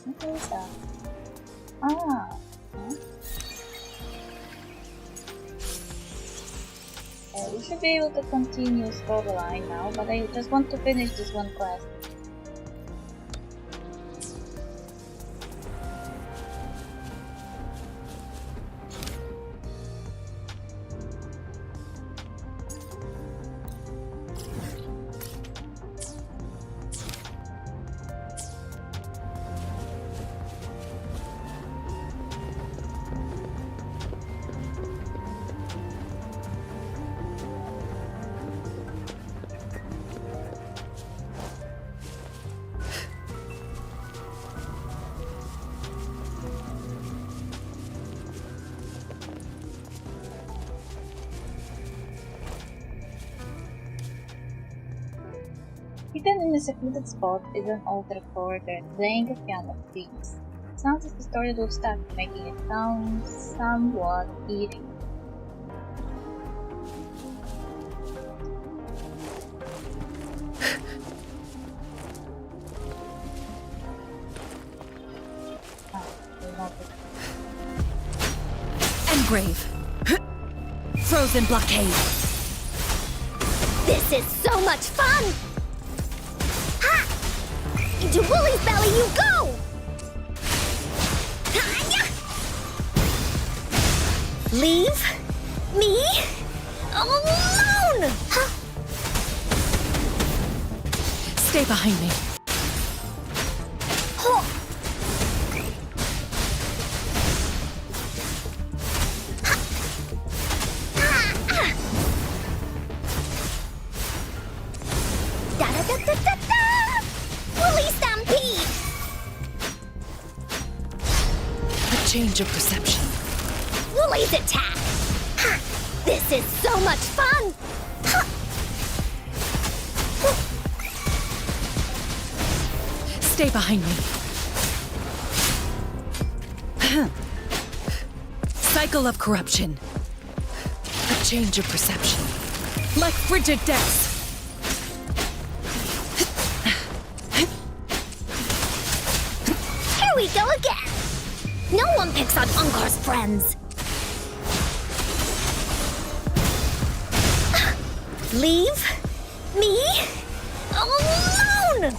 What is that? Ah. We should be able to continue storyline now, but I just want to finish this one quest. Hidden in a secluded spot is an old recorder playing a piano piece. The sound is distorted with static, making it sound somewhat eerie. Engrave. Frozen blockade. This is so much fun! Ha! Into Wooly's belly you go! Ha-ya! Leave me alone! Huh? Stay behind me. Huh. Change of perception. Wooly's attack! Ha! This is so much fun! Ha! Stay behind me. Cycle of corruption. A change of perception. Like frigid depths. Here we go again! No one picks on Unkar's friends! Leave me alone!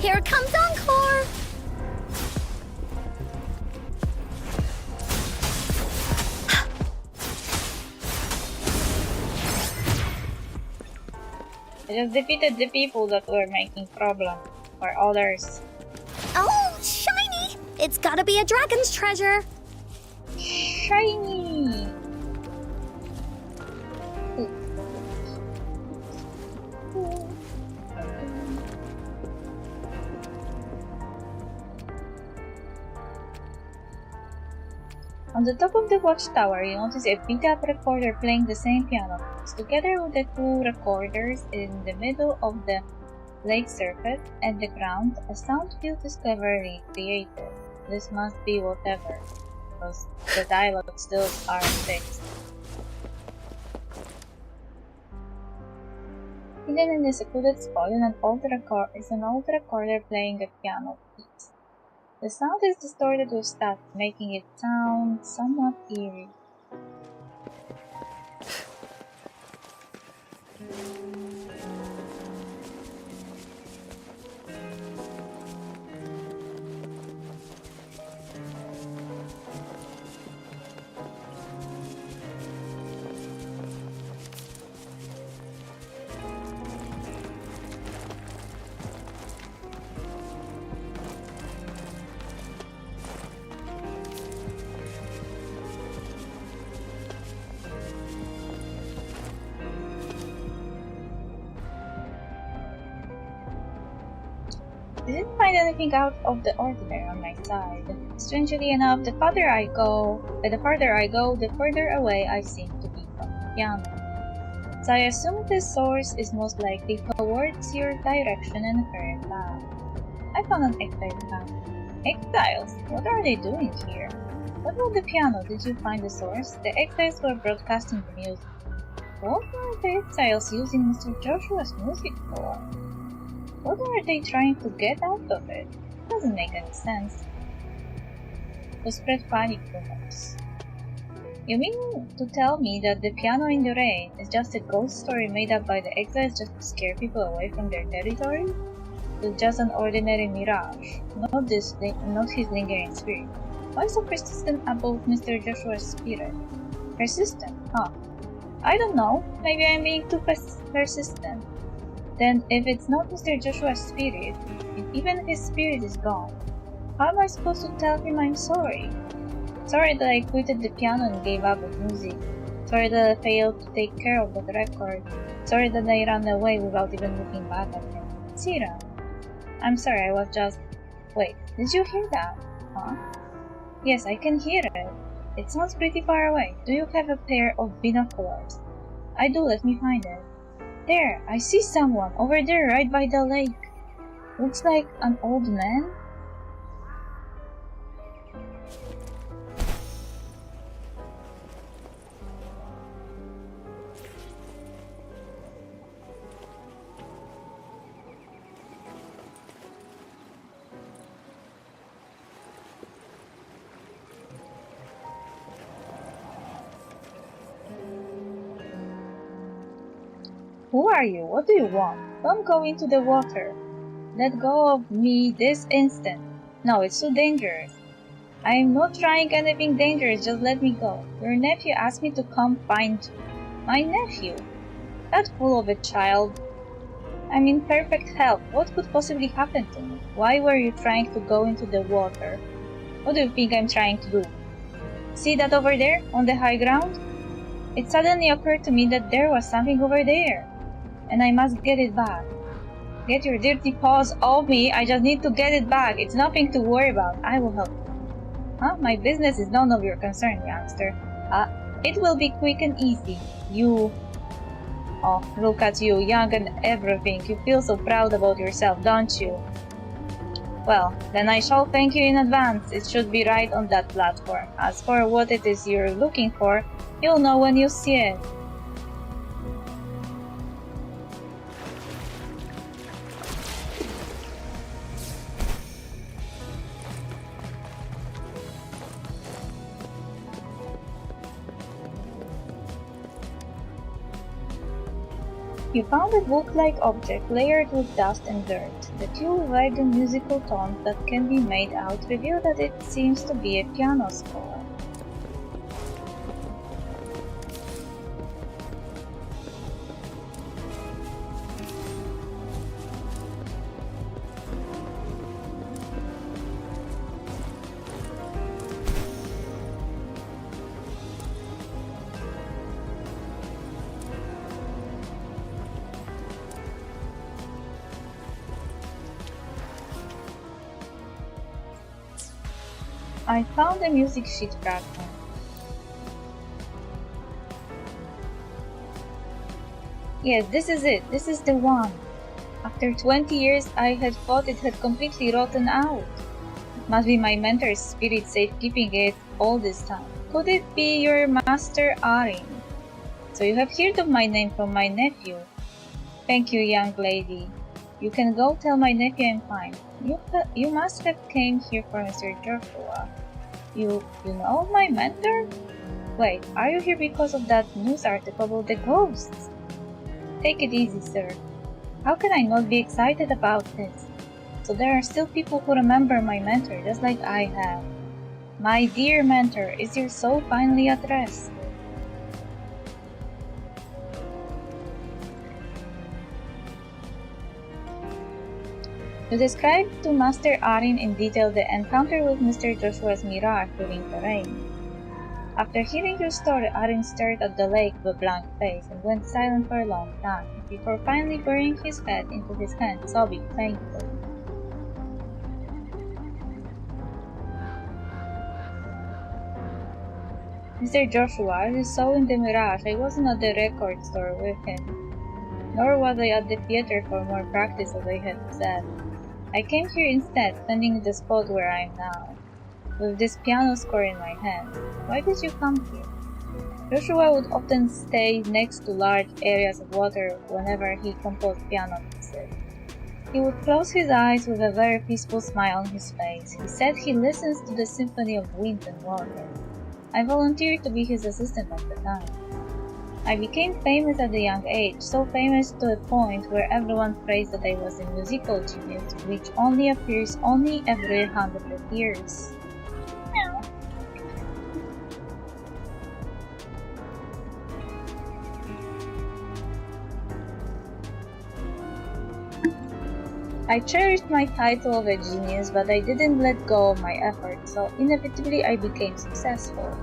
Here comes Encore! I just defeated the people that were making problem, or others. Oh, shiny! It's gotta be a dragon's treasure! Shiny! On the top of the watchtower, you notice a beat-up recorder playing the same piano piece, together with the two recorders in the middle of the lake surface and the ground. A sound field is cleverly created. This must be whatever, because the dialogue still aren't fixed. Hidden in the secluded spot is an old recorder playing a piano piece. The sound is distorted with static, making it sound somewhat eerie. I didn't find anything out of the ordinary on my side. Strangely enough, the farther I go, the further away I seem to be from the piano. So I assume the source is most likely towards your direction and current path. I found an exile camp. Exiles? What are they doing here? What about the piano? Did you find the source? The exiles were broadcasting the music. What were the exiles using Mr. Joshua's music for? What were they trying to get out of it? Doesn't make any sense. To spread panic rumors. You mean to tell me that the piano in the rain is just a ghost story made up by the exiles just to scare people away from their territory? It's just an ordinary mirage, not his lingering spirit. Why so persistent about Mr. Joshua's spirit? Persistent, huh? I don't know. Maybe I'm being too persistent. Then, if it's not Mr. Joshua's spirit, if even his spirit is gone, how am I supposed to tell him I'm sorry? Sorry that I quitted the piano and gave up on music. Sorry that I failed to take care of that record. Sorry that I ran away without even looking back at him. Sira, I'm sorry, I was just... Wait, did you hear that? Huh? Yes, I can hear it. It sounds pretty far away. Do you have a pair of binoculars? I do, let me find it. There, I see someone, over there, right by the lake. Looks like an old man. Who are you? What do you want? Don't go into the water. Let go of me this instant. No, it's too dangerous. I am not trying anything dangerous, just let me go. Your nephew asked me to come find you. My nephew? That fool of a child. I'm in perfect health. What could possibly happen to me? Why were you trying to go into the water? What do you think I'm trying to do? See that over there, on the high ground? It suddenly occurred to me that there was something over there, and I must get it back. Get your dirty paws off me, I just need to get it back. It's nothing to worry about. I will help you. Huh? My business is none of your concern, youngster. It will be quick and easy. You... Oh, look at you, young and everything. You feel so proud about yourself, don't you? Well, then I shall thank you in advance. It should be right on that platform. As for what it is you're looking for, you'll know when you see it. You found a book-like object layered with dust and dirt. The few vague musical tones that can be made out reveal that it seems to be a piano score. I found a music sheet fragment. Yes, this is it. This is the one. After 20 years, I had thought it had completely rotten out. It must be my mentor's spirit safekeeping it all this time. Could it be your master Arin? So you have heard of my name from my nephew. Thank you, young lady. You can go tell my nephew I'm fine. You must have came here for Mr. Joshua. You know my mentor? Wait, are you here because of that news article about the ghosts? Take it easy, sir. How can I not be excited about this? So there are still people who remember my mentor just like I have. My dear mentor, is your soul finally at rest? You described to Master Arin in detail the encounter with Mr. Joshua's mirage during the rain. After hearing your story, Arin stared at the lake with a blank face and went silent for a long time, before finally burying his head into his hands, sobbing painfully. Mr. Joshua, as you saw in the mirage, I wasn't at the record store with him, nor was I at the theater for more practice as I had said. I came here instead, standing in the spot where I am now. with this piano score in my hand. Why did you come here? Joshua would often stay next to large areas of water whenever he composed piano pieces. He would close his eyes with a very peaceful smile on his face. He said he listens to the symphony of wind and water. I volunteered to be his assistant at the time. I became famous at a young age, so famous to a point where everyone praised that I was a musical genius, which only appears every 100 years. I cherished my title of a genius, but I didn't let go of my effort, so inevitably I became successful.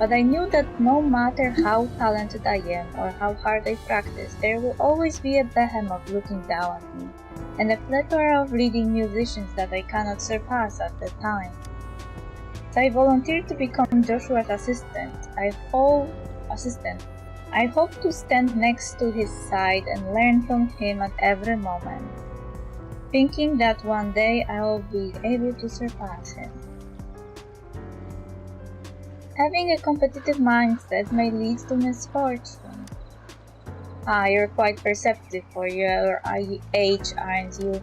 But I knew that no matter how talented I am or how hard I practice, there will always be a behemoth looking down at me, and a plethora of leading musicians that I cannot surpass at the time. So I volunteered to become Joshua's assistant. I hope to stand next to his side and learn from him at every moment, thinking that one day I will be able to surpass him. Having a competitive mindset may lead to misfortune. You're quite perceptive for your age, aren't you?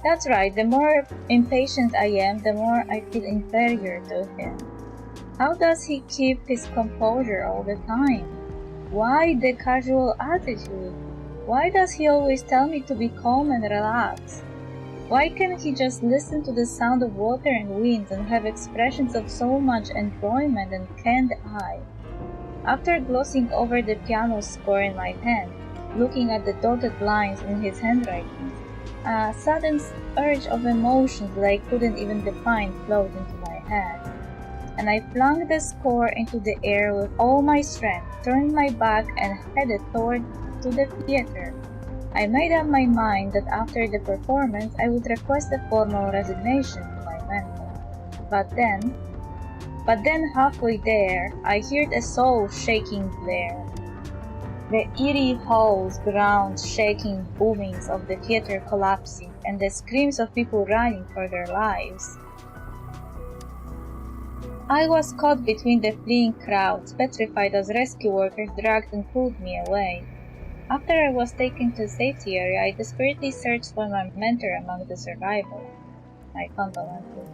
That's right, the more impatient I am, the more I feel inferior to him. How does he keep his composure all the time? Why the casual attitude? Why does he always tell me to be calm and relax? Why can't he just listen to the sound of water and wind and have expressions of so much enjoyment, and can't I? After glossing over the piano score in my hand, looking at the dotted lines in his handwriting, a sudden urge of emotions that I couldn't even define flowed into my head, and I flung the score into the air with all my strength, turned my back, and headed toward the theater. I made up my mind that after the performance I would request a formal resignation to my mentor. But then halfway there, I heard a soul-shaking blare. The eerie halls, grounds, shaking boomings of the theater collapsing, and the screams of people running for their lives. I was caught between the fleeing crowds, petrified as rescue workers dragged and pulled me away. After I was taken to a safety area, I desperately searched for my mentor among the survivors. My condolences.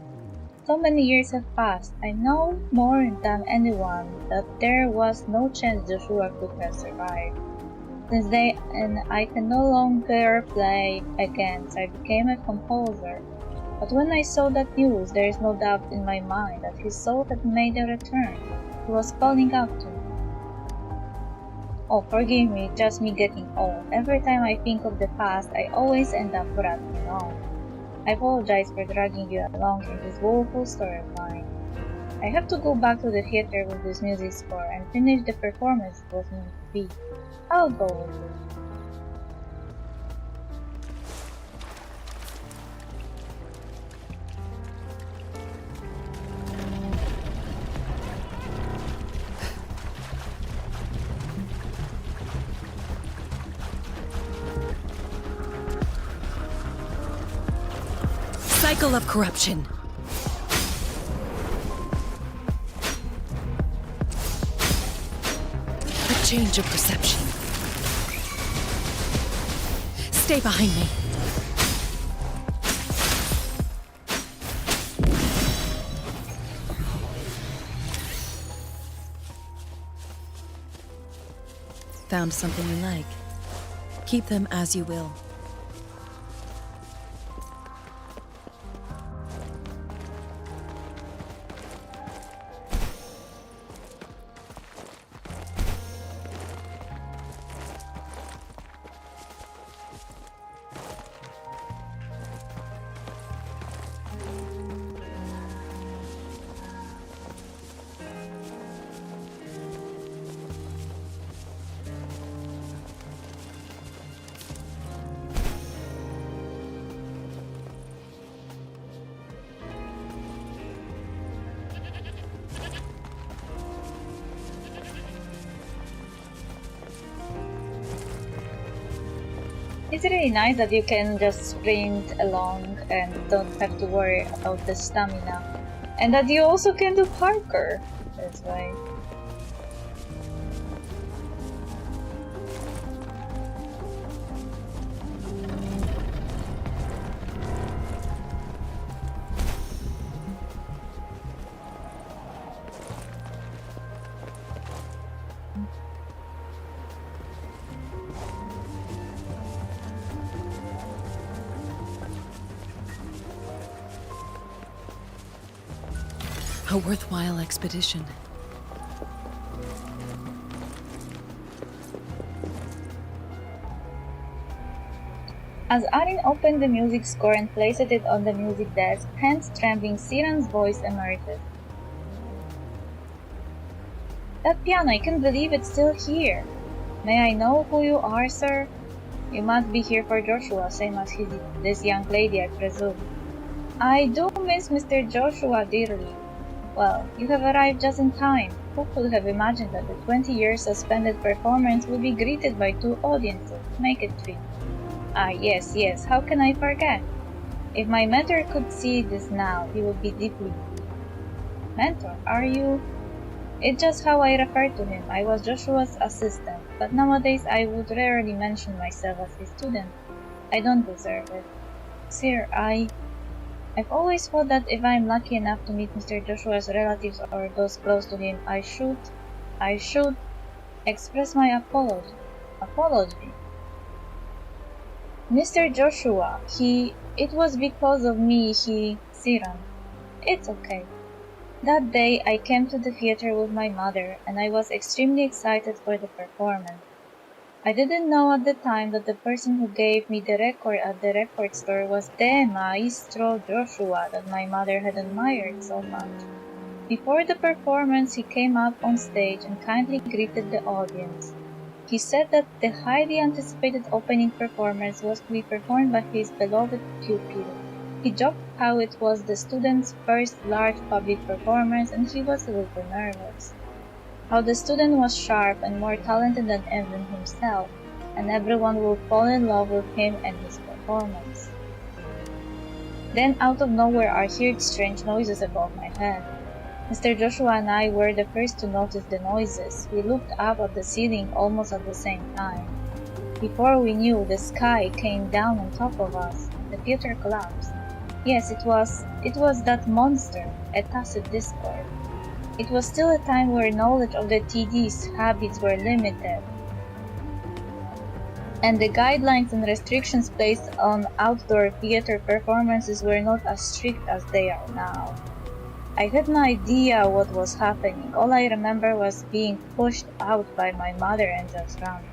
So many years have passed. I know more than anyone that there was no chance Joshua could have survived. Since then, I can no longer play again, so I became a composer. But when I saw that news, there is no doubt in my mind that his soul had made a return. He was calling out to me. Oh, forgive me, just me getting old. Every time I think of the past, I always end up rattling on. I apologize for dragging you along in this woeful story of mine. I have to go back to the theater with this music score and finish the performance it was meant to be. I'll go with you. Cycle of corruption. A change of perception. Stay behind me. Found something you like. Keep them as you will. It's really nice that you can just sprint along and don't have to worry about the stamina. And that you also can do parkour. That's right. A worthwhile expedition. As Arin opened the music score and placed it on the music desk, hands trembling, Siran's voice emerged. That piano, I can't believe it's still here. May I know who you are, sir? You must be here for Joshua, same as this young lady, I presume. I do miss Mr. Joshua dearly. Well, you have arrived just in time. Who could have imagined that the 20 years suspended performance would be greeted by 2 audiences? Make it 3. Ah, yes, how can I forget? If my mentor could see this now, he would be deeply moved. Mentor, are you? It's just how I refer to him. I was Joshua's assistant, but nowadays I would rarely mention myself as his student. I don't deserve it. Sir, I've always thought that if I'm lucky enough to meet Mr. Joshua's relatives or those close to him, I should express my apology. Mr. Joshua, it was because of me, Siran. It's okay. That day I came to the theater with my mother, and I was extremely excited for the performance. I didn't know at the time that the person who gave me the record at the record store was the Maestro Joshua that my mother had admired so much. Before the performance, he came up on stage and kindly greeted the audience. He said that the highly anticipated opening performance was to be performed by his beloved pupil. He joked how it was the student's first large public performance and he was a little nervous. How the student was sharp and more talented than even himself, and everyone will fall in love with him and his performance. Then out of nowhere I heard strange noises above my head. Mr. Joshua and I were the first to notice the noises. We looked up at the ceiling almost at the same time. Before we knew, the sky came down on top of us. The theater collapsed. Yes, it was that monster, a tacit discord. It was still a time where knowledge of the TD's habits were limited, and the guidelines and restrictions placed on outdoor theater performances were not as strict as they are now. I had no idea what was happening. All I remember was being pushed out by my mother and just ran.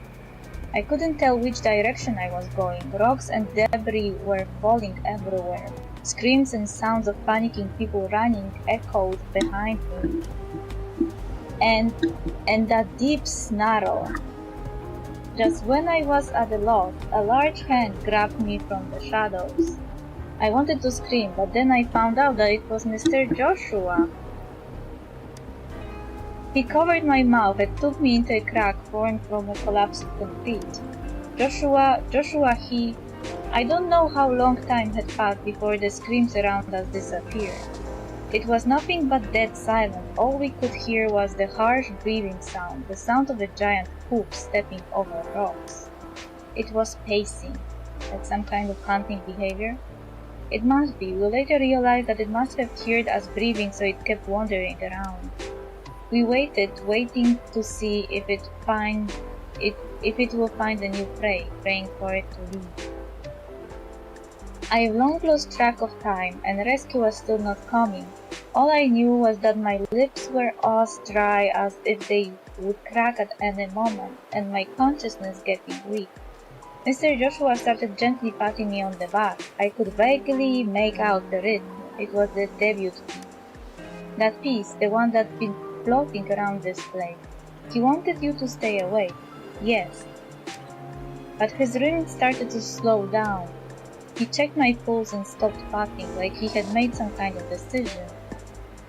I couldn't tell which direction I was going. Rocks and debris were falling everywhere. Screams and sounds of panicking people running echoed behind me. And that deep snarl. Just when I was at a loss, a large hand grabbed me from the shadows. I wanted to scream, but then I found out that it was Mr. Joshua. He covered my mouth and took me into a crack formed from a collapsed concrete. Joshua, I don't know how long time had passed before the screams around us disappeared. It was nothing but dead silence. All we could hear was the harsh breathing sound, the sound of a giant hoof stepping over rocks. It was pacing, like some kind of hunting behavior. It must be. We later realized that it must have heard us breathing, so it kept wandering around. We waited, waiting to see if it will find a new prey, praying for it to leave. I have long lost track of time, and rescue was still not coming. All I knew was that my lips were as dry as if they would crack at any moment, and my consciousness getting weak. Mr. Joshua started gently patting me on the back. I could vaguely make out the rhythm. It was the debut piece. That piece, the one that's been floating around this place. He wanted you to stay awake. Yes. But his rhythm started to slow down. He checked my pulse and stopped patting, like he had made some kind of decision.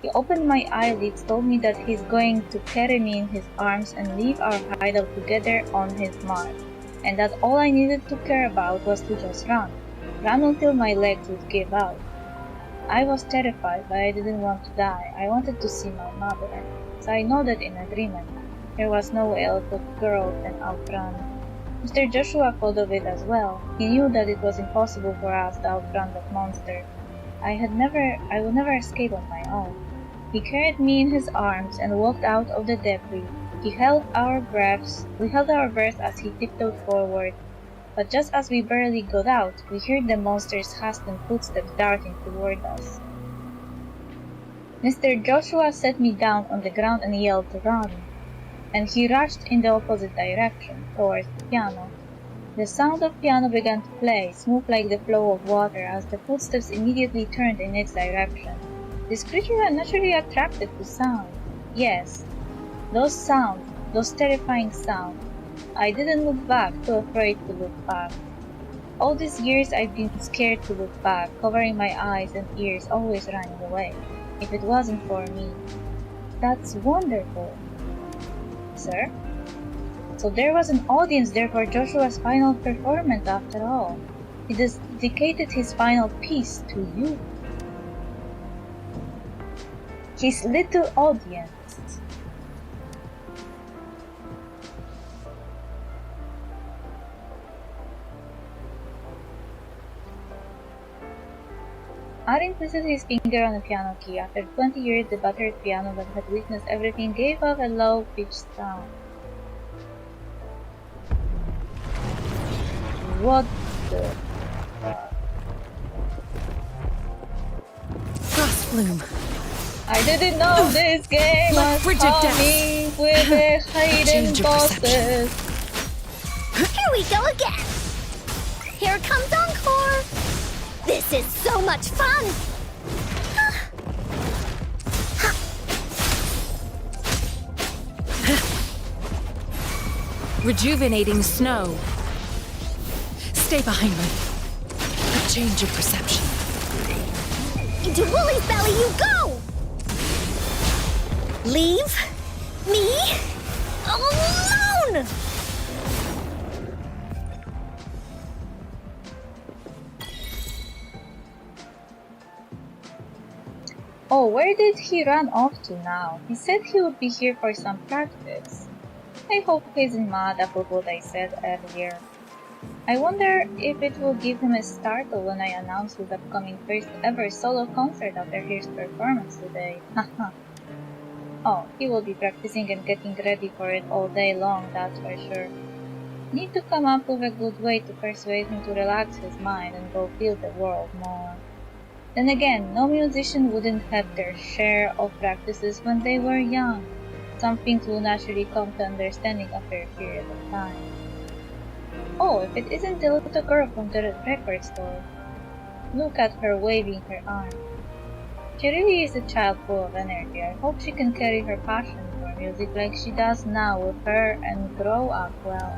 He opened my eyelids, told me that he's going to carry me in his arms and leave our hideout together on his mark, and that all I needed to care about was to just run. Run until my legs would give out. I was terrified, but I didn't want to die. I wanted to see my mother, so I nodded in agreement. There was no way I could girl and outrun. Mr. Joshua followed it as well. He knew that it was impossible for us to outrun that monster. I would never escape on my own. He carried me in his arms and walked out of the debris. We held our breaths as he tiptoed forward, but just as we barely got out, we heard the monster's hastened footsteps darting toward us. Mr. Joshua set me down on the ground and yelled, "Run!" And he rushed in the opposite direction, towards the piano. The sound of piano began to play, smooth like the flow of water, as the footsteps immediately turned in its direction. This creature was naturally attracted to sound. Yes, those sounds, those terrifying sounds. I didn't look back, too afraid to look back. All these years I've been scared to look back, covering my eyes and ears, always running away. If it wasn't for me. That's wonderful. Sir? So there was an audience there for Joshua's final performance after all. He dedicated his final piece to you. His little audience. Arin twisted his finger on the piano key. After 20 years, the battered piano that had witnessed everything gave off a low-pitched sound. What the fuck? Frost Flume. I didn't know this game Like was frigid coming with a hidden Change your bosses. Here we go again. Here comes Encore. This is so much fun. Rejuvenating snow. Stay behind me. A change of perception. Into Woolie's belly you go! Leave me alone! Oh, where did he run off to now? He said he would be here for some practice. I hope he isn't mad about what I said earlier. I wonder if it will give him a startle when I announce his upcoming first ever solo concert after his performance today. Haha. Oh, he will be practicing and getting ready for it all day long, that's for sure. Need to come up with a good way to persuade him to relax his mind and go feel the world more. Then again, no musician wouldn't have their share of practices when they were young. Some things will naturally come to understanding after a period of time. Oh, if it isn't the little girl from the record store. Look at her waving her arm. She really is a child full of energy. I hope she can carry her passion for music like she does now with her and grow up well.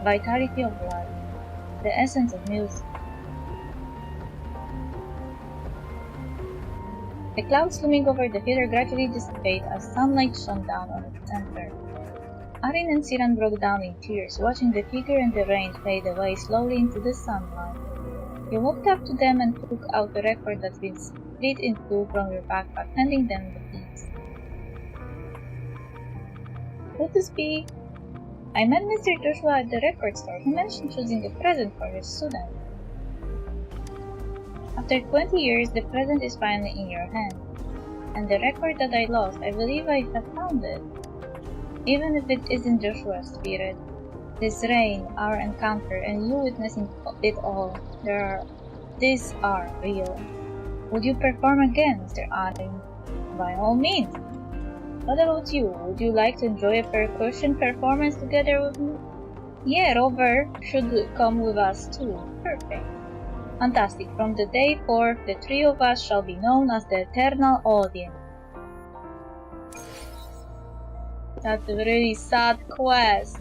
Vitality of life. The essence of music. The clouds looming over the theater gradually dissipate as sunlight shone down on its center. Arin and Siran broke down in tears, watching the figure in the rain fade away slowly into the sunlight. You walked up to them and took out the record that's been split in two from your backpack, handing them the piece. Could this be? I met Mr. Joshua at the record store. He mentioned choosing a present for his student. After 20 years, the present is finally in your hand. And the record that I lost, I believe I have found it. Even if it isn't Joshua's spirit, this rain, our encounter, and you witnessing it all, these are real. Would you perform again, Mr. Arin? By all means. What about you? Would you like to enjoy a percussion performance together with me? Yeah, Rover should come with us too. Perfect. Fantastic. From the day forth, the three of us shall be known as the Eternal Audience. That's a really sad quest.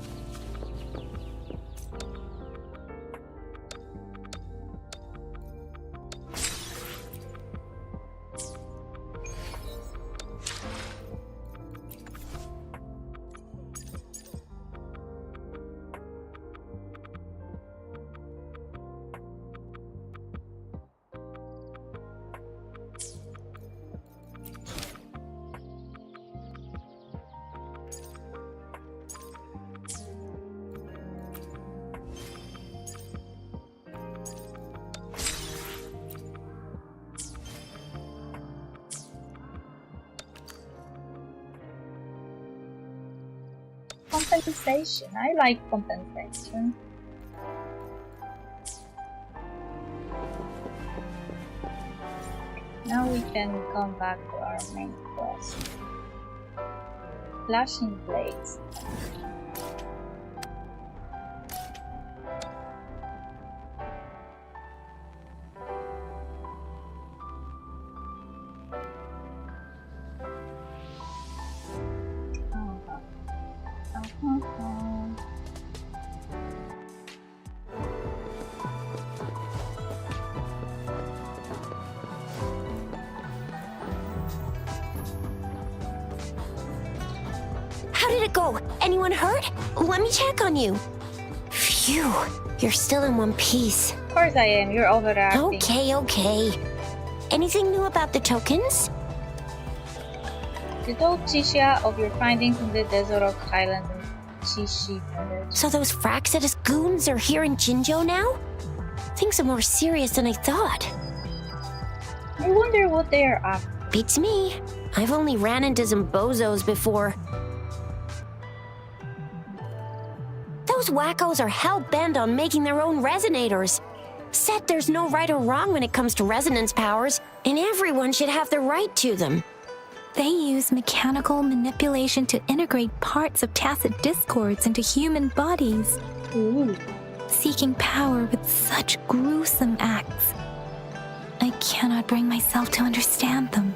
compensation. I like compensation. Now we can come back to our main quest. Flashing blades. How did it go? Anyone hurt? Let me check on you. Phew, you're still in one piece. Of course I am, you're overacting. Okay. Anything new about the tokens? You told Chisha of your findings in the Desert Highland and Chishi village. So those Fraxidus goons are here in Jinzhou now? Things are more serious than I thought. I wonder what they are up to. Beats me. I've only ran into some bozos before. Those wackos are hell-bent on making their own resonators. Said there's no right or wrong when it comes to resonance powers, and everyone should have the right to them. They use mechanical manipulation to integrate parts of tacit discords into human bodies. Ooh. Seeking power with such gruesome acts. I cannot bring myself to understand them.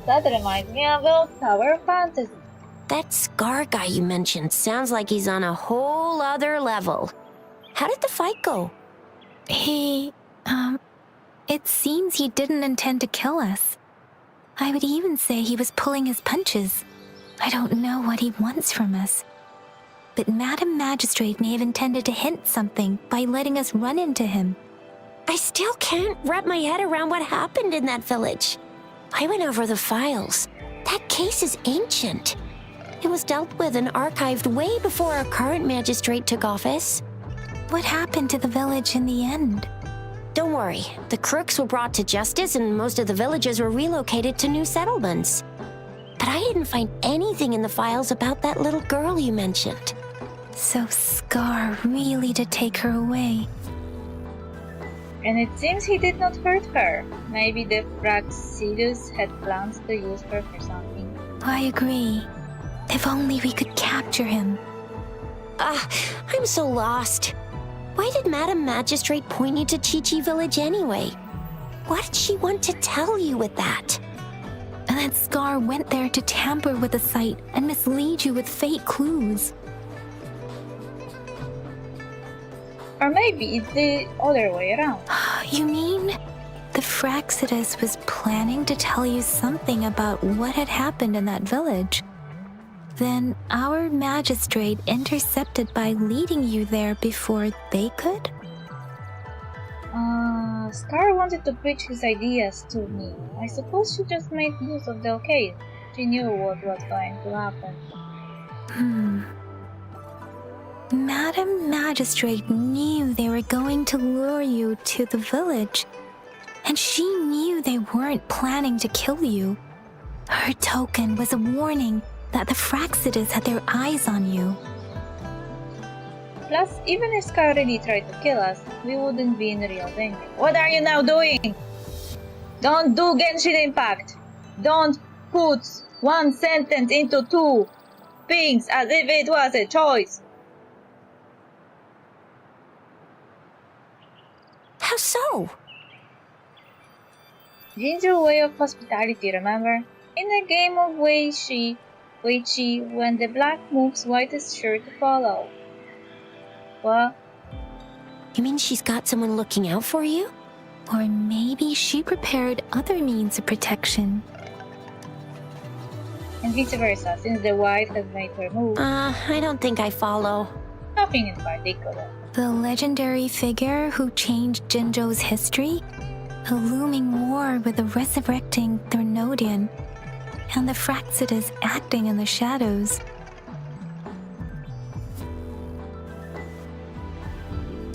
That reminds me of old Tower Fantasy. That Scar guy you mentioned sounds like he's on a whole other level. How did the fight go? It seems he didn't intend to kill us. I would even say he was pulling his punches. I don't know what he wants from us. But Madam Magistrate may have intended to hint something by letting us run into him. I still can't wrap my head around what happened in that village. I went over the files. That case is ancient. It was dealt with and archived way before our current magistrate took office. What happened to the village in the end? Don't worry, the crooks were brought to justice and most of the villagers were relocated to new settlements. But I didn't find anything in the files about that little girl you mentioned. So Scar really did take her away. And it seems he did not hurt her. Maybe the Fraxidus had plans to use her for something. I agree. If only we could capture him. I'm so lost. Why did Madam Magistrate point you to Chi-Chi Village anyway? What did she want to tell you with that? And that Scar went there to tamper with the site and mislead you with fake clues. Or maybe it's the other way around. You mean the Fraxidus was planning to tell you something about what had happened in that village? Then our magistrate intercepted by leading you there before they could? Scar wanted to preach his ideas to me. I suppose she just made use of the occasion. She knew what was going to happen. Madam Magistrate knew they were going to lure you to the village. And she knew they weren't planning to kill you. Her token was a warning that the Fraxidus had their eyes on you. Plus, even if Scar really tried to kill us, we wouldn't be in real danger. What are you now doing? Don't do Genshin Impact! Don't put one sentence into two things as if it was a choice! How so? Jinzhou way of hospitality, remember? In the game of Weiqi, when the black moves, white is sure to follow. What? You mean she's got someone looking out for you? Or maybe she prepared other means of protection. And vice versa, since the white has made her move. I don't think I follow. Nothing in particular. The legendary figure who changed Jinzhou's history? A looming war with the resurrecting Thernodian, and the Fraxidus acting in the shadows.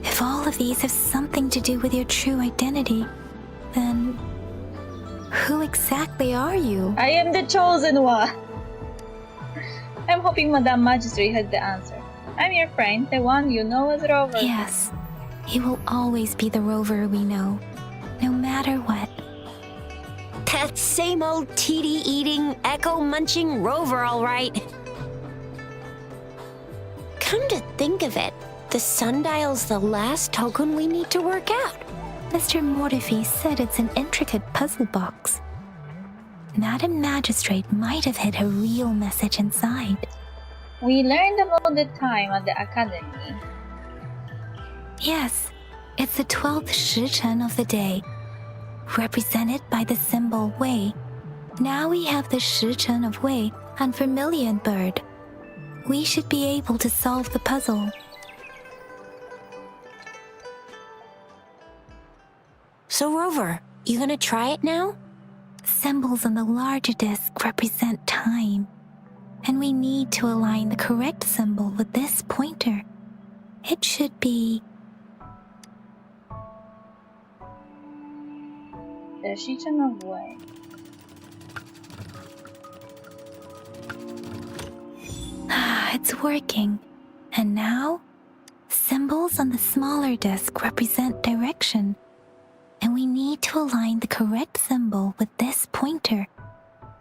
If all of these have something to do with your true identity, then who exactly are you? I am the chosen one! I'm hoping Madame Magistrate has the answer. I'm your friend, the one you know as Rover. Yes, he will always be the Rover we know, no matter what. That same old TD-eating, echo-munching Rover, all right. Come to think of it, the sundial's the last token we need to work out. Mr. Mortefi said it's an intricate puzzle box. Madam Magistrate might have hid a real message inside. We learned about the time at the academy. Yes, it's the 12th shichen of the day, represented by the symbol Wei. Now we have the shichen of Wei and Vermilion Bird. We should be able to solve the puzzle. So, Rover, you gonna try it now? Symbols on the larger disc represent time, and we need to align the correct symbol with this pointer. It should be... The Shichen of Wei. It's working. And now, symbols on the smaller disc represent direction, and we need to align the correct symbol with this pointer.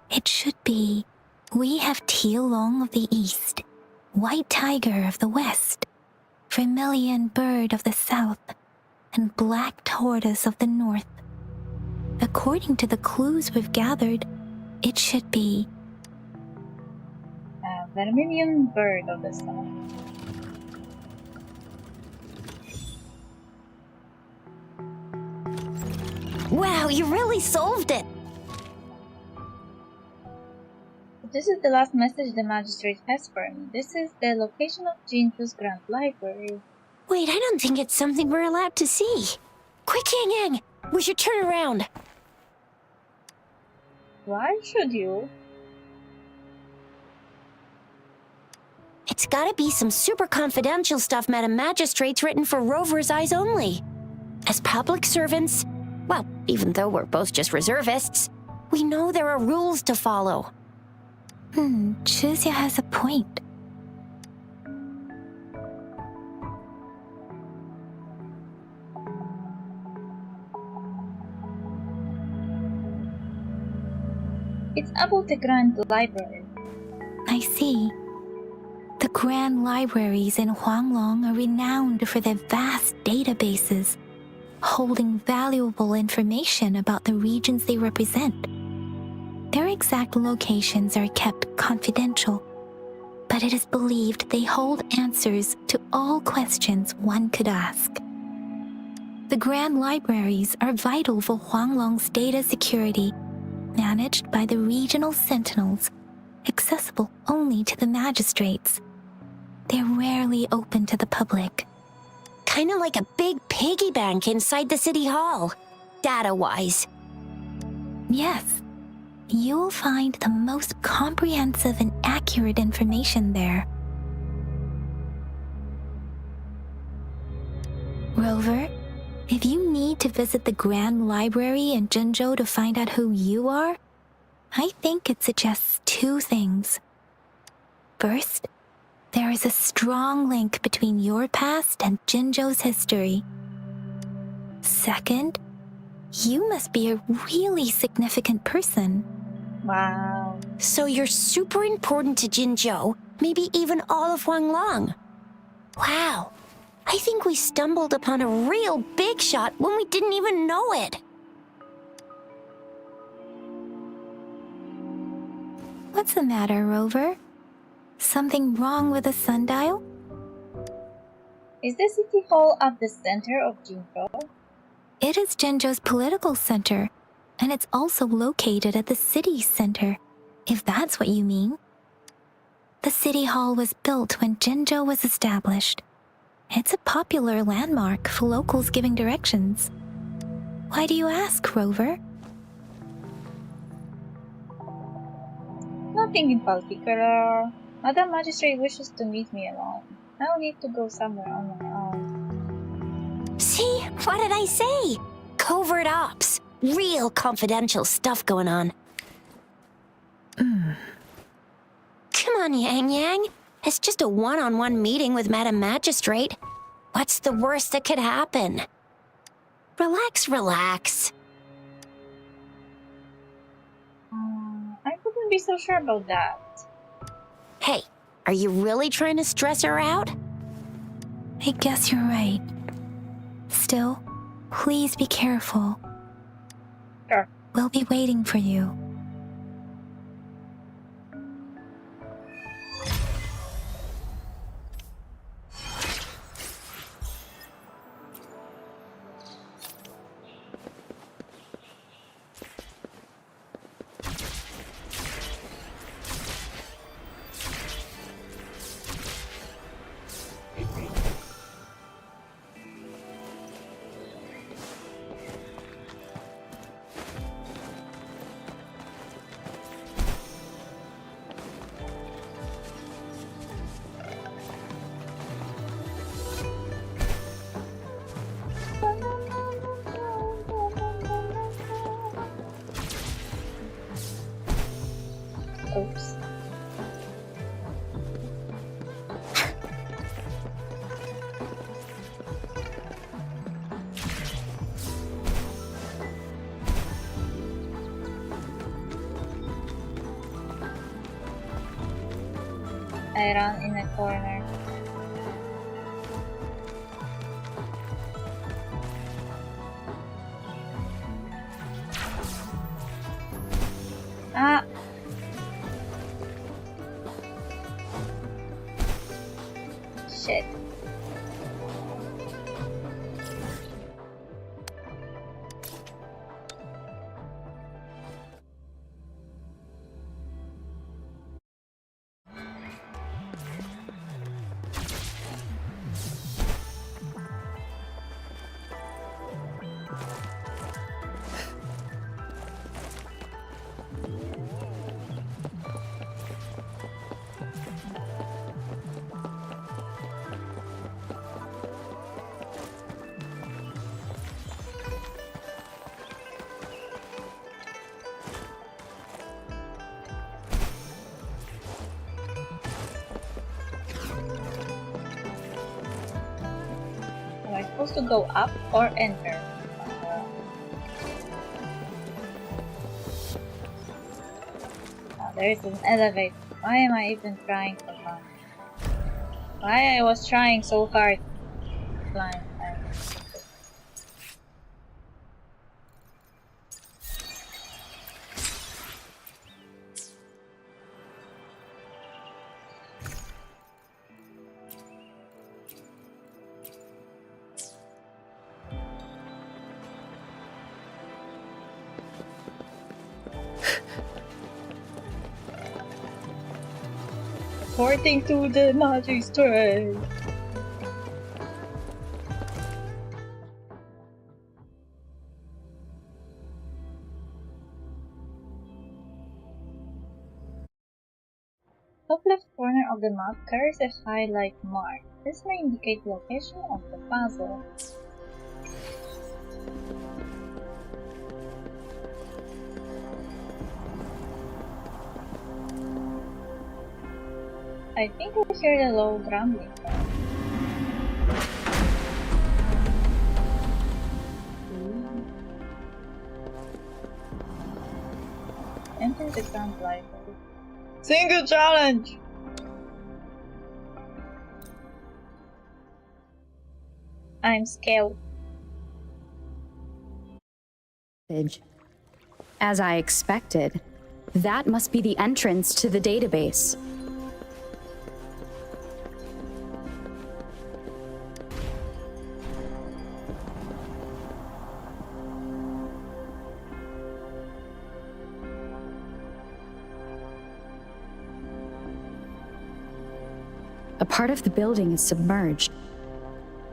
It should be... We have Tielong of the east, White Tiger of the west, Vermilion Bird of the south, and Black Tortoise of the north. According to the clues we've gathered, it should be... Vermilion Bird of the south. Wow, you really solved it! This is the last message the magistrate has for me. This is the location of Jinju's Grand Library. Wait, I don't think it's something we're allowed to see. Quick, Yang Yang! We should turn around. Why should you? It's gotta be some super confidential stuff Madam Magistrate's written for Rover's eyes only. As public servants, well, even though we're both just reservists, we know there are rules to follow. Chuzia has a point. It's about the Grand Library. I see. The Grand Libraries in Huanglong are renowned for their vast databases, holding valuable information about the regions they represent. Their exact locations are kept confidential, but it is believed they hold answers to all questions one could ask. The Grand Libraries are vital for Huanglong's data security, managed by the regional sentinels, accessible only to the magistrates. They're rarely open to the public. Kinda like a big piggy bank inside the city hall, data-wise. Yes, you will find the most comprehensive and accurate information there. Rover, if you need to visit the Grand Library in Jinzhou to find out who you are, I think it suggests two things. First, there is a strong link between your past and Jinzhou's history. Second, you must be a really significant person. Wow. So you're super important to Jinzhou, maybe even all of Huanglong. Wow, I think we stumbled upon a real big shot when we didn't even know it. What's the matter, Rover? Something wrong with the sundial? Is the city hall at the center of Jinzhou? It is Jinzhou's political center, and it's also located at the city center, if that's what you mean. The city hall was built when Jinzhou was established. It's a popular landmark for locals giving directions. Why do you ask, Rover? Nothing in particular. Madam Magistrate wishes to meet me alone. I'll need to go somewhere on my own. See? What did I say? Covert ops. Real confidential stuff going on. Come on, Yang Yang. It's just a one-on-one meeting with Madam Magistrate. What's the worst that could happen? Relax, relax. I wouldn't be so sure about that. Hey, are you really trying to stress her out? I guess you're right. Still, please be careful. Sure. We'll be waiting for you. Oops. I ran in a corner. Ah! Shit. Am I supposed to go up or enter? There is an elevator. Why am I even trying so hard? Why I was trying so hard to climb? According to the magistrate. Top left corner of the map carries a highlight mark. This may indicate the location of the puzzle. I think I hear the low grumbling sound. Enter the ground library. Single challenge! I'm scared. As I expected, that must be the entrance to the database. A part of the building is submerged.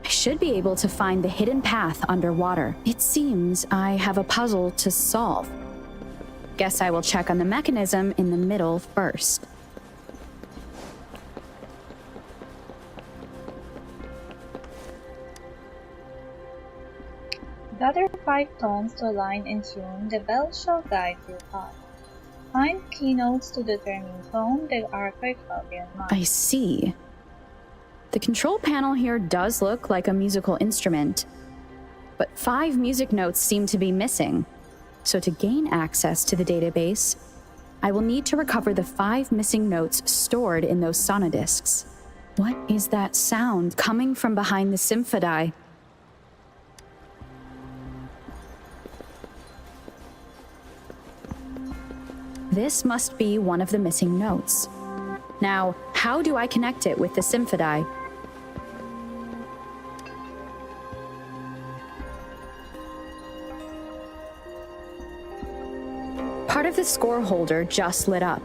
I should be able to find the hidden path underwater. It seems I have a puzzle to solve. Guess I will check on the mechanism in the middle first. Gather 5 tones to align and tune. The bell shall guide your path. Find keynotes to determine tone the archive will be unlocked. I see. The control panel here does look like a musical instrument, but 5 music notes seem to be missing. So to gain access to the database, I will need to recover the 5 missing notes stored in those sonodiscs. What is that sound coming from behind the symphody? This must be one of the missing notes. Now, how do I connect it with the symphody? Part of the score holder just lit up.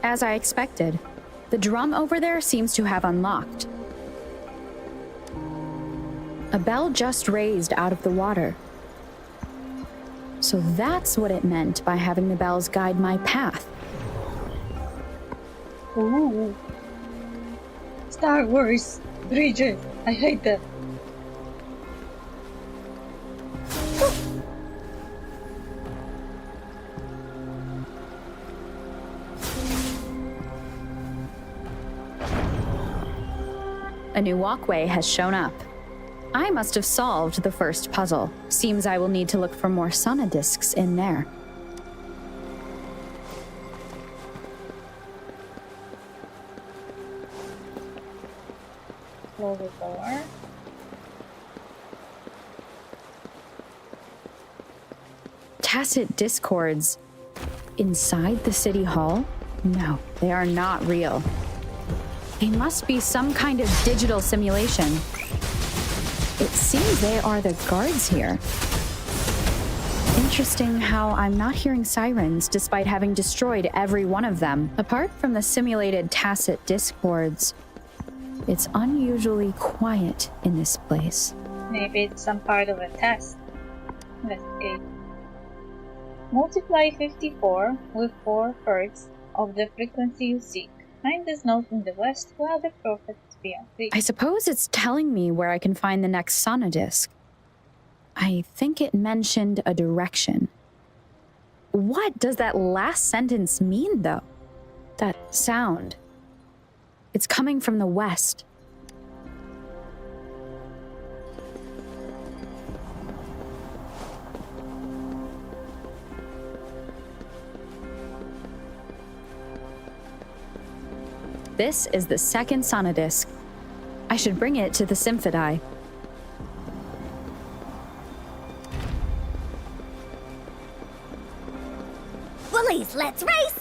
As I expected, the drum over there seems to have unlocked. A bell just raised out of the water. So that's what it meant by having the bells guide my path. Ooh. Star Wars. Bridget. I hate that. A new walkway has shown up. I must have solved the first puzzle. Seems I will need to look for more sonodiscs in there. Close the door. Tacit discords inside the city hall? No, they are not real. They must be some kind of digital simulation. It seems they are the guards here. Interesting how I'm not hearing sirens despite having destroyed every one of them. Apart from the simulated tacit discords, it's unusually quiet in this place. Maybe it's some part of a test. Investigate. Multiply 54 with 4/3 of the frequency you seek. Find this note in the west while the prophets be on feet. I suppose it's telling me where I can find the next sonodisc. I think it mentioned a direction. What does that last sentence mean, though? That sound. It's coming from the west. This is the second sonodisc. I should bring it to the symphody. Bullies, let's race!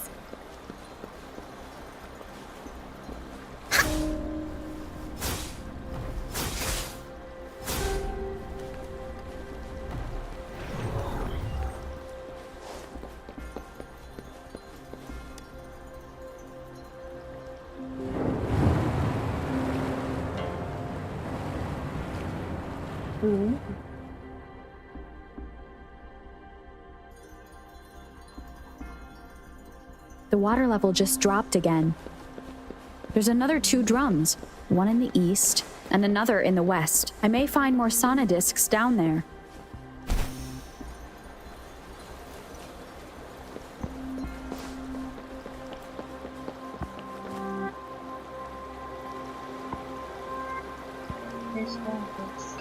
The water level just dropped again. There's another 2 drums, one in the east and another in the west. I may find more sonodiscs down there. This one is.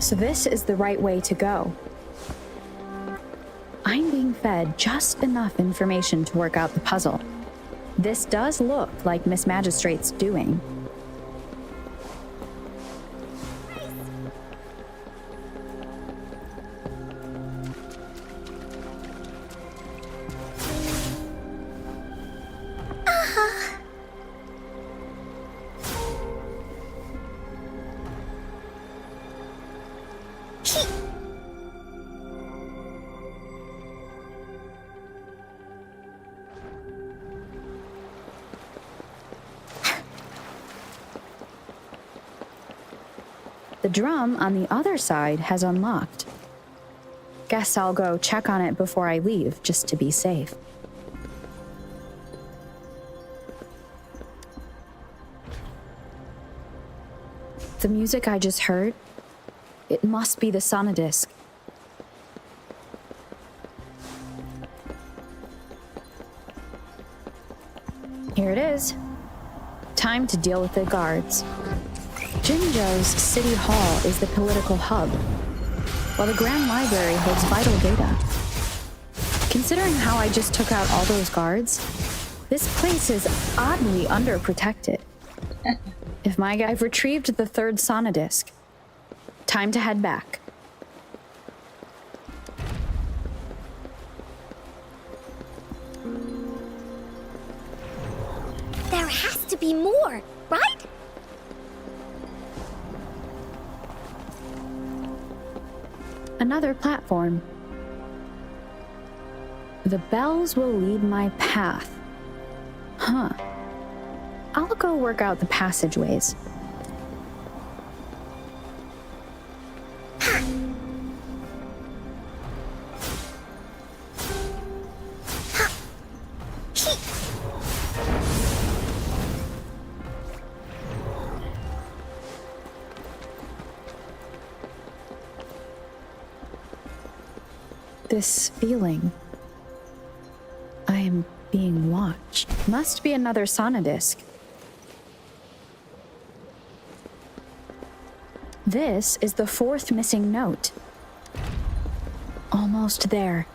So this is the right way to go. I'm being fed just enough information to work out the puzzle. This does look like Miss Magistrate's doing. The drum on the other side has unlocked. Guess I'll go check on it before I leave, just to be safe. The music I just heard, it must be the sonodisc. Here it is. Time to deal with the guards. Jinzhou's City Hall is the political hub, while the Grand Library holds vital data. Considering how I just took out all those guards, this place is oddly underprotected. I've retrieved the third sonodisc. Time to head back. There has to be more, right? Another platform. The bells will lead my path. Huh. I'll go work out the passageways. This feeling. I am being watched. Must be another sonodisc. This is the fourth missing note. Almost there.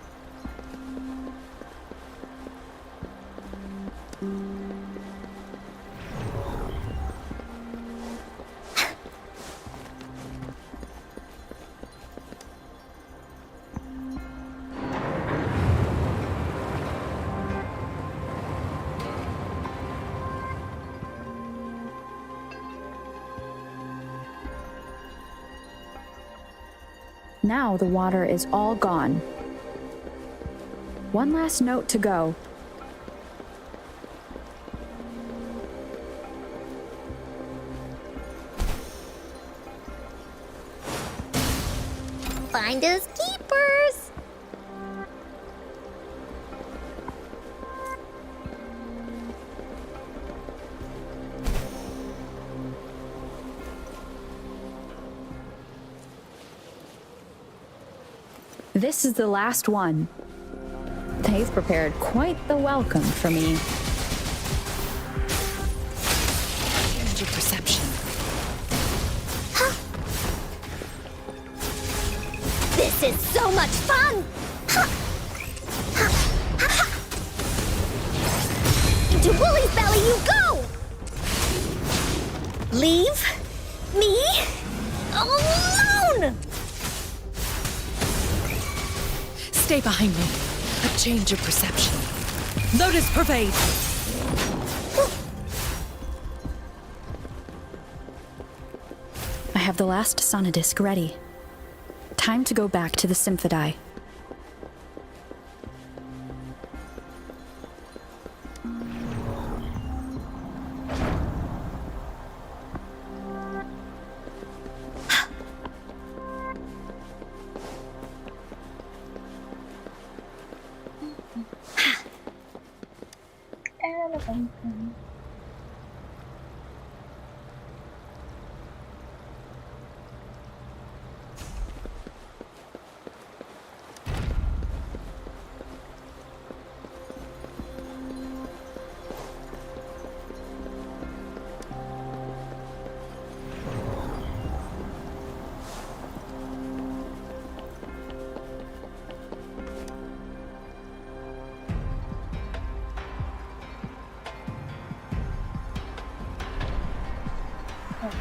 Now the water is all gone. One last note to go. Finders keepers. This is the last one. They've prepared quite the welcome for me. Change your perception. This is so much fun! Into Wooly's belly you go! Leave me alone! Stay behind me. A change of perception. Lotus pervade. I have the last sonodisc ready. Time to go back to the Symphodi.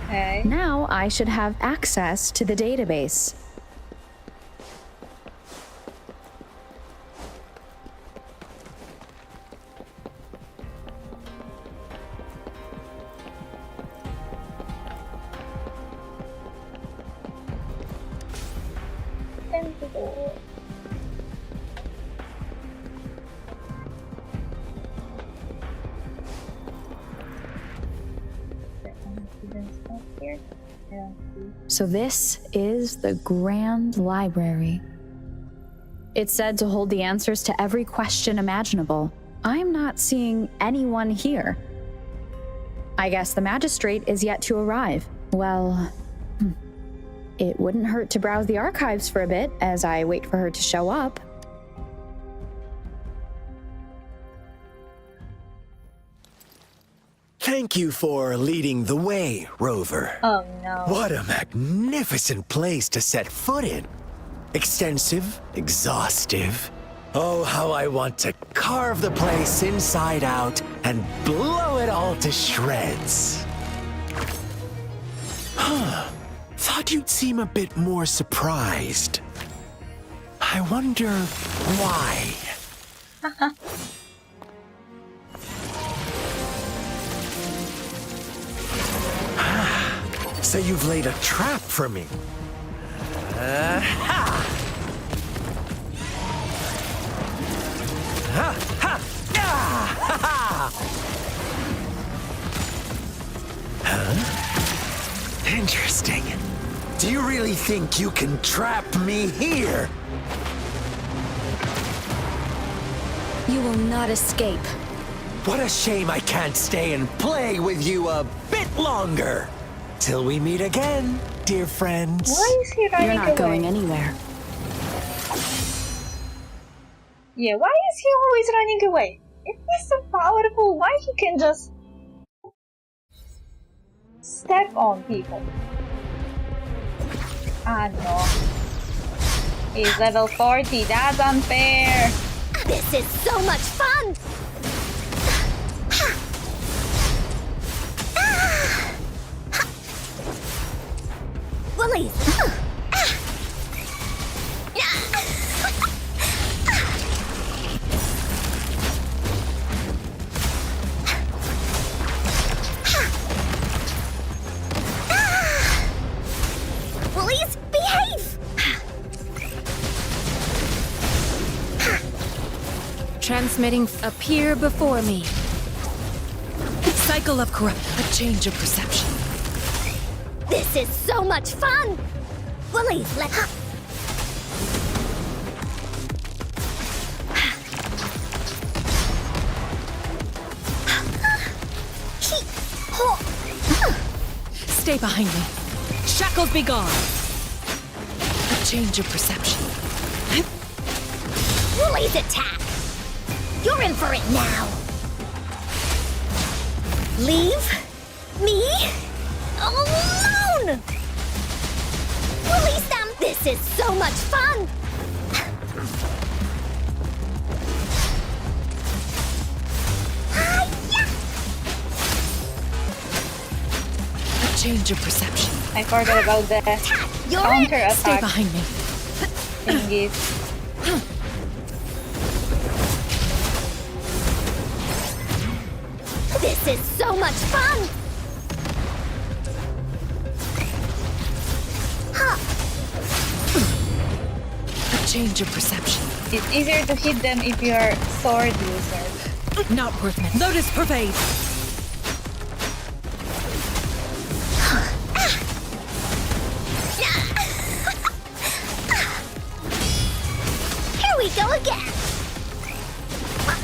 Okay. Now I should have access to the database. So this is the Grand Library. It said to hold the answers to every question imaginable. I'm not seeing anyone here. I guess the magistrate is yet to arrive. Well, it wouldn't hurt to browse the archives for a bit as I wait for her to show up. Thank you for leading the way, Rover. Oh no. What a magnificent place to set foot in. Extensive, exhaustive. Oh, how I want to carve the place inside out and blow it all to shreds. Thought you'd seem a bit more surprised. I wonder why. So you've laid a trap for me. Ha! Ha! Ha! Ah! Ha! Ha! Huh? Interesting. Do you really think you can trap me here? You will not escape. What a shame I can't stay and play with you a bit longer. Till we meet again, dear friends. Why is he running You're not away? going anywhere. Yeah, why is he always running away? If he's so powerful, why he can just step on people? Ah no. He's level 40, that's unfair. This is so much fun! Willies! Willies, behave! Transmitting appear before me. Cycle of corrupt. A change of perception. This is so much fun! Willies, let... Stay behind me. Shackles be gone. A change of perception. Willies attack! You're in for it now! Leave me alone! Release them! This is so much fun! A change of perception. I forgot about the counter Stay attack behind me. thingies. This is so much fun! A change of perception. It's easier to hit them if you're sword user. Not worth it. Lotus pervade. Here we go again!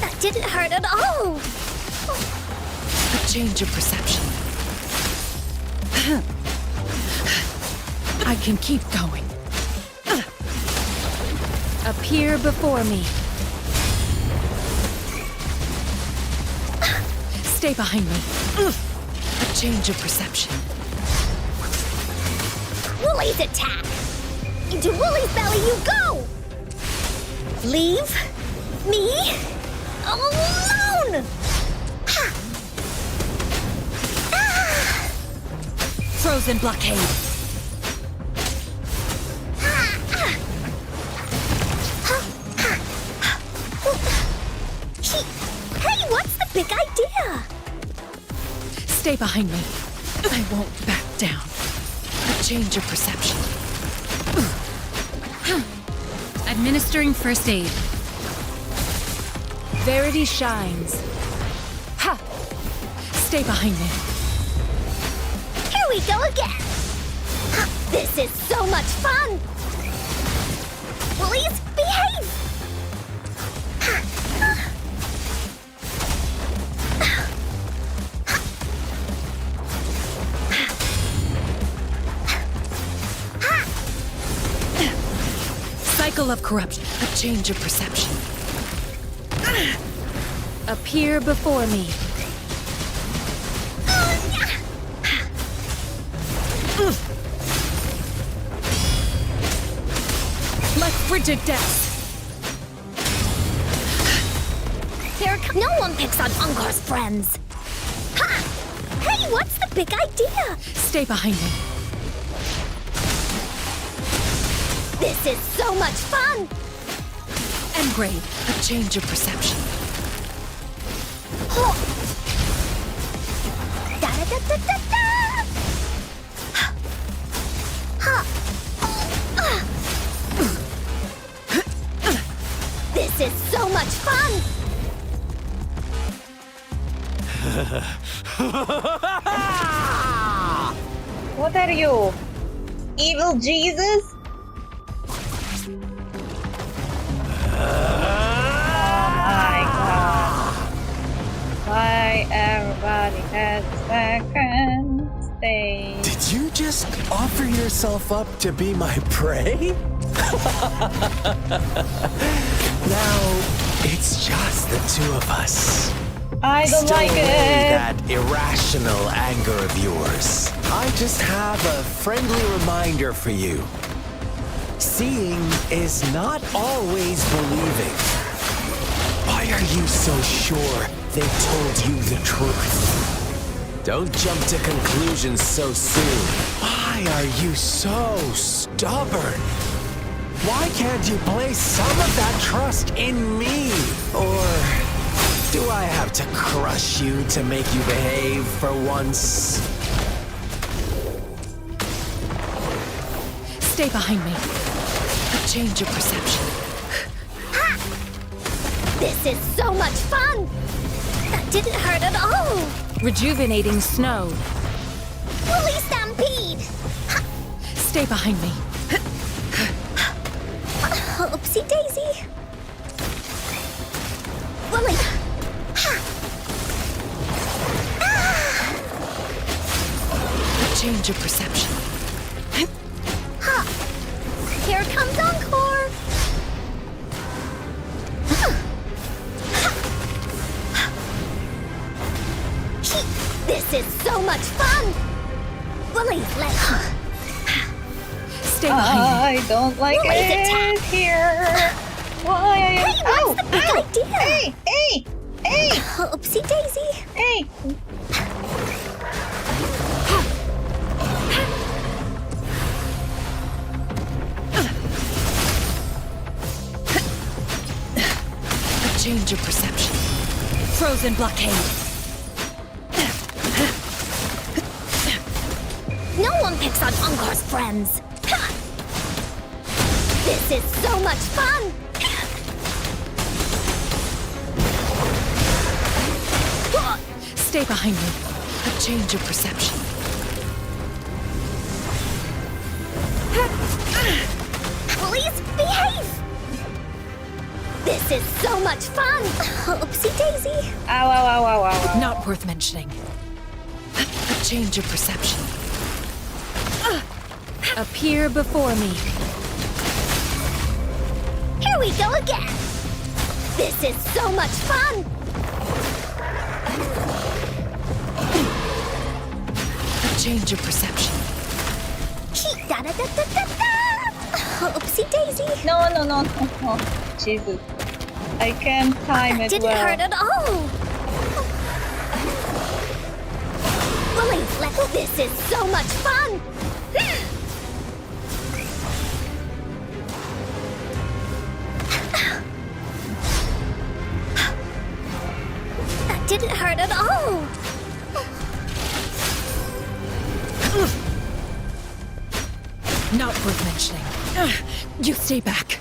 That didn't hurt at all! A change of perception. I can keep going. Appear before me. Stay behind me. A change of perception. Woolie's attack! Into Woolie's belly you go! Leave me alone! Frozen blockade. Hey, what's the big idea? Stay behind me. I won't back down. A change of perception. Administering first aid. Verity shines. Ha! Stay behind me. Here we go again! This is so much fun! Woolies, behave! Cycle of corruption. A change of perception. Appear before me. Like frigid depths. No one picks on Ungar's friends. Ha! Hey, what's the big idea? Stay behind me. This is so much fun! Engrave. A change of perception. Da-da-da-da-da-da! This is so much fun! What are you? Evil Jesus? Oh my god. Why everybody has second stage? Did you just offer yourself up to be my prey? Now, it's just the two of us. I don't Stow like away it. that irrational anger of yours. I just have a friendly reminder for you. Seeing is not always believing. Why are you so sure they told you the truth? Don't jump to conclusions so soon. Why are you so stubborn? Why can't you place some of that trust in me? Or do I have to crush you to make you behave for once? Stay behind me. A change of perception. Ha! This is so much fun! That didn't hurt at all! Rejuvenating snow. Woolly Stampede! Ha! Stay behind me. Oopsie daisy! Woolly! Ha! A change of perception. Ha! Here comes Encore! This is so much fun! Woolly, let's... Stay behind me. I don't like Woolly's it attack. here. Why are you? Hey, what's the big idea? Hey, hey, hey, Oopsie daisy! hey. A change of perception. Frozen blockade. No one picks on Ungar's friends. Ha! This is so much fun! Stay behind me. A change of perception. Please behave! This is so much fun! Oopsie daisy! Ow, ow, ow, ow, ow, ow. Not worth mentioning. A change of perception. Appear before me. Here we go again! This is so much fun! A change of perception. Da-da-da-da-da-da! Oopsie daisy! No, no, no, no, no. Jesus. I can't time it Didn't well. hurt at all! Willie, this is so much fun! That didn't hurt at all! Not worth mentioning. You stay back.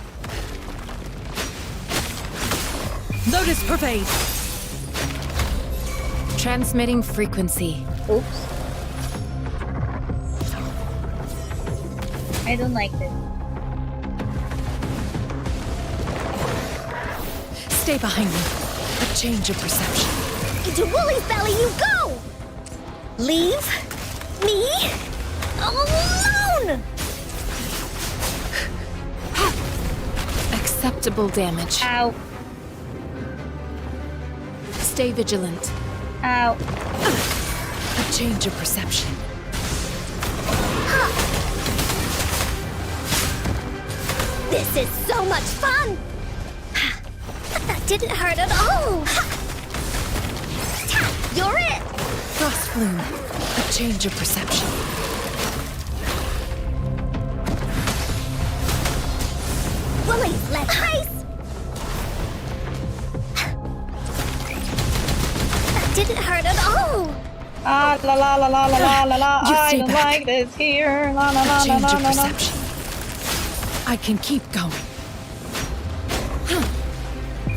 Lotus pervade. Transmitting frequency. Oops. I don't like this. Stay behind me. A change of perception. Into Woolly's belly you go! Leave me alone! Irresistible damage. Ow. Stay vigilant. Ow. A change of perception. This is so much fun! That didn't hurt at all! You're it! Frost Bloom. A change of perception. Willie, let's race! That didn't hurt at all! Ah, la la la la la la la la. You I stay don't back. like this here. La la la la Change la of la la. perception. I can keep going.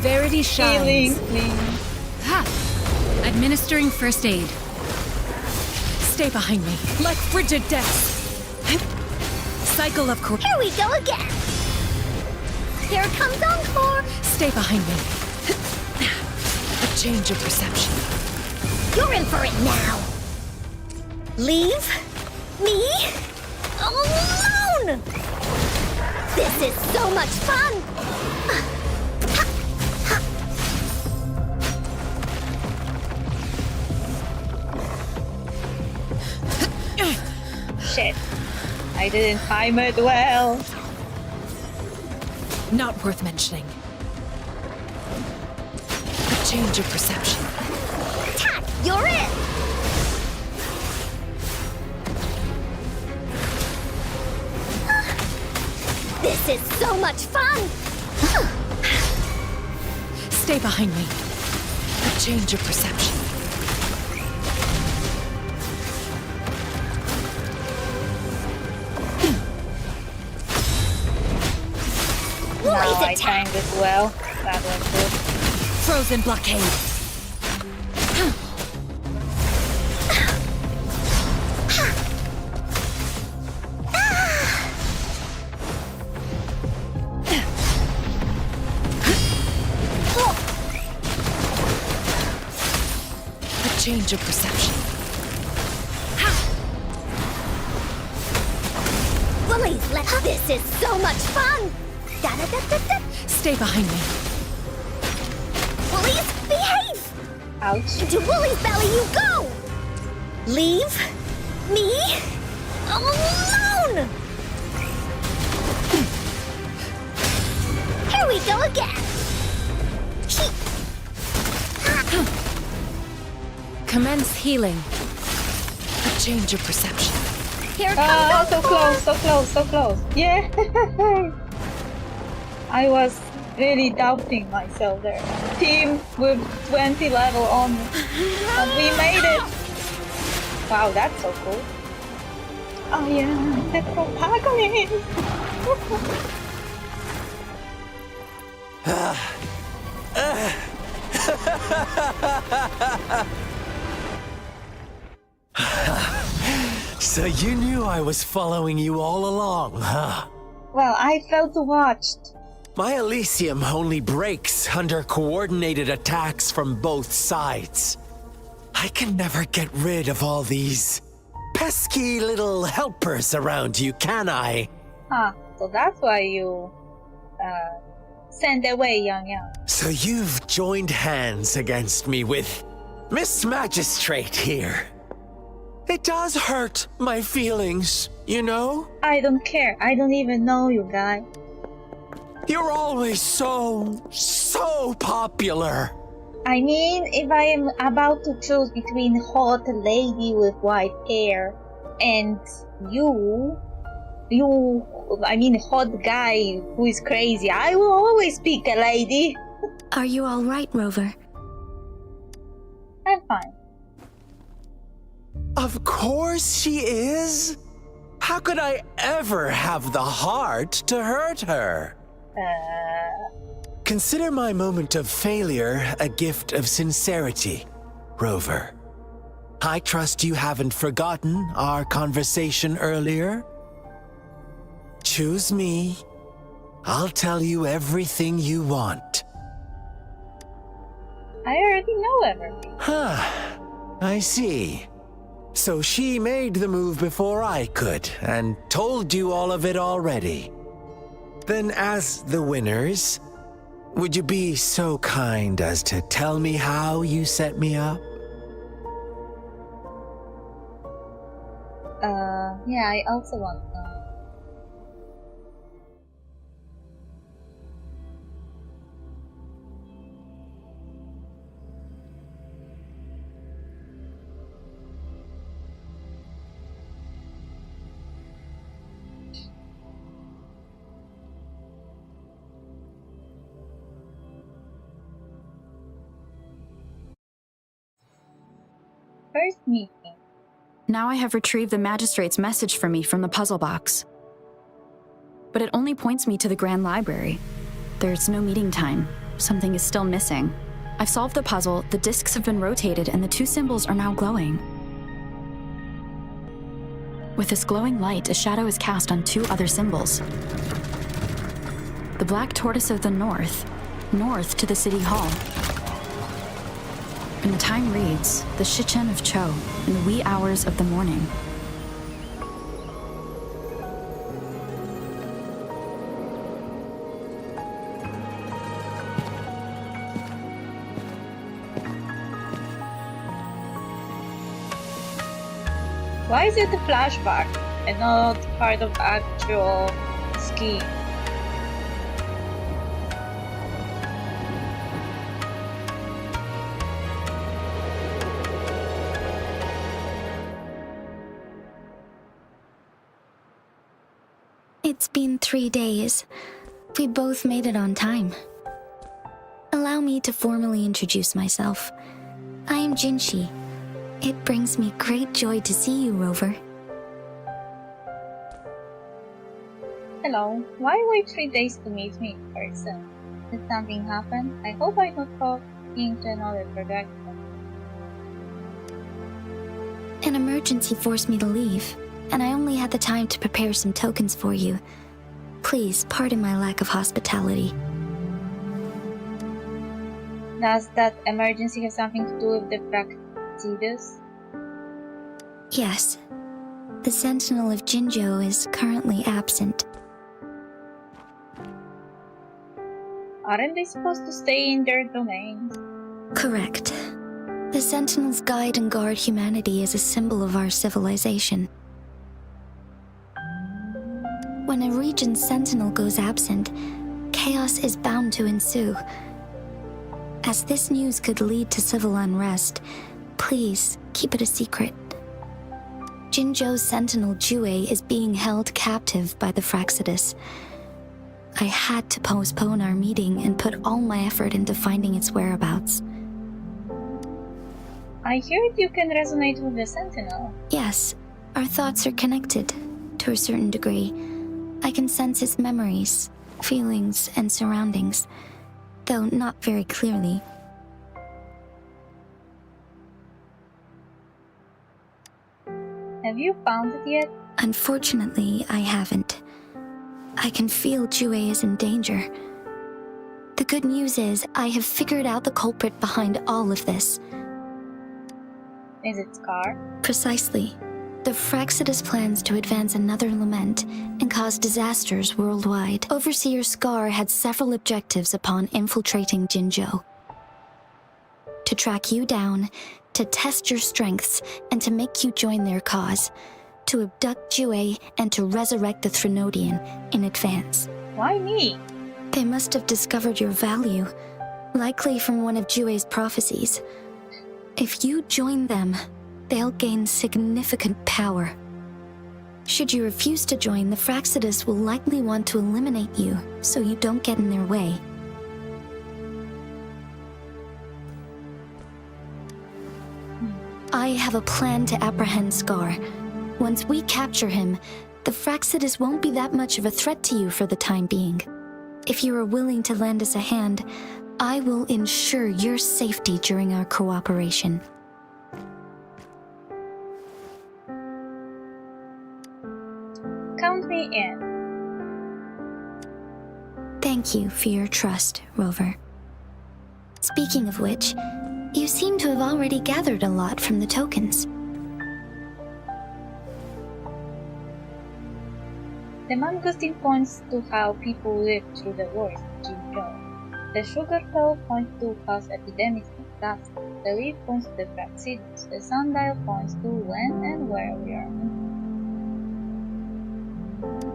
Verity Healing, shines. please. Ha! Administering first aid. Stay behind me, like frigid deaths. Cycle of corruption. Here we go again! Here comes Encore! Stay behind me. A change of perception. You're in for it now! Leave me alone! This is so much fun! Shit. I didn't time it well. Not worth mentioning. A change of perception. Attack! You're it! This is so much fun! Stay behind me. A change of perception. Now Woolie's I attack! timed it well. That was good. Frozen blockade. A change of perception. Woolies, this is so much fun! Da-da-da-da-da! Stay behind me. Woolies, behave! Ouch. Into Woolie's belly you go! Leave me alone! Here we go again! Commence healing. A change of perception. Here Ah, comes so Encore! close, so close, so close. Yeah. I was really doubting myself there. Team with 20 level on, and we made it. Wow, that's so cool. Oh yeah, the protagonist. So you knew I was following you all along, huh? Well, I felt watched. My Elysium only breaks under coordinated attacks from both sides. I can never get rid of all these pesky little helpers around you, can I? Huh, so that's why you send away Yang Yang. So you've joined hands against me with Miss Magistrate here. It does hurt my feelings, you know? I don't care. I don't even know you, guy. You're always so popular. I mean, if I am about to choose between hot lady with white hair and I mean hot guy who is crazy, I will always pick a lady. Are you all right, Rover? I'm fine. Of course she is. How could I ever have the heart to hurt her? Consider my moment of failure a gift of sincerity, Rover. I trust you haven't forgotten our conversation earlier? Choose me. I'll tell you everything you want. I already know everything. Huh. I see. So she made the move before I could, and told you all of it already. Then as the winners, Would you be so kind as to tell me how you set me up? Yeah, I also want to know. First meeting. Now I have retrieved the magistrate's message for me from the puzzle box. But it only points me to the Grand Library. There's no meeting time. Something is still missing. I've solved the puzzle, the discs have been rotated, and the two symbols are now glowing. With this glowing light, a shadow is cast on two other symbols. The black tortoise of the north to the city hall. And the time reads, the Shichen of Cho, in the wee hours of the morning. Why is it a flashback and not part of actual scheme? It's been 3 days. We both made it on time. Allow me to formally introduce myself. I am Jinshi. It brings me great joy to see you, Rover. Hello. Why wait 3 days to meet me in person? Did something happen? I hope I'm not talking to another projector. An emergency forced me to leave, and I only had the time to prepare some tokens for you. Please pardon my lack of hospitality. Does that emergency have something to do with the Fractidus? Yes. The Sentinel of Jinzhou is currently absent. Aren't they supposed to stay in their domains? Correct. The Sentinels guide and guard humanity as a symbol of our civilization. When a region's sentinel goes absent, chaos is bound to ensue. As this news could lead to civil unrest, please keep it a secret. Jinzhou's sentinel Jue is being held captive by the Fractidus. I had to postpone our meeting and put all my effort into finding its whereabouts. I heard you can resonate with the Sentinel. Yes, our thoughts are connected, to a certain degree. I can sense his memories, feelings, and surroundings, though not very clearly. Have you found it yet? Unfortunately, I haven't. I can feel Jue is in danger. The good news is, I have figured out the culprit behind all of this. Is it Scar? Precisely. The Fractidus plans to advance another lament and cause disasters worldwide. Overseer Scar had several objectives upon infiltrating Jinzhou. To track you down, to test your strengths, and to make you join their cause. To abduct Jue and to resurrect the Threnodian in advance. Why me? They must have discovered your value, likely from one of Jue's prophecies. If you join them, they'll gain significant power. Should you refuse to join, the Fractidus will likely want to eliminate you, so you don't get in their way. I have a plan to apprehend Scar. Once we capture him, the Fractidus won't be that much of a threat to you for the time being. If you are willing to lend us a hand, I will ensure your safety during our cooperation. Count me in. Thank you for your trust, Rover. Speaking of which, you seem to have already gathered a lot from the tokens. The mangosteen points to how people live through the wars of Jinzhou. The sugar flow points to past epidemics and dust. The leaf points to the fraccidus. The sundial points to when and where we are moving.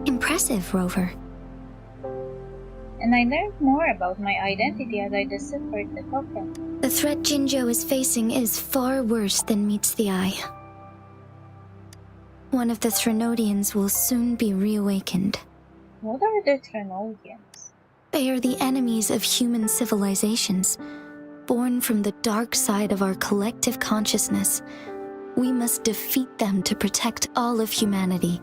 Impressive, Rover. And I learned more about my identity as I deciphered the token. The threat Jinzhou is facing is far worse than meets the eye. One of the Threnodians will soon be reawakened. What are the Threnodians? They are the enemies of human civilizations, born from the dark side of our collective consciousness. We must defeat them to protect all of humanity.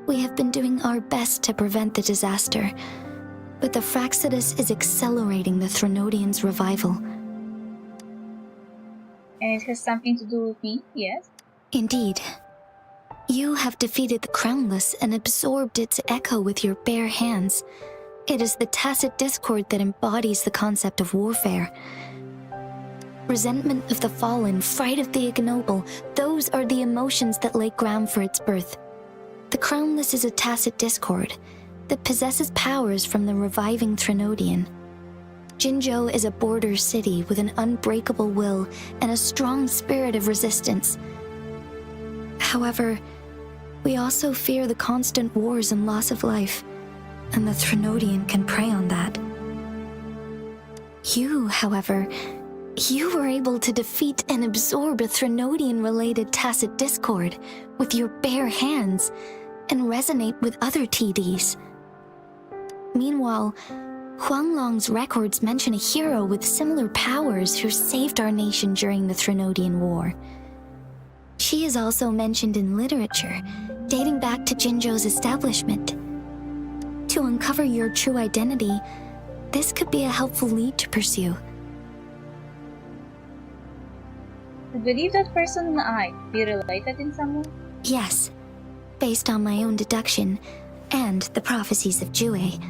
We have been doing our best to prevent the disaster, but the Fraccidus is accelerating the Threnodians' revival. And it has something to do with me, yes? Indeed. You have defeated the Crownless and absorbed its echo with your bare hands. It is the tacit discord that embodies the concept of warfare. Resentment of the fallen, fright of the ignoble, those are the emotions that lay ground for its birth. The Crownless is a tacit discord that possesses powers from the reviving Threnodian. Jinzhou is a border city with an unbreakable will and a strong spirit of resistance. However, we also fear the constant wars and loss of life, and the Threnodian can prey on that. You, however, you were able to defeat and absorb a Threnodian-related tacit discord with your bare hands and resonate with other TDs. Meanwhile, Huanglong's records mention a hero with similar powers who saved our nation during the Threnodian War. She is also mentioned in literature, dating back to Jinzhou's establishment. To uncover your true identity, this could be a helpful lead to pursue. I believe that person and I be related in some way? Yes, based on my own deduction and the prophecies of WuWa.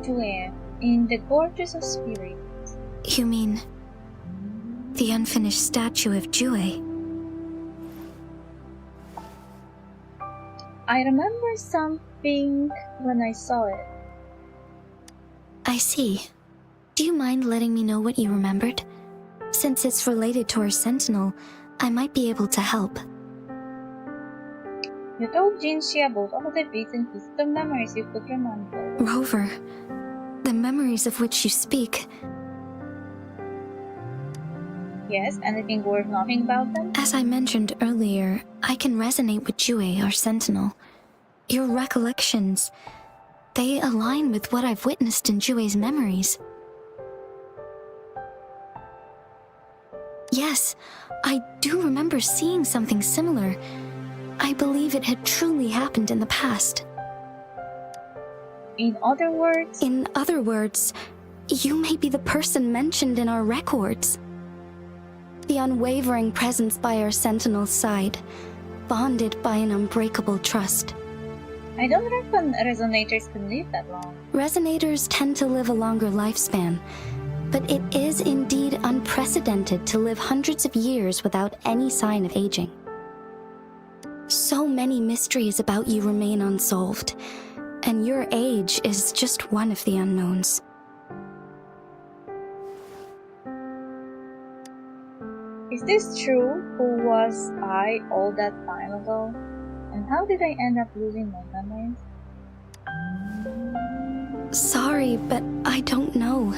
WuWa, in the Gorges of Spirits. You mean the unfinished statue of WuWa? I remember something when I saw it. I see. Do you mind letting me know what you remembered? Since it's related to our sentinel, I might be able to help. You told Jinxie about all the bits and pieces of memories you could remember. Rover, the memories of which you speak. Yes, anything worth knowing about them? As I mentioned earlier, I can resonate with WuWa, our sentinel. Your recollections, they align with what I've witnessed in WuWa's memories. Yes, I do remember seeing something similar. I believe it had truly happened in the past. In other words? In other words, you may be the person mentioned in our records. The unwavering presence by our sentinel's side, bonded by an unbreakable trust. I don't reckon resonators can live that long. Resonators tend to live a longer lifespan, but it is indeed unprecedented to live hundreds of years without any sign of aging. So many mysteries about you remain unsolved, and your age is just one of the unknowns. Is this true? Who was I all that time ago? And how did I end up losing my memories? Sorry, but I don't know.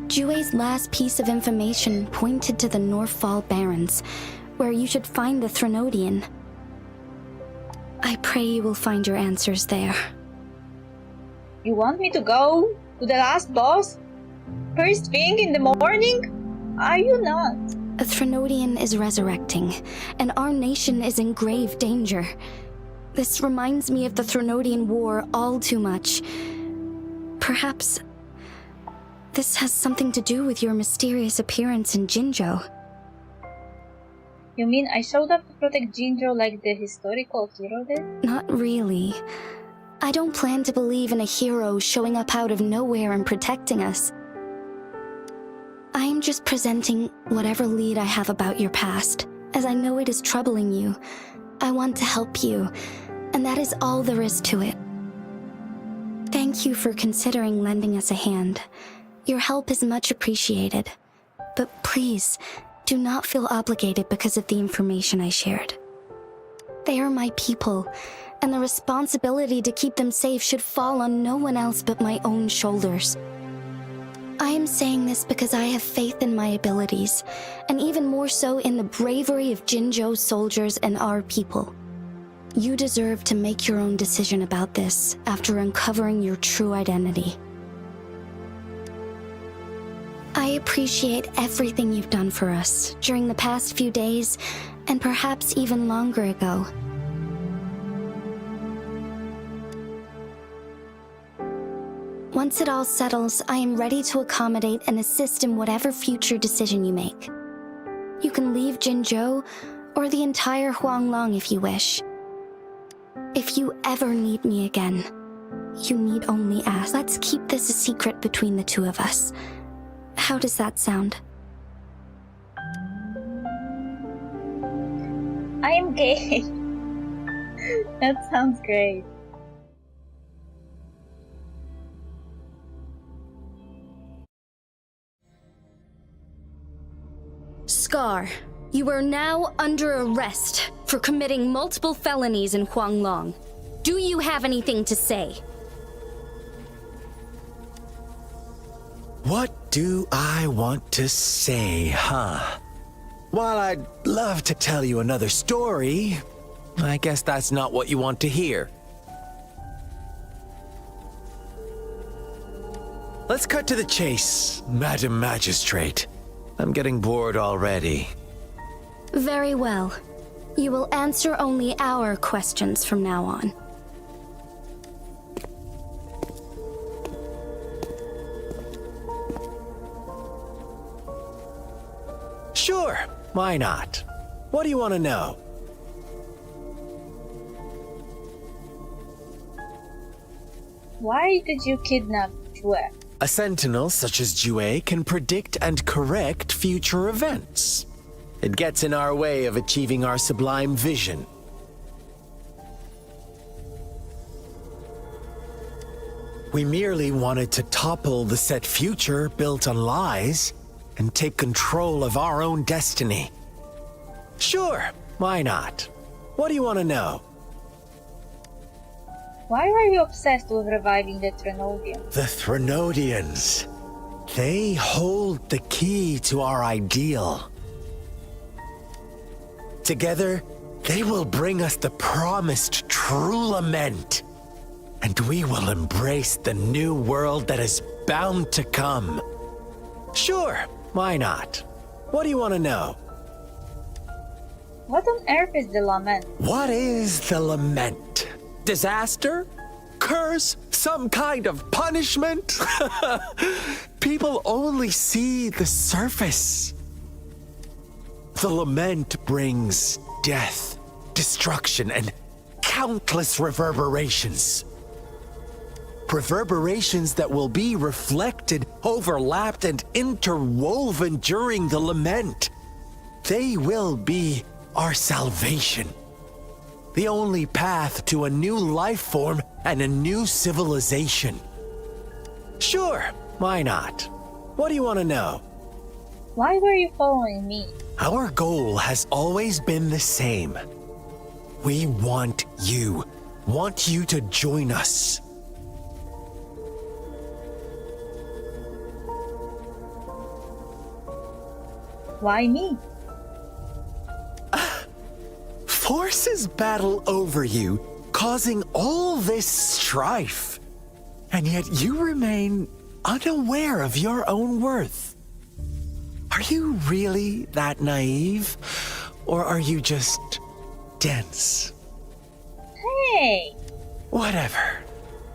WuWa's last piece of information pointed to the Northfall Barrens, where you should find the Threnodian. I pray you will find your answers there. You want me to go to the last boss? First thing in the morning? Are you not? A Threnodian is resurrecting, and our nation is in grave danger. This reminds me of the Threnodian War all too much. Perhaps this has something to do with your mysterious appearance in Jinzhou. You mean I showed up to protect Jinzhou like the historical hero did? Not really. I don't plan to believe in a hero showing up out of nowhere and protecting us. I am just presenting whatever lead I have about your past, as I know it is troubling you. I want to help you, and that is all there is to it. Thank you for considering lending us a hand. Your help is much appreciated. But please, do not feel obligated because of the information I shared. They are my people, and the responsibility to keep them safe should fall on no one else but my own shoulders. I am saying this because I have faith in my abilities, and even more so in the bravery of Jinzhou's soldiers and our people. You deserve to make your own decision about this after uncovering your true identity. I appreciate everything you've done for us during the past few days, and perhaps even longer ago. Once it all settles, I am ready to accommodate and assist in whatever future decision you make. You can leave Jinzhou or the entire Huanglong if you wish. If you ever need me again, you need only ask. Let's keep this a secret between the two of us. How does that sound? I am gay. That sounds great. Scar, you are now under arrest for committing multiple felonies in Huanglong. Do you have anything to say? What do I want to say, huh? While I'd love to tell you another story, I guess that's not what you want to hear. Let's cut to the chase, Madam Magistrate. I'm getting bored already. Very well. You will answer only our questions from now on. Sure, why not? What do you want to know? Why did you kidnap WuWa? A sentinel such as Jue can predict and correct future events. It gets in our way of achieving our sublime vision. We merely wanted to topple the set future built on lies and take control of our own destiny. Sure, why not? What do you want to know? Why were you obsessed with reviving the Trinodians? The Trinodians. They hold the key to our ideal. Together, they will bring us the promised true lament. And we will embrace the new world that is bound to come. Sure, why not? What do you want to know? What on earth is the lament? What is the lament? Disaster? Curse? Some kind of punishment? People only see the surface. The lament brings death, destruction, and countless reverberations. Reverberations that will be reflected, overlapped, and interwoven during the lament. They will be our salvation. The only path to a new life form and a new civilization. Sure, why not? What do you want to know? Why were you following me? Our goal has always been the same. We want you to join us. Why me? Forces battle over you, causing all this strife. And yet you remain unaware of your own worth. Are you really that naive? Or are you just dense? Hey! Whatever.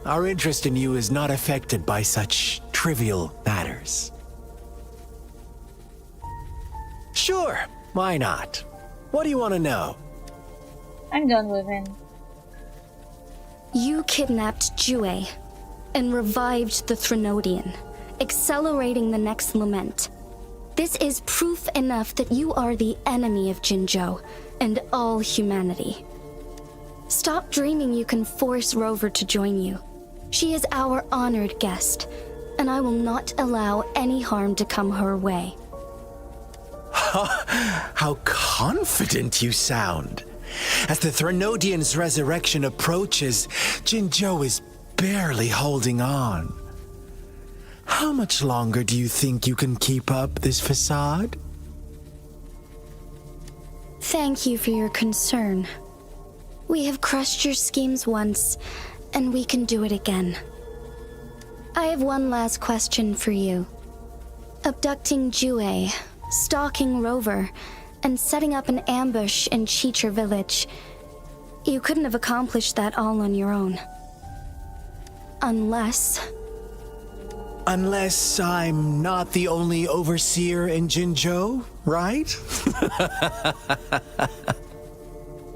Our interest in you is not affected by such trivial matters. Sure, why not? What do you want to know? I'm done with him. You kidnapped Jue and revived the Trinodian, accelerating the next lament. This is proof enough that you are the enemy of Jinzhou and all humanity. Stop dreaming you can force Rover to join you. She is our honored guest, and I will not allow any harm to come her way. How confident you sound. As the Threnodian's resurrection approaches, Jinzhou is barely holding on. How much longer do you think you can keep up this facade? Thank you for your concern. We have crushed your schemes once, and we can do it again. I have one last question for you. Abducting Jue, stalking Rover, and setting up an ambush in Cheecher Village. You couldn't have accomplished that all on your own. Unless I'm not the only overseer in Jinzhou, right?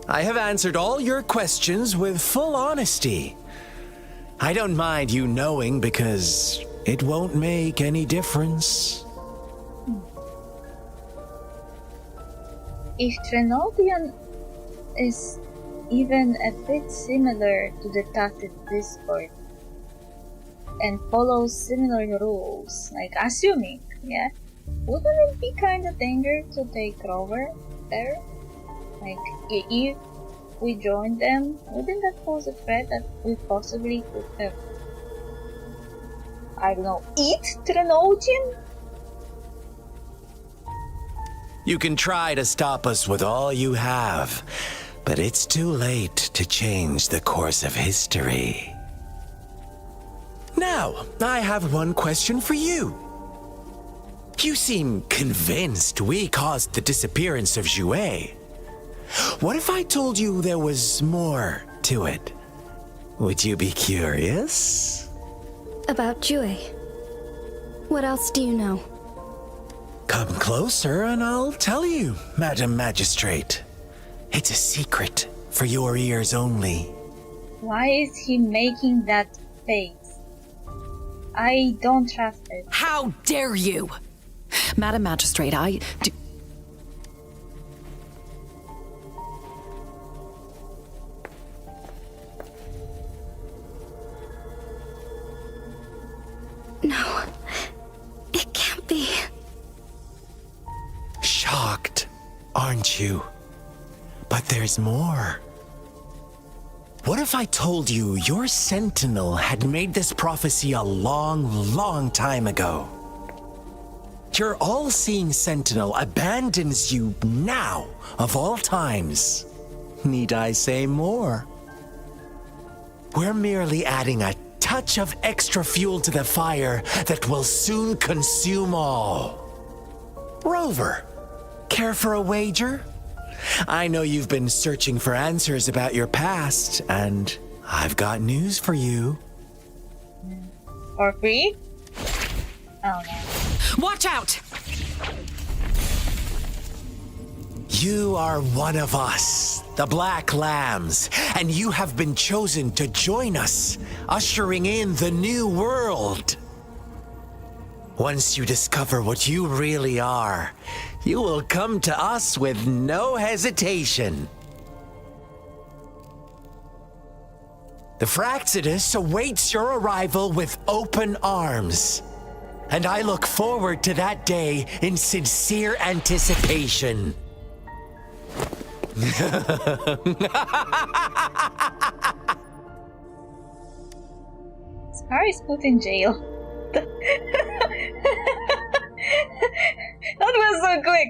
I have answered all your questions with full honesty. I don't mind you knowing because it won't make any difference. If Threnodian is even a bit similar to the Tacit Discord and follows similar rules, like assuming, yeah, wouldn't it be kind of dangerous to take Rover there? Like, if we joined them, wouldn't that pose a threat that we possibly could have, I don't know, eat Threnodian? You can try to stop us with all you have, but it's too late to change the course of history. Now, I have one question for you. You seem convinced we caused the disappearance of Jue. What if I told you there was more to it? Would you be curious? about Jue. What else do you know? Come closer and I'll tell you, Madam Magistrate. It's a secret for your ears only. Why is he making that face? I don't trust it. How dare you! Madam Magistrate, I do... No, it can't be. Shocked, aren't you? But there's more. What if I told you your sentinel had made this prophecy a long, long time ago? Your all-seeing sentinel abandons you now, of all times. Need I say more? We're merely adding a touch of extra fuel to the fire that will soon consume all. Rover, care for a wager? I know you've been searching for answers about your past, and I've got news for you. For free? Oh no. Watch out! You are one of us, the Black Lambs, and you have been chosen to join us, ushering in the new world. Once you discover what you really are, you will come to us with no hesitation. The Fraxidus awaits your arrival with open arms, and I look forward to that day in sincere anticipation. Scar is put in jail. That was so quick.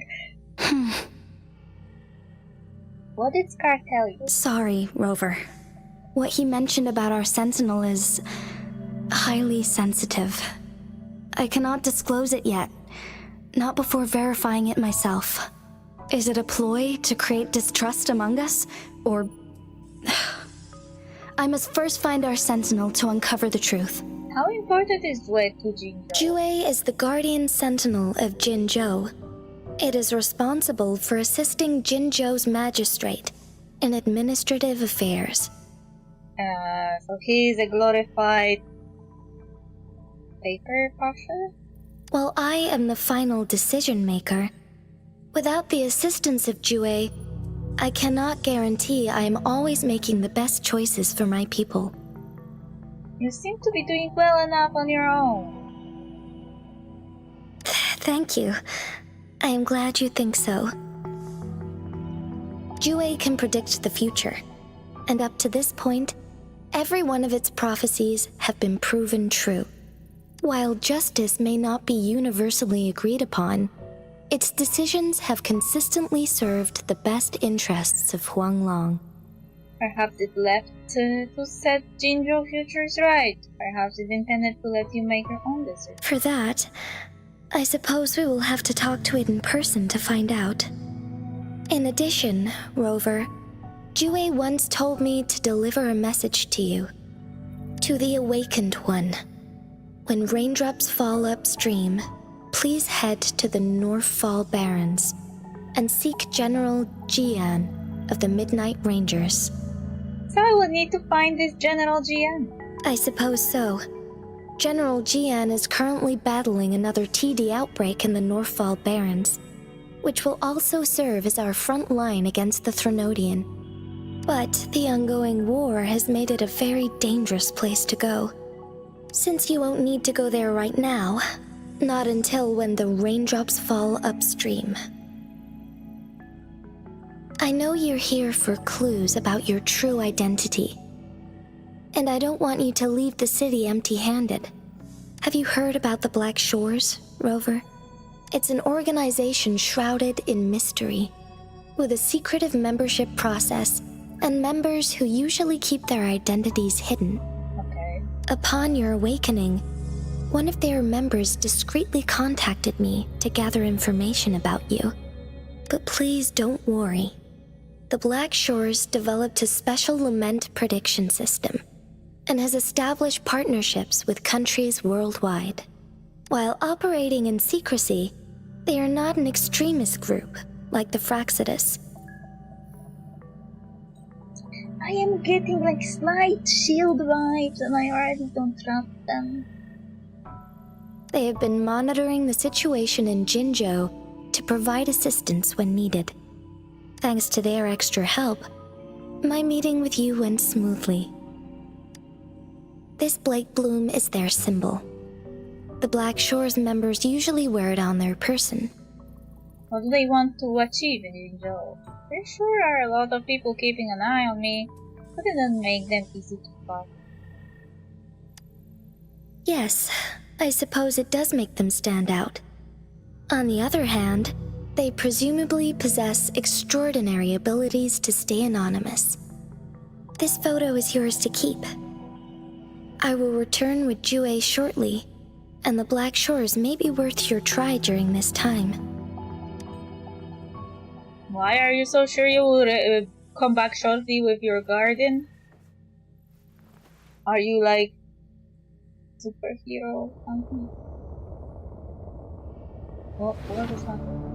What did Scar tell you? Sorry, Rover. What he mentioned about our sentinel is highly sensitive. I cannot disclose it yet, not before verifying it myself. Is it a ploy to create distrust among us, or... I must first find our sentinel to uncover the truth. How important is Jue to Jinzhou? Jue is the guardian sentinel of Jinzhou. It is responsible for assisting Jinzhou's magistrate in administrative affairs. So he is a glorified paper pusher? While I am the final decision maker, without the assistance of Jue, I cannot guarantee I am always making the best choices for my people. You seem to be doing well enough on your own. Thank you. I am glad you think so. WuWa can predict the future, and up to this point, every one of its prophecies have been proven true. While justice may not be universally agreed upon, its decisions have consistently served the best interests of Huanglong. Perhaps it left to set Jinzhou futures right. Perhaps it intended to let you make your own decisions. For that, I suppose we will have to talk to it in person to find out. In addition, Rover, WuWa once told me to deliver a message to you. To the Awakened One. When raindrops fall upstream, please head to the Northfall Barrens and seek General Jian of the Midnight Rangers. So I would need to find this General Jian. I suppose so. General Jian is currently battling another TD outbreak in the Northfall Barrens, which will also serve as our front line against the Threnodian. But the ongoing war has made it a very dangerous place to go. Since you won't need to go there right now, not until when the raindrops fall upstream. I know you're here for clues about your true identity, and I don't want you to leave the city empty-handed. Have you heard about the Black Shores, Rover? It's an organization shrouded in mystery, with a secretive membership process and members who usually keep their identities hidden. Okay. Upon your awakening, one of their members discreetly contacted me to gather information about you. But please don't worry. The Black Shores developed a special lament prediction system and has established partnerships with countries worldwide. While operating in secrecy, they are not an extremist group like the Fraxidus. I am getting like slight shield vibes and I already don't trust them. They have been monitoring the situation in Jinzhou to provide assistance when needed. Thanks to their extra help, my meeting with you went smoothly. This Blake Bloom is their symbol. The Black Shores members usually wear it on their person. What do they want to achieve in Jinzhou? There sure are a lot of people keeping an eye on me, but it doesn't make them easy to spot. Yes, I suppose it does make them stand out. On the other hand, they presumably possess extraordinary abilities to stay anonymous. This photo is yours to keep. I will return with WuWa shortly, and the Black Shores may be worth your try during this time. Why are you so sure you will come back shortly with your garden? Are you like superhero or something? What is happening?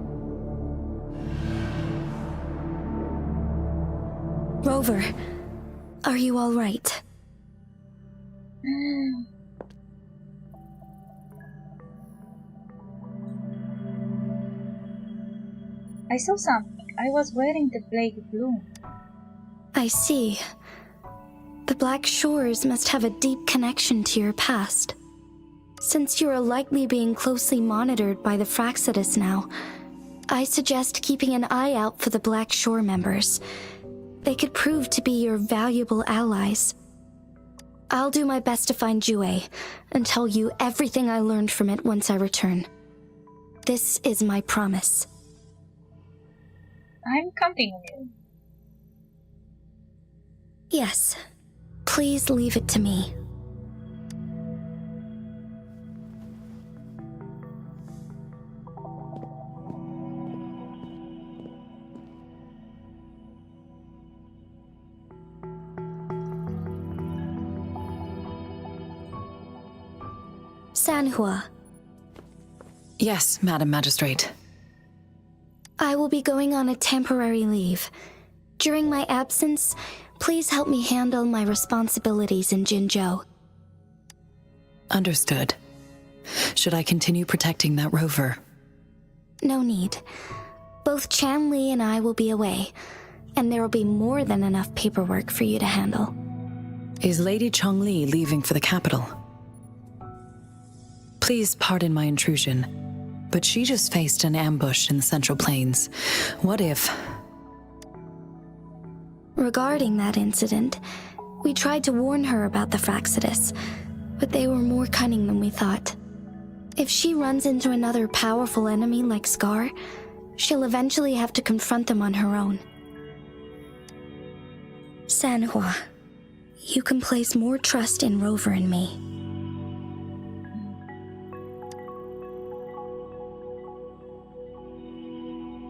Rover, are you all right? I saw something. I was wearing the Blake Bloom. I see. The Black Shores must have a deep connection to your past. Since you are likely being closely monitored by the Fraxidus now, I suggest keeping an eye out for the Black Shore members. They could prove to be your valuable allies. I'll do my best to find WuWa and tell you everything I learned from it once I return. This is my promise. I'm counting on you. Yes. Please leave it to me. Sanhua. Yes, Madam Magistrate. I will be going on a temporary leave. During my absence, please help me handle my responsibilities in Jinzhou. Understood. Should I continue protecting that rover? No need. Both Chan Li and I will be away, and there will be more than enough paperwork for you to handle. Is Lady Chongli leaving for the capital? Please pardon my intrusion, but she just faced an ambush in the Central Plains. What if... Regarding that incident, we tried to warn her about the Fraxidus, but they were more cunning than we thought. If she runs into another powerful enemy like Scar, she'll eventually have to confront them on her own. Sanhua, you can place more trust in Rover and me.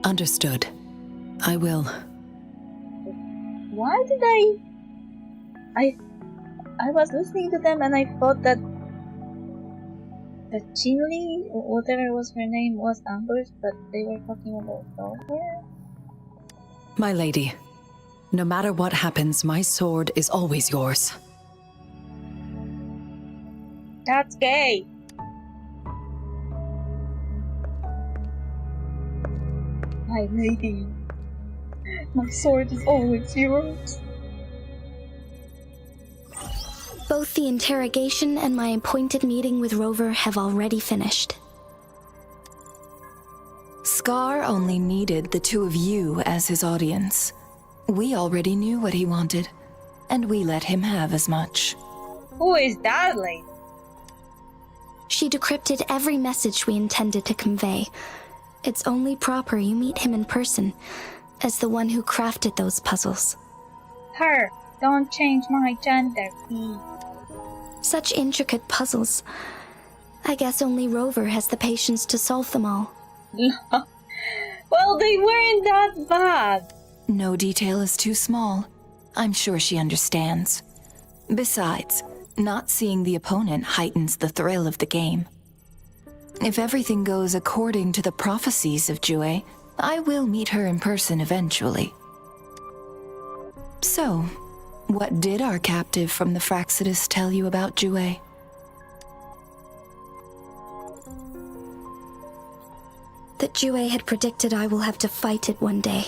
Understood. I will. Why did I was listening to them and I thought that Chinli, whatever was her name, was ambushed, but they were talking about Rover? My lady, no matter what happens, my sword is always yours. That's gay! My lady, my sword is always yours. Both the interrogation and my appointed meeting with Rover have already finished. Scar only needed the two of you as his audience. We already knew what he wanted, and we let him have as much. Who is that lady? She decrypted every message we intended to convey. It's only proper you meet him in person, as the one who crafted those puzzles. Her! Don't change my gender, please. Such intricate puzzles. I guess only Rover has the patience to solve them all. Well, they weren't that bad. No detail is too small. I'm sure she understands. Besides, not seeing the opponent heightens the thrill of the game. If everything goes according to the prophecies of Jue, I will meet her in person eventually. So, what did our captive from the Fraxidus tell you about Jue? That Jue had predicted I will have to fight it one day.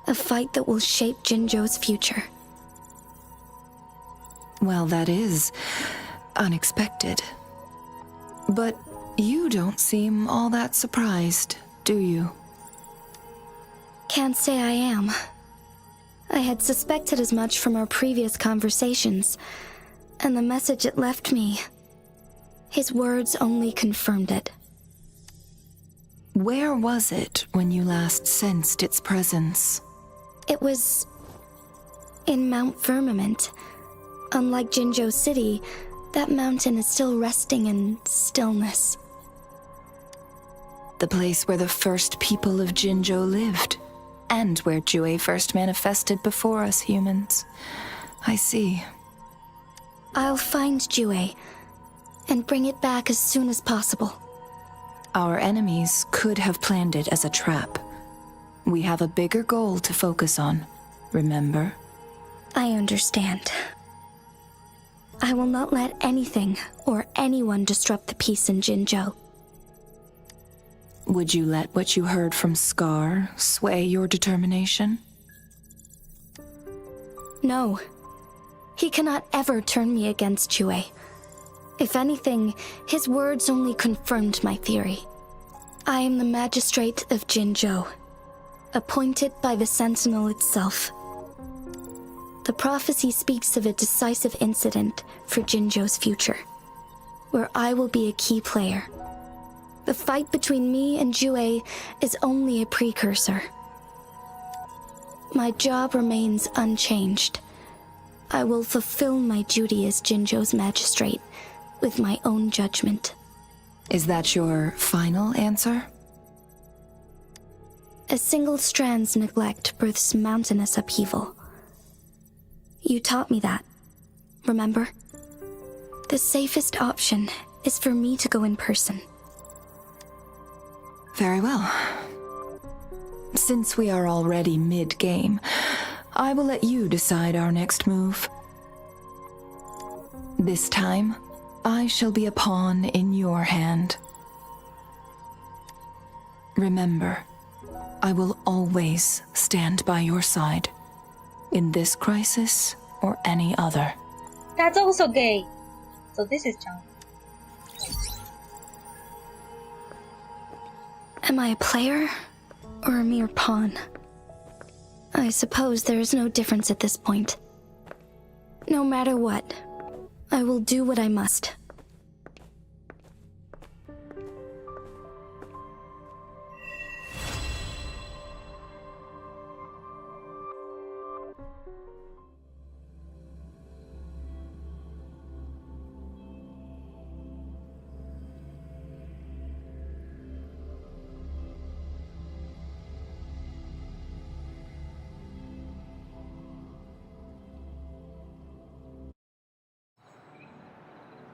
A fight that will shape Jinzhou's future. Well, that is unexpected. But you don't seem all that surprised, do you? Can't say I am. I had suspected as much from our previous conversations, and the message it left me, his words only confirmed it. Where was it when you last sensed its presence? It was in Mount Firmament. Unlike Jinzhou City, that mountain is still resting in stillness. The place where the first people of Jinzhou lived, and where Jue first manifested before us humans. I see. I'll find Jue and bring it back as soon as possible. Our enemies could have planned it as a trap. We have a bigger goal to focus on, remember? I understand. I will not let anything or anyone disrupt the peace in Jinzhou. Would you let what you heard from Scar sway your determination? No. He cannot ever turn me against Jue. If anything, his words only confirmed my theory. I am the magistrate of Jinzhou, appointed by the Sentinel itself. The prophecy speaks of a decisive incident for Jinzhou's future, where I will be a key player. The fight between me and Jue is only a precursor. My job remains unchanged. I will fulfill my duty as Jinzhou's magistrate with my own judgment. Is that your final answer? A single strand's neglect births mountainous upheaval. You taught me that, remember? The safest option is for me to go in person. Very well. Since we are already mid-game, I will let you decide our next move. This time, I shall be a pawn in your hand. Remember, I will always stand by your side, in this crisis or any other. That's also gay. So this is John. Am I a player or a mere pawn? I suppose there is no difference at this point. No matter what, I will do what I must.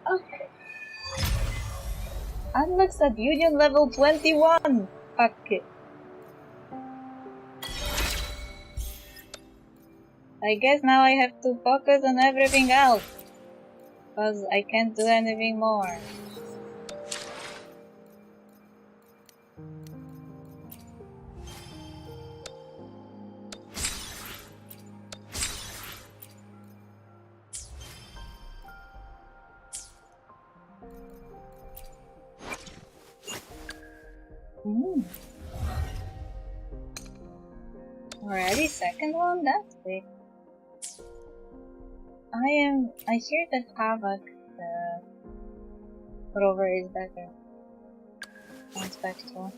Okay. Unlocks at Union level 21! Fuck it. I guess now I have to focus on everything else. Because I can't do anything more. Already second one? That's quick. I hear that Havoc, the rover, is better than Spectral.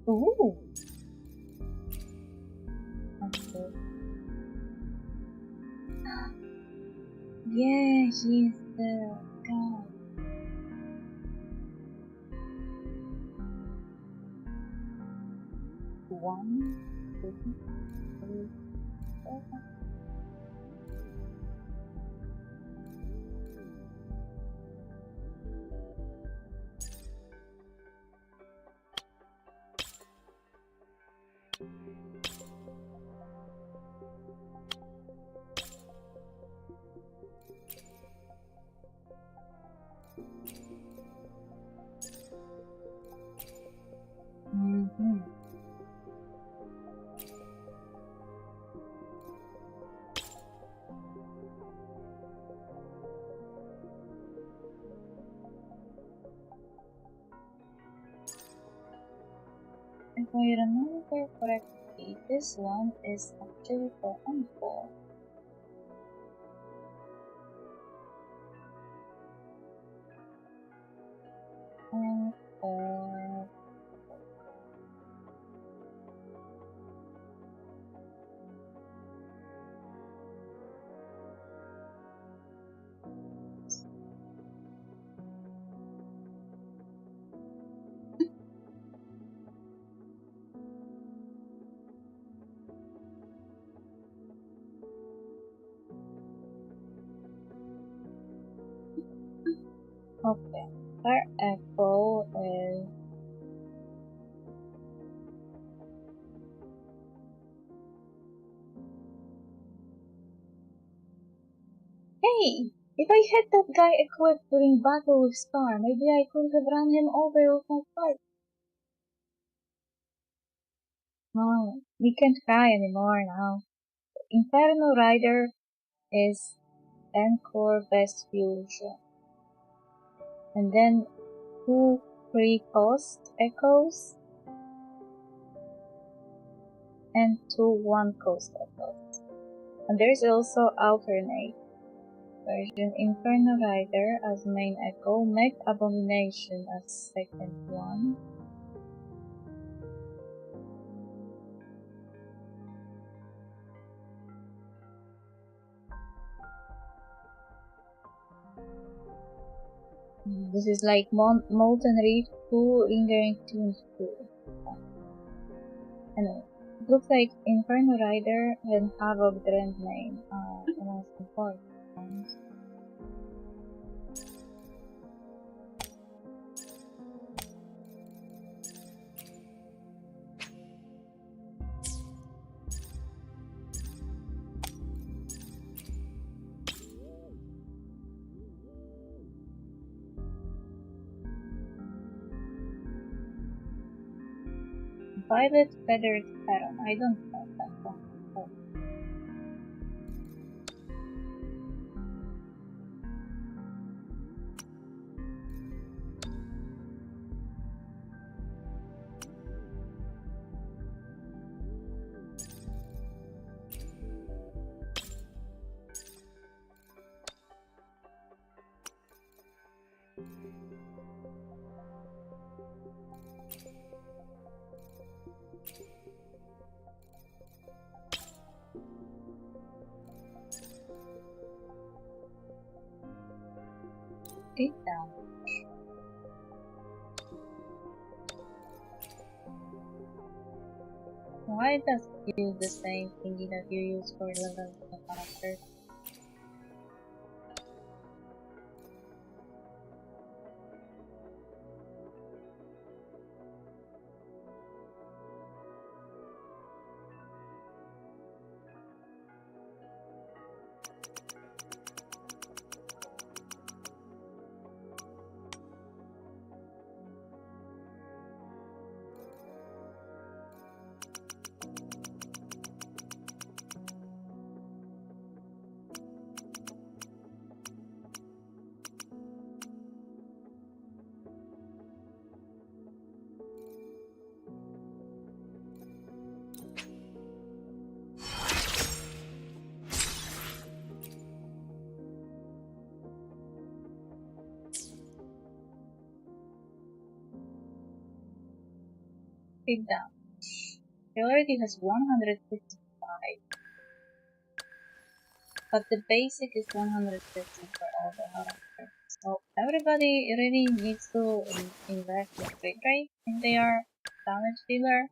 Ooh! Okay. Yeah, he's the guy. One, two, three, four. If I remember correctly, this one is actually for Encore. Encore. Okay, our echo is hey! If I had that guy equipped during battle with Star, maybe I could have run him over with my fight. No, we can't cry anymore now. Inferno Rider is Encore Best Fusion. And then 2 free cost echoes and 2 1 cost echoes. And there's also alternate version: Inferno Rider as main echo, Mech Abomination as second one. This is like Molten Reef 2, Lingering Tunes 2. Anyway, it looks like Inferno Rider and Havoc Grand Name are the most important ones. Violet feathered heron. I don't know that one. Oh. Deep down. Why does it use the same thingy that you use for leveling the character? Deep down. He already has 155. But the basic is 150 for all the characters. So everybody really needs to invest in crit rate in their damage dealer.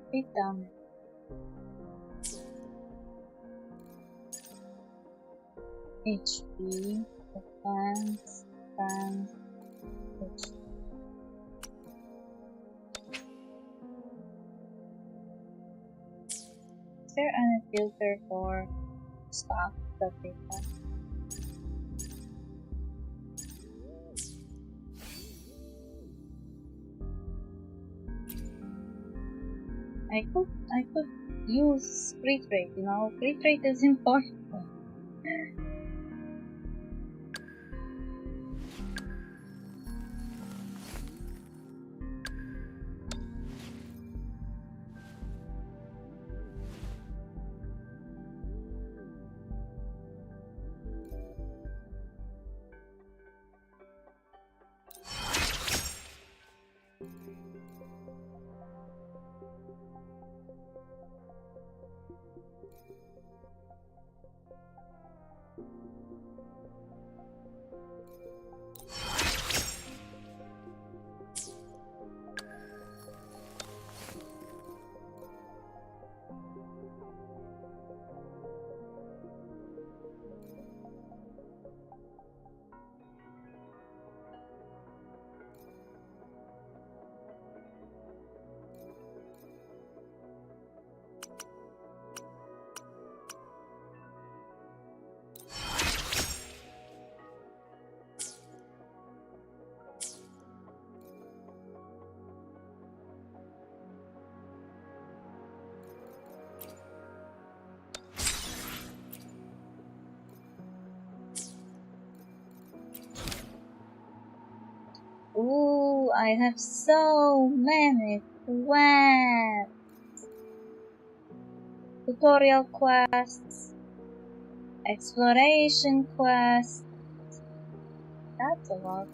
Crit damage. HP, defense, HP. Is there any filter for stuff that they have? I could use crit rate, you know, crit rate is important. Ooh, I have so many quests. Tutorial quests, exploration quests. That's a lot.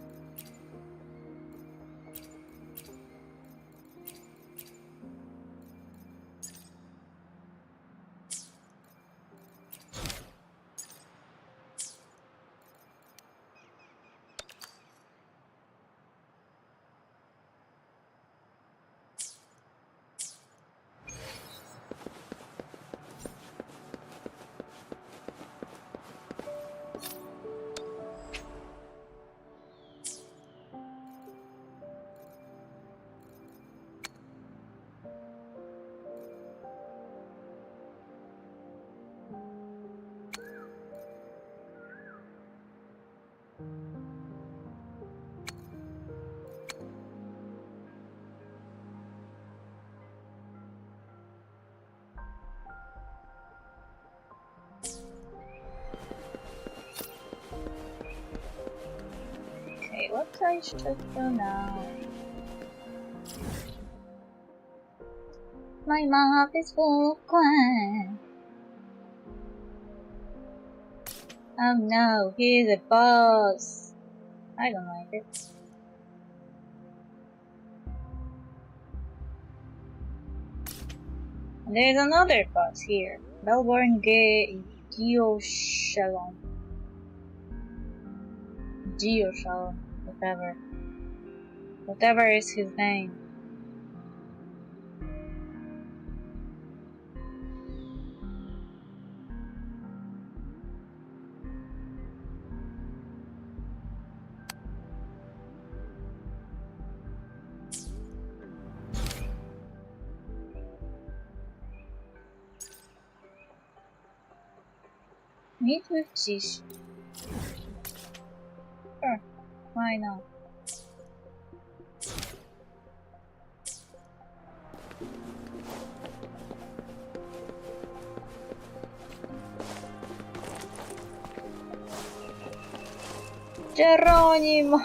what I should do now? My mouth is full of coin. Oh no, he's a boss. I don't like it. And there's another boss here. Bellborn Geoshalom. Geoshalom, whatever. Whatever is his name. Meet with Jish. Sure, why not? Geronimo!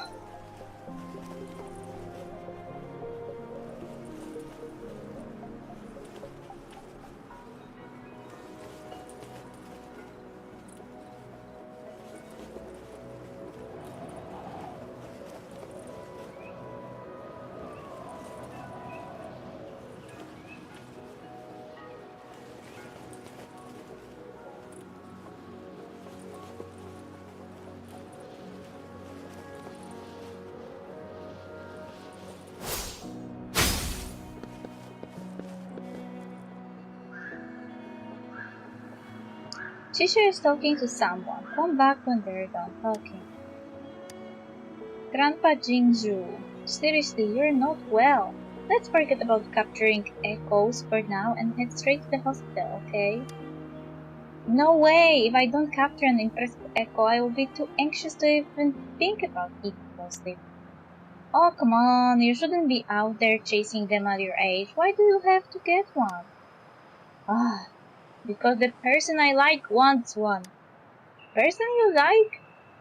Chisha is talking to someone. Come back when they're done talking. Grandpa Jingju, seriously, you're not well. Let's forget about capturing echoes for now and head straight to the hospital, okay? No way! If I don't capture an impressive echo, I will be too anxious to even think about eating while sleeping. Oh, come on, you shouldn't be out there chasing them at your age. Why do you have to get one? Ah, because the person I like wants one. Person you like?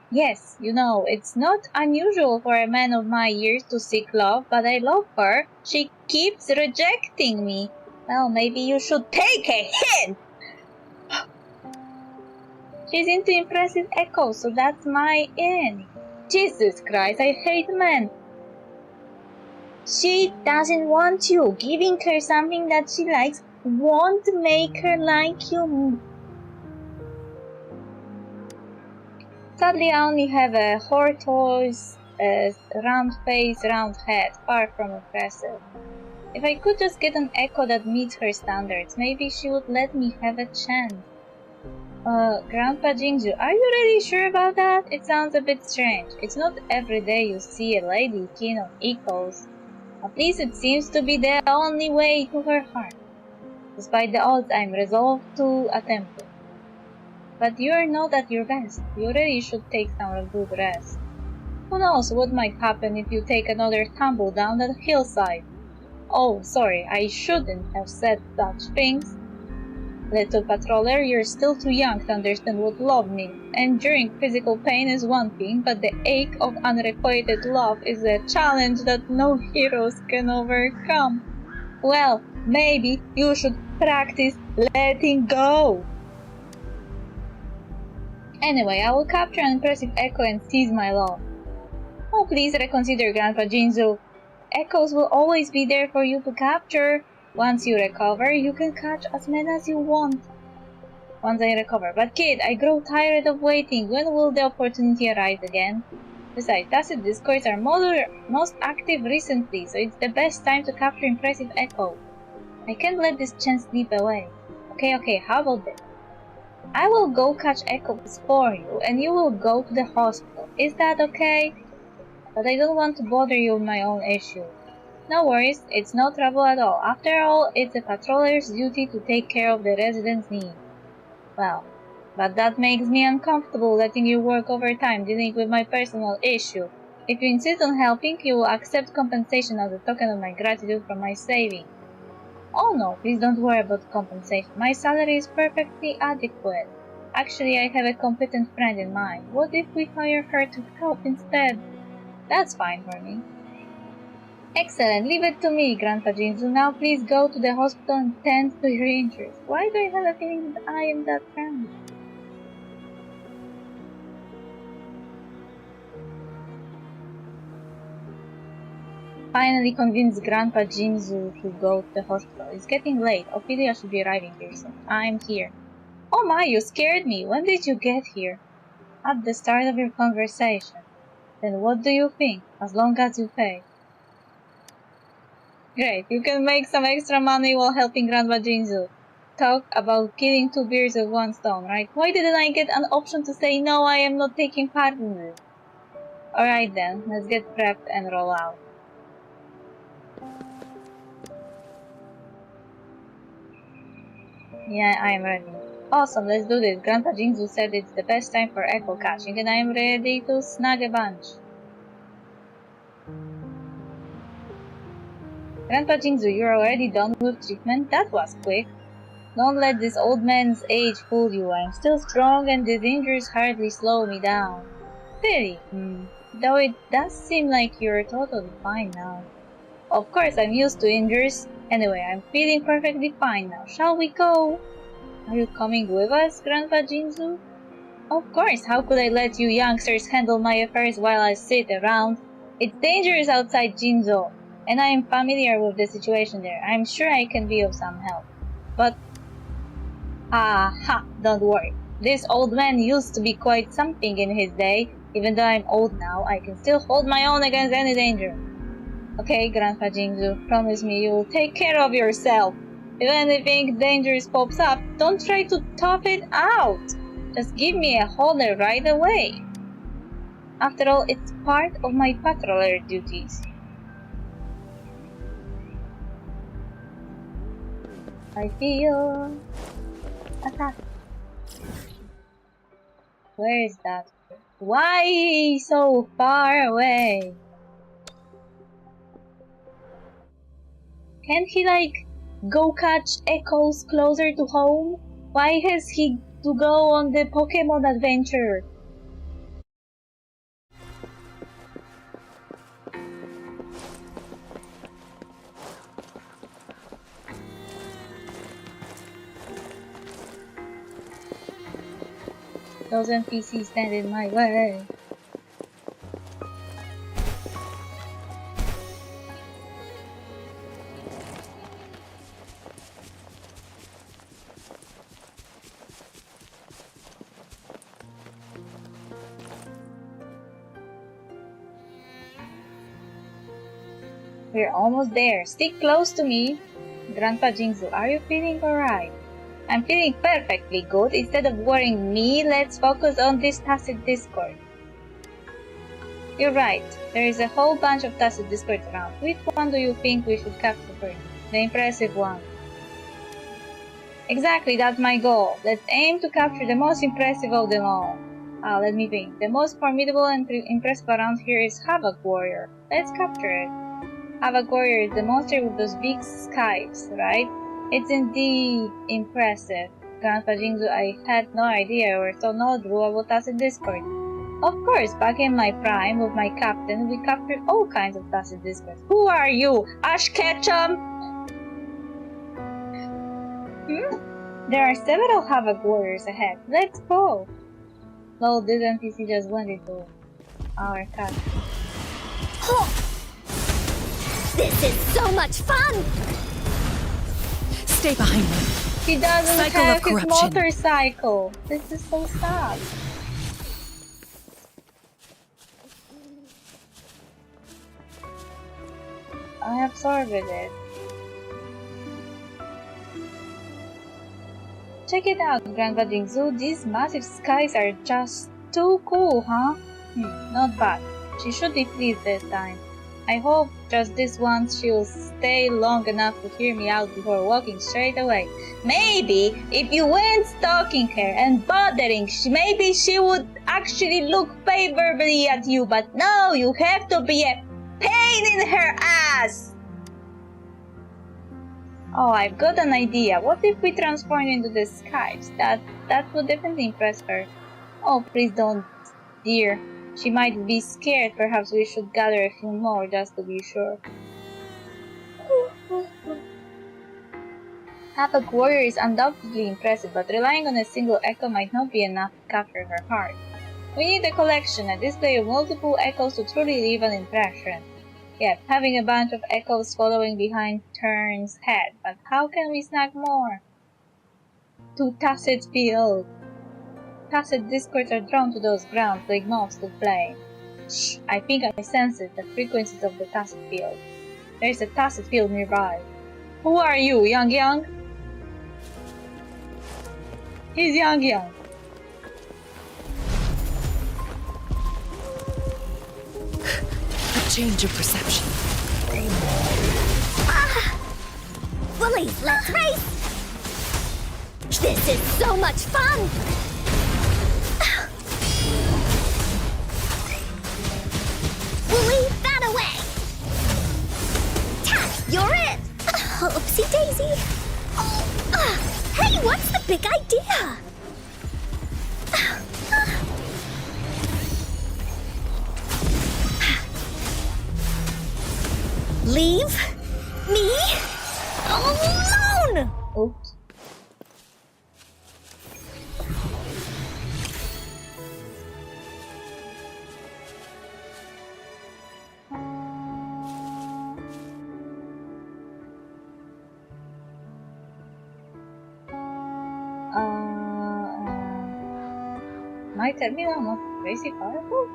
Yes, you know, it's not unusual for a man of my years to seek love, but I love her. She keeps rejecting me. Well, maybe you should take a hint! She's into impressive echoes, so that's my in. Jesus Christ, I hate men. She doesn't want you. Giving her something that she likes won't make her like you. Sadly, I only have a tortoise, round face, round head, far from impressive. If I could just get an echo that meets her standards, maybe she would let me have a chance. Grandpa Jingju, are you really sure about that? It sounds a bit strange. It's not every day you see a lady keen on echoes. At least it seems to be the only way to her heart. Despite the odds, I'm resolved to attempt it. But you're not at your best. You really should take some good rest. Who knows what might happen if you take another tumble down that hillside? Oh, sorry, I shouldn't have said such things. Little patroller, you're still too young to understand what love means. Enduring physical pain is one thing, but the ache of unrequited love is a challenge that no heroes can overcome. Well, maybe you should practice letting go. Anyway, I will capture an impressive echo and seize my love. Oh, please reconsider, Grandpa Jinzu. Echoes will always be there for you to capture. Once you recover, you can catch as many as you want. Once I recover. But kid, I grow tired of waiting. When will the opportunity arise again? Besides, tacit discords are most active recently, so it's the best time to capture impressive echo. I can't let this chance slip away. Okay, how about this? I will go catch echoes for you, and you will go to the hospital. Is that okay? But I don't want to bother you with my own issue. No worries, it's no trouble at all. After all, it's a patroller's duty to take care of the residents' needs. Well, but that makes me uncomfortable letting you work overtime dealing with my personal issue. If you insist on helping, you will accept compensation as a token of my gratitude for my savings. Oh no, please don't worry about compensation. My salary is perfectly adequate. Actually, I have a competent friend in mind. What if we hire her to help instead? That's fine for me. Excellent, leave it to me, Grandpa Jinzu. Now please go to the hospital and tend to your injuries. Why do I have a feeling that I am that friendly? Finally convinced Grandpa Jinzu to go to the hospital. It's getting late. Ophelia should be arriving here soon. I'm here. Oh my, you scared me. When did you get here? At the start of your conversation. Then what do you think? As long as you pay. Great, you can make some extra money while helping Grandpa Jinzu. Talk about killing 2 birds with 1 stone, right? Why didn't I get an option to say no, I am not taking part in this? Alright then, let's get prepped and roll out. Yeah, I am ready. Awesome, let's do this. Grandpa Jinzu said it's the best time for echo catching and I am ready to snag a bunch. Grandpa Jinzu, you're already done with treatment? That was quick. Don't let this old man's age fool you. I'm still strong and these injuries hardly slow me down. Really? Though it does seem like you're totally fine now. Of course, I'm used to injuries. Anyway, I'm feeling perfectly fine now. Shall we go? Are you coming with us, Grandpa Jinzu? Of course, how could I let you youngsters handle my affairs while I sit around? It's dangerous outside Jinzo, and I am familiar with the situation there. I'm sure I can be of some help. But, don't worry. This old man used to be quite something in his day. Even though I'm old now, I can still hold my own against any danger. Okay, Grandpa Jinzu, promise me you'll take care of yourself. If anything dangerous pops up, don't try to tough it out. Just give me a holder right away. After all, it's part of my patroller duties. I feel attack. Where is that? Why so far away? Can't he go catch echoes closer to home? Why has he to go on the Pokemon adventure? Those NPCs stand in my way. We're almost there. Stick close to me. Grandpa Jinzu, are you feeling alright? I'm feeling perfectly good. Instead of worrying me, let's focus on this tacit discord. You're right. There is a whole bunch of tacit discords around. Which one do you think we should capture first? The impressive one. Exactly, that's my goal. Let's aim to capture the most impressive of them all. Let me think. The most formidable and impressive around here is Havoc Warrior. Let's capture it. Havoc Warrior is the monster with those big skies, right? It's indeed impressive. Grandpa Jinzu, I had no idea you were so knowledgeable about tacit discord. Of course, back in my prime with my captain, we captured all kinds of tacit discords. Who are you? Ash Ketchum? There are several Havoc Warriors ahead. Let's go! No, this NPC just went into our castle. This is so much fun! Stay behind me. He doesn't Cycle have of his corruption. motorcycle. This is so sad. I absorbed it. Check it out, Grandpa Jinzu. These massive skies are just too cool, huh? Not bad. She should be pleased this time. I hope just this once she'll stay long enough to hear me out before walking straight away. Maybe if you weren't stalking her and bothering, maybe she would actually look favorably at you, but no, you have to be a pain in her ass! Oh, I've got an idea. What if we transform into the skies? That would definitely impress her. Oh, please don't, dear. She might be scared. Perhaps we should gather a few more just to be sure. Havoc Warrior is undoubtedly impressive, but relying on a single echo might not be enough to capture her heart. We need a collection, a display of multiple echoes to truly leave an impression. Yet, having a bunch of echoes following behind turns head, but how can we snag more? To Tacit Field. Tacit discords are drawn to those grounds like moths to flame. Shh, I think I sense it, the frequencies of the Tacit Field. There's a Tacit Field nearby. Who are you, Young? He's Young. A change of perception. Bullies, let's race! This is so much fun! Leave that away! Tack, you're it! Oopsie daisy! Hey, what's the big idea? Leave me alone! Oops. Might tell me I'm not crazy powerful?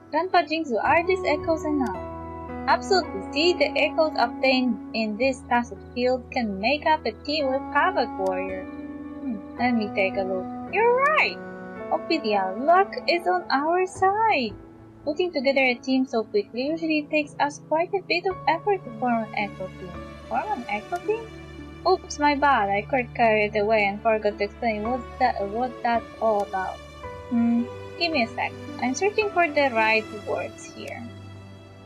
Grandpa Jingsu, are these echoes enough? Absolutely. See, the echoes obtained in this Tacit Field can make up a team with Havoc Warrior. Let me take a look. You're right! Ophidia, luck is on our side! Putting together a team so quickly usually takes us quite a bit of effort to form an echo team. Form an echo team? Oops, my bad. I got carried away and forgot to explain what that's all about. Give me a sec. I'm searching for the right words here.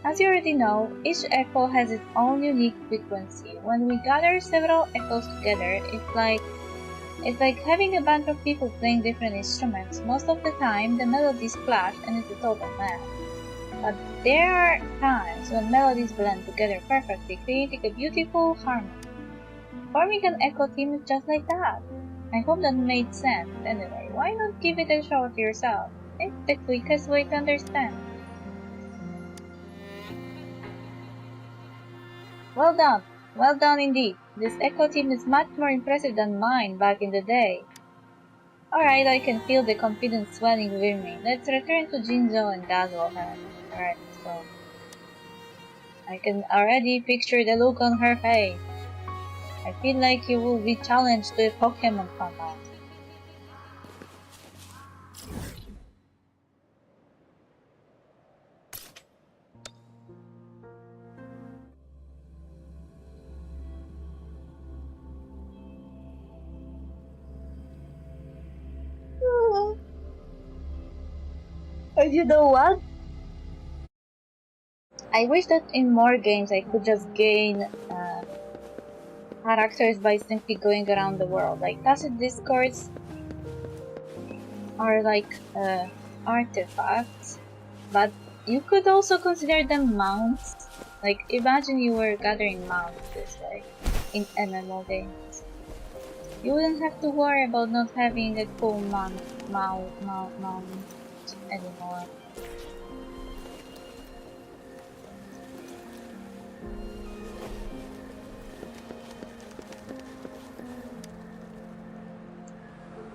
As you already know, each echo has its own unique frequency. When we gather several echoes together, it's like having a bunch of people playing different instruments. Most of the time, the melodies clash and it's a total mess. But there are times when melodies blend together perfectly, creating a beautiful harmony. Forming an echo team is just like that. I hope that made sense. Anyway, why not give it a shot yourself? It's the quickest way to understand. Well done indeed. This echo team is much more impressive than mine back in the day. Alright, I can feel the confidence swelling within me. Let's return to Jinzo and dazzle her. Alright, let's go. I can already picture the look on her face. I feel like you will be challenged to a Pokemon combat. You know what? I wish that in more games I could just gain characters by simply going around the world. Like Tacit Discords are like artifacts, but you could also consider them mounts. Like imagine you were gathering mounts this way in MMO games. You wouldn't have to worry about not having a cool mount anymore.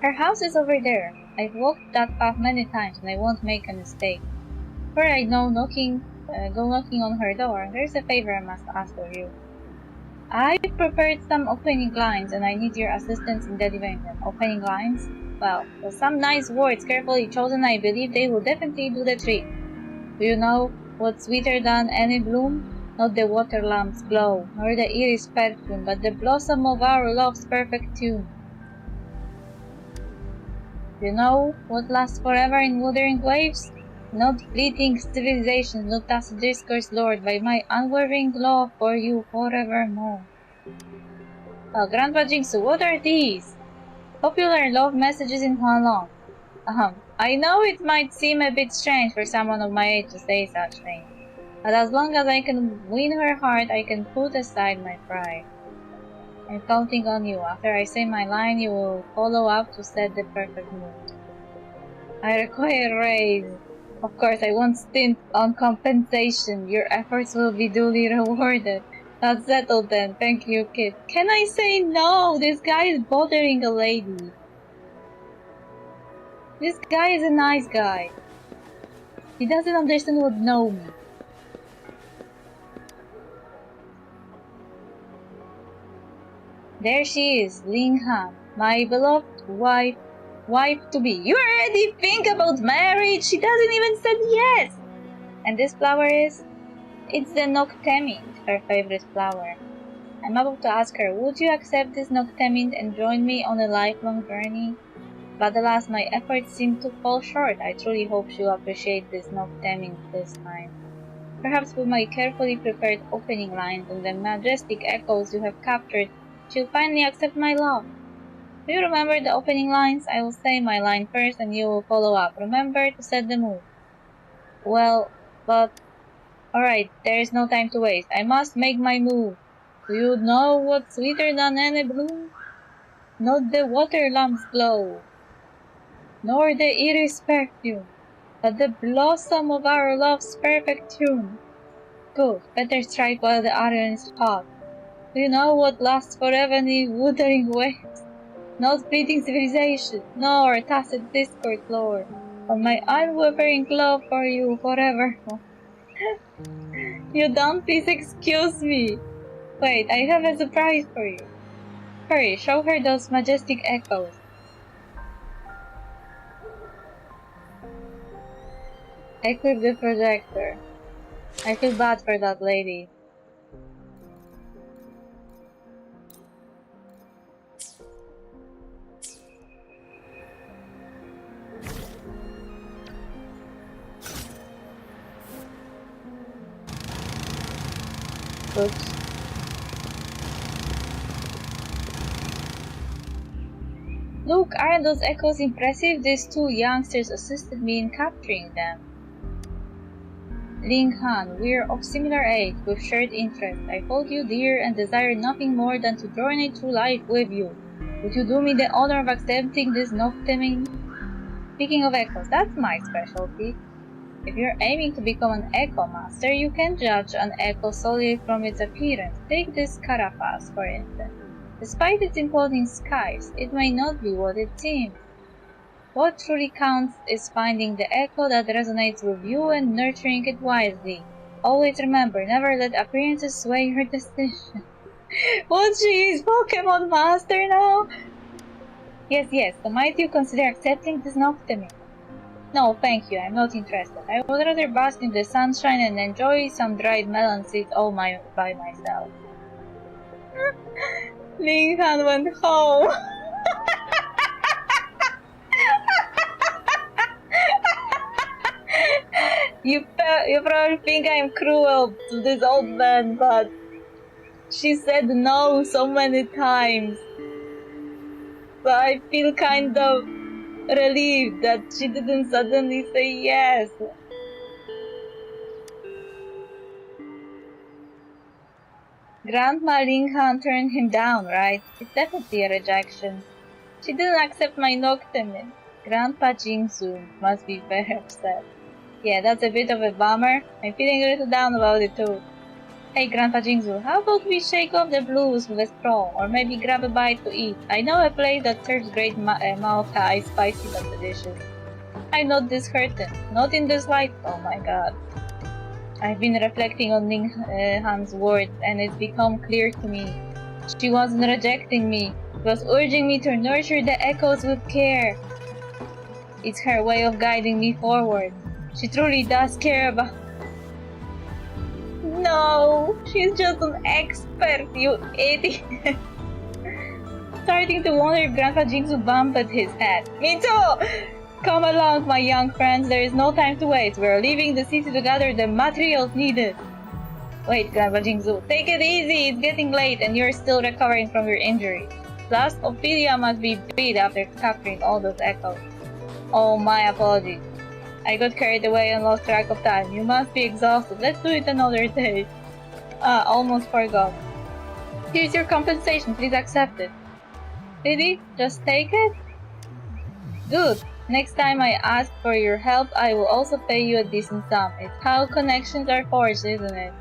Her house is over there. I've walked that path many times and I won't make a mistake. Before I go knocking on her door, there's a favor I must ask of you. I prepared some opening lines and I need your assistance in delivering them. Opening lines? Well, with some nice words carefully chosen, I believe they will definitely do the trick. Do you know what's sweeter than any bloom? Not the water lamp's glow, nor the iris perfume, but the blossom of our love's perfect tune. You know what lasts forever in wuthering waves? Not fleeting civilizations, not Tacit discourse lured by my unwavering love for you forevermore. Well, Grandpa Jingsu, what are these? Hope you learn love messages in Huanglong. I know it might seem a bit strange for someone of my age to say such things, but as long as I can win her heart, I can put aside my pride. I'm counting on you. After I say my line, you will follow up to set the perfect mood. I require a raise. Of course, I won't stint on compensation. Your efforts will be duly rewarded. That's settled then. Thank you, kid. Can I say no? This guy is bothering a lady. This guy is a nice guy. He doesn't understand what no means. There she is, Ling Han, my beloved wife to be. You already think about marriage? She doesn't even say yes. And this flower is? It's the Noctemint, her favorite flower. I'm about to ask her, would you accept this Noctemint and join me on a lifelong journey? But alas, my efforts seem to fall short. I truly hope she'll appreciate this Noctemint this time. Perhaps with my carefully prepared opening lines and the majestic echoes you have captured, she'll finally accept my love. Do you remember the opening lines? I will say my line first and you will follow up. Remember to set the mood. Well, but... Alright, there is no time to waste. I must make my move. Do you know what's sweeter than any bloom? Not the water lamp's glow, nor the iris perfume, but the blossom of our love's perfect tune. Good, better strike while the iron is hot. Do you know what lasts forever in wuthering waves? Not fleeting civilization, nor tacit discord lore, but my unwavering love for you forever. You don't please excuse me. Wait, I have a surprise for you. Hurry, show her those majestic echoes. Equip the projector. I feel bad for that lady. Oops. Look, aren't those echoes impressive? These two youngsters assisted me in capturing them. Ling Han, we're of similar age, with shared interests. I hold you dear and desire nothing more than to journey through life with you. Would you do me the honor of accepting this Noctemint? Speaking of echoes, that's my specialty. If you're aiming to become an echo master, you can judge an echo solely from its appearance. Take this carapace, for instance. Despite its imposing skies, it may not be what it seems. What truly counts is finding the echo that resonates with you and nurturing it wisely. Always remember, never let appearances sway your decision. What, she is Pokemon Master now? Yes, so might you consider accepting this Noctemint? No, thank you, I'm not interested. I would rather bask in the sunshine and enjoy some dried melon seeds all by myself. Ling Han went home. You probably think I'm cruel to this old man, but she said no so many times. So I feel kind of relieved that she didn't suddenly say yes. Grandma Ling Han turned him down, right? It's definitely a rejection. She didn't accept my Noctemint. Grandpa Jingsu must be very upset. Yeah, that's a bit of a bummer. I'm feeling a little down about it too. Hey Grandpa Jingsu, how about we shake off the blues with a straw, or maybe grab a bite to eat? I know a place that serves great Maokai spicy but delicious. I'm not disheartened, not in the slightest. Oh my god. I've been reflecting on Ling Han's words and it's become clear to me. She wasn't rejecting me, she was urging me to nurture the echoes with care. It's her way of guiding me forward. She truly does care about... No, she's just an expert, you idiot. Starting to wonder if Grandpa Jingsu bumped his head. Me too! Come along, my young friends, there is no time to wait. We're leaving the city to gather the materials needed. Wait, Grandpa Jingsu, take it easy, it's getting late and you're still recovering from your injury. Plus, Ophelia must be freed after capturing all those echoes. Oh, my apologies. I got carried away and lost track of time. You must be exhausted. Let's do it another day. Almost forgot. Here's your compensation. Please accept it. Really? Just take it? Good. Next time I ask for your help, I will also pay you a decent sum. It's how connections are forged, isn't it?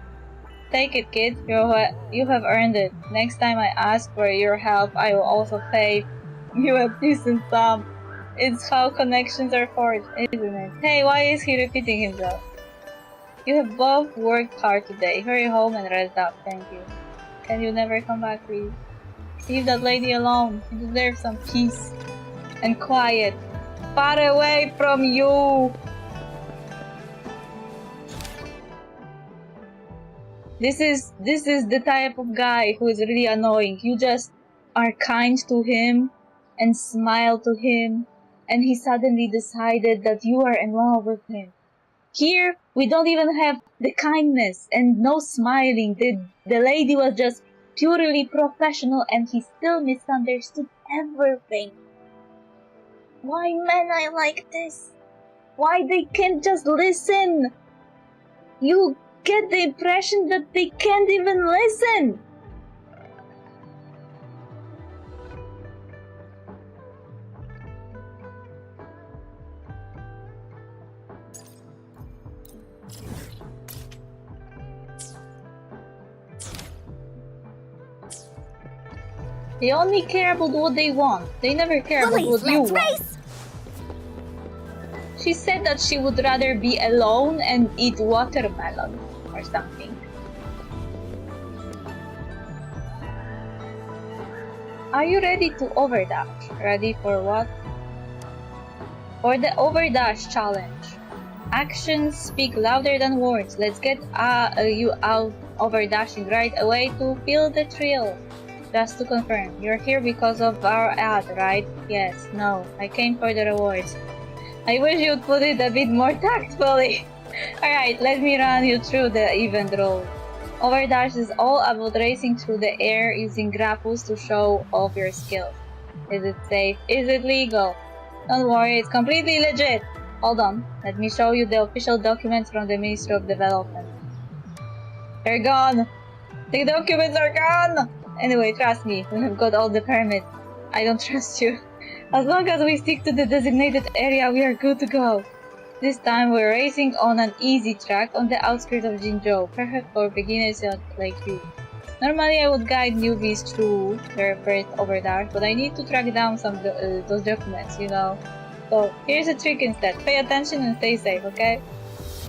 Take it, kid. You have earned it. Next time I ask for your help, I will also pay you a decent sum. It's how connections are forged, isn't it? Hey, why is he repeating himself? You have both worked hard today. Hurry home and rest up. Thank you. Can you never come back, please? Leave that lady alone. She deserves some peace and quiet. Far away from you! This is the type of guy who is really annoying. You just are kind to him and smile to him, and he suddenly decided that you are in love with him. Here, we don't even have the kindness and no smiling. The lady was just purely professional and he still misunderstood everything. Why men are like this? Why they can't just listen? You get the impression that they can't even listen. They only care about what they want. They never care about what you want. She said that she would rather be alone and eat watermelon or something. Are you ready to overdash? Ready for what? For the overdash challenge. Actions speak louder than words. Let's get you out overdashing right away to feel the thrill. Just to confirm, you're here because of our ad, right? Yes, no, I came for the rewards. I wish you'd put it a bit more tactfully. Alright, let me run you through the event rules. Overdash is all about racing through the air using grapples to show off your skills. Is it safe? Is it legal? Don't worry, it's completely legit. Hold on, let me show you the official documents from the Ministry of Development. They're gone! The documents are gone! Anyway, trust me, we have got all the permits. I don't trust you. As long as we stick to the designated area, we are good to go. This time we're racing on an easy track on the outskirts of Jinzhou, perfect for beginners like you. Normally I would guide newbies through their first overdash, but I need to track down some those documents, you know. So here's a trick instead. Pay attention and stay safe, okay?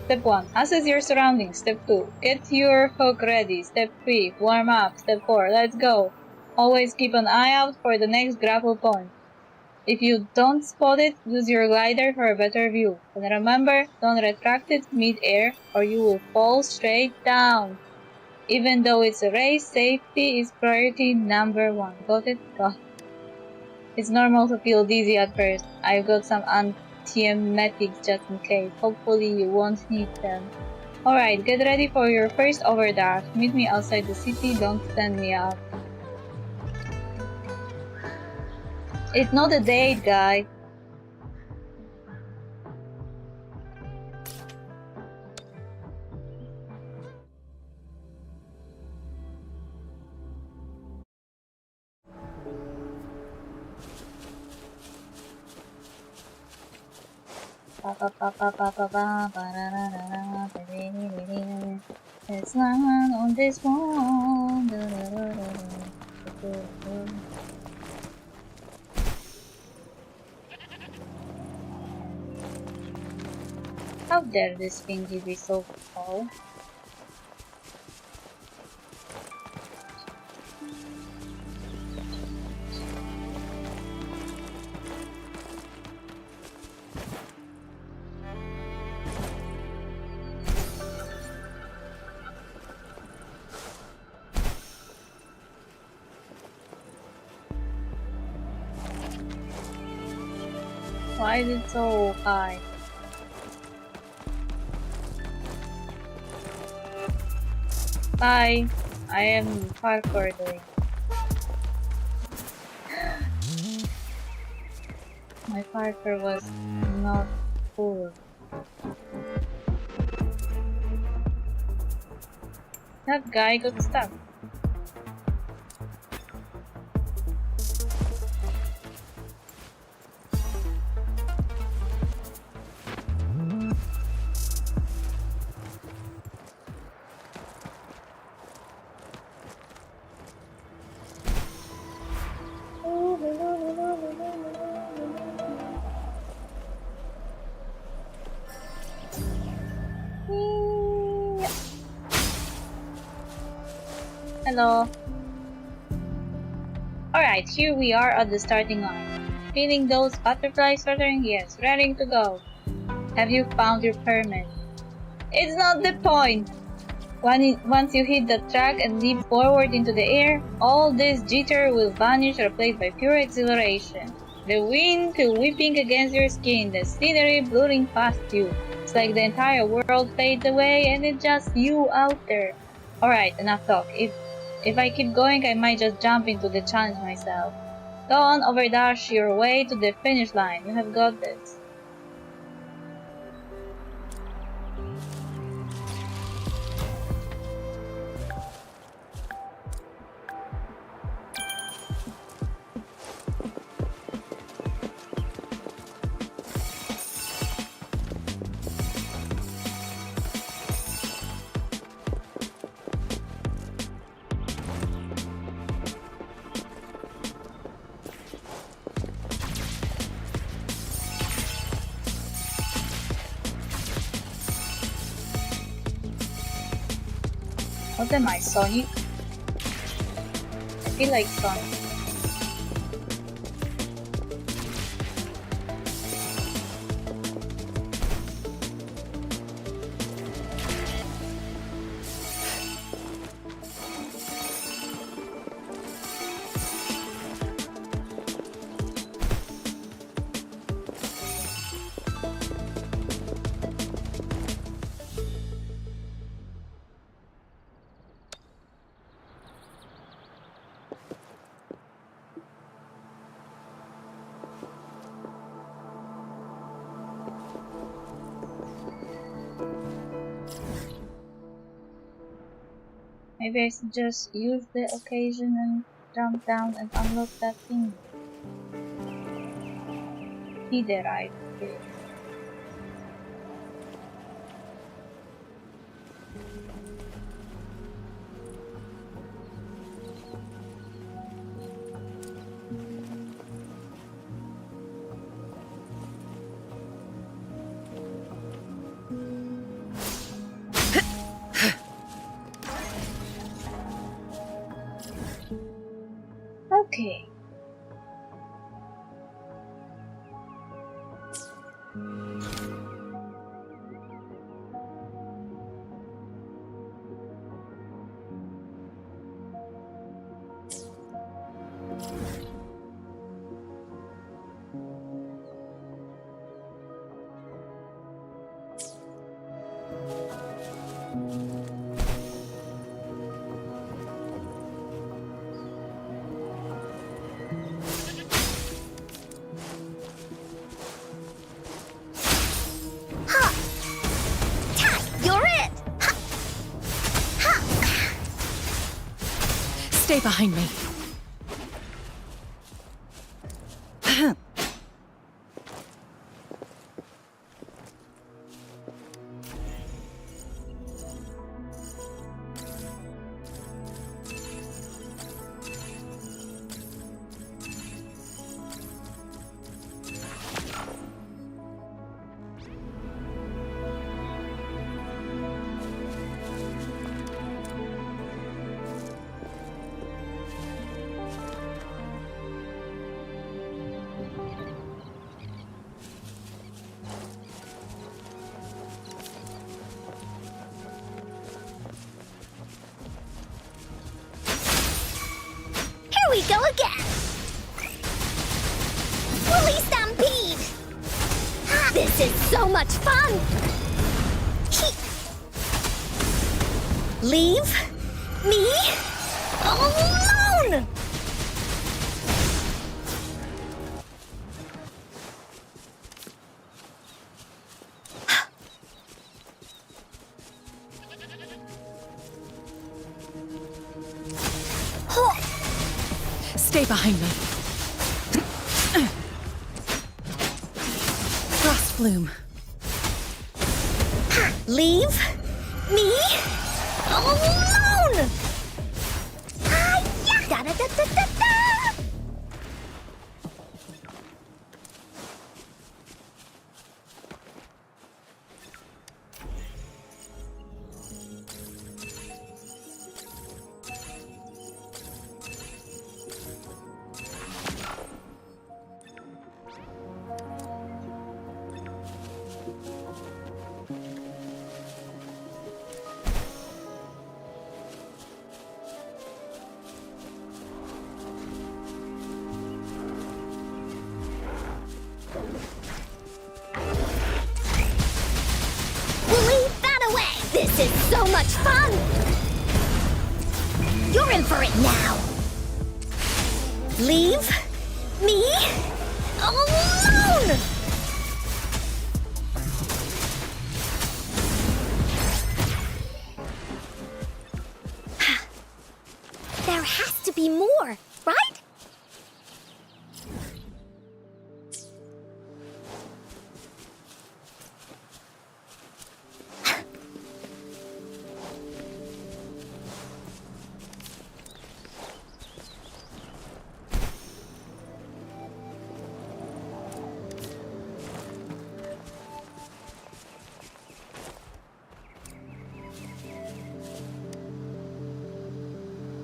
Step 1. Assess your surroundings. Step 2. Get your hook ready. Step 3. Warm up. Step 4. Let's go. Always keep an eye out for the next grapple point. If you don't spot it, use your glider for a better view. And remember, don't retract it mid-air or you will fall straight down. Even though it's a race, safety is priority number 1. Got it? Got it. It's normal to feel dizzy at first. I've got some antiemetics just in case. Hopefully you won't need them. Alright, get ready for your first overdash. Meet me outside the city, don't stand me up. It's not a date, guy. It's not on this one. How dare this thingy be so tall? Why is it so high? Bye. I am parkour doing. My parker was not full. That guy got stuck. Hello. Alright, here we are at the starting line. Feeling those butterflies fluttering? Yes, ready to go. Have you found your permit? It's not the point! Once you hit the track and leap forward into the air, all this jitter will vanish, replaced by pure exhilaration. The wind whipping against your skin, the scenery blurring past you. It's like the entire world fades away and it's just you out there. Alright, enough talk. If I keep going, I might just jump into the challenge myself. Go on, overdash your way to the finish line. You have got this. What am I, Sonic? I feel like Sonic. Maybe I should just use the occasion and jump down and unlock that thing. Right. Okay. Okay. Stay behind me. We go again! Woolly Stampede! This is so much fun! Leave me alone! Stay behind me. Frost flume. Leave me alone! Hi-ya! Da-da-da-da-da-da! This is so much fun! You're in for it now! Leave me alone! There has to be more, right?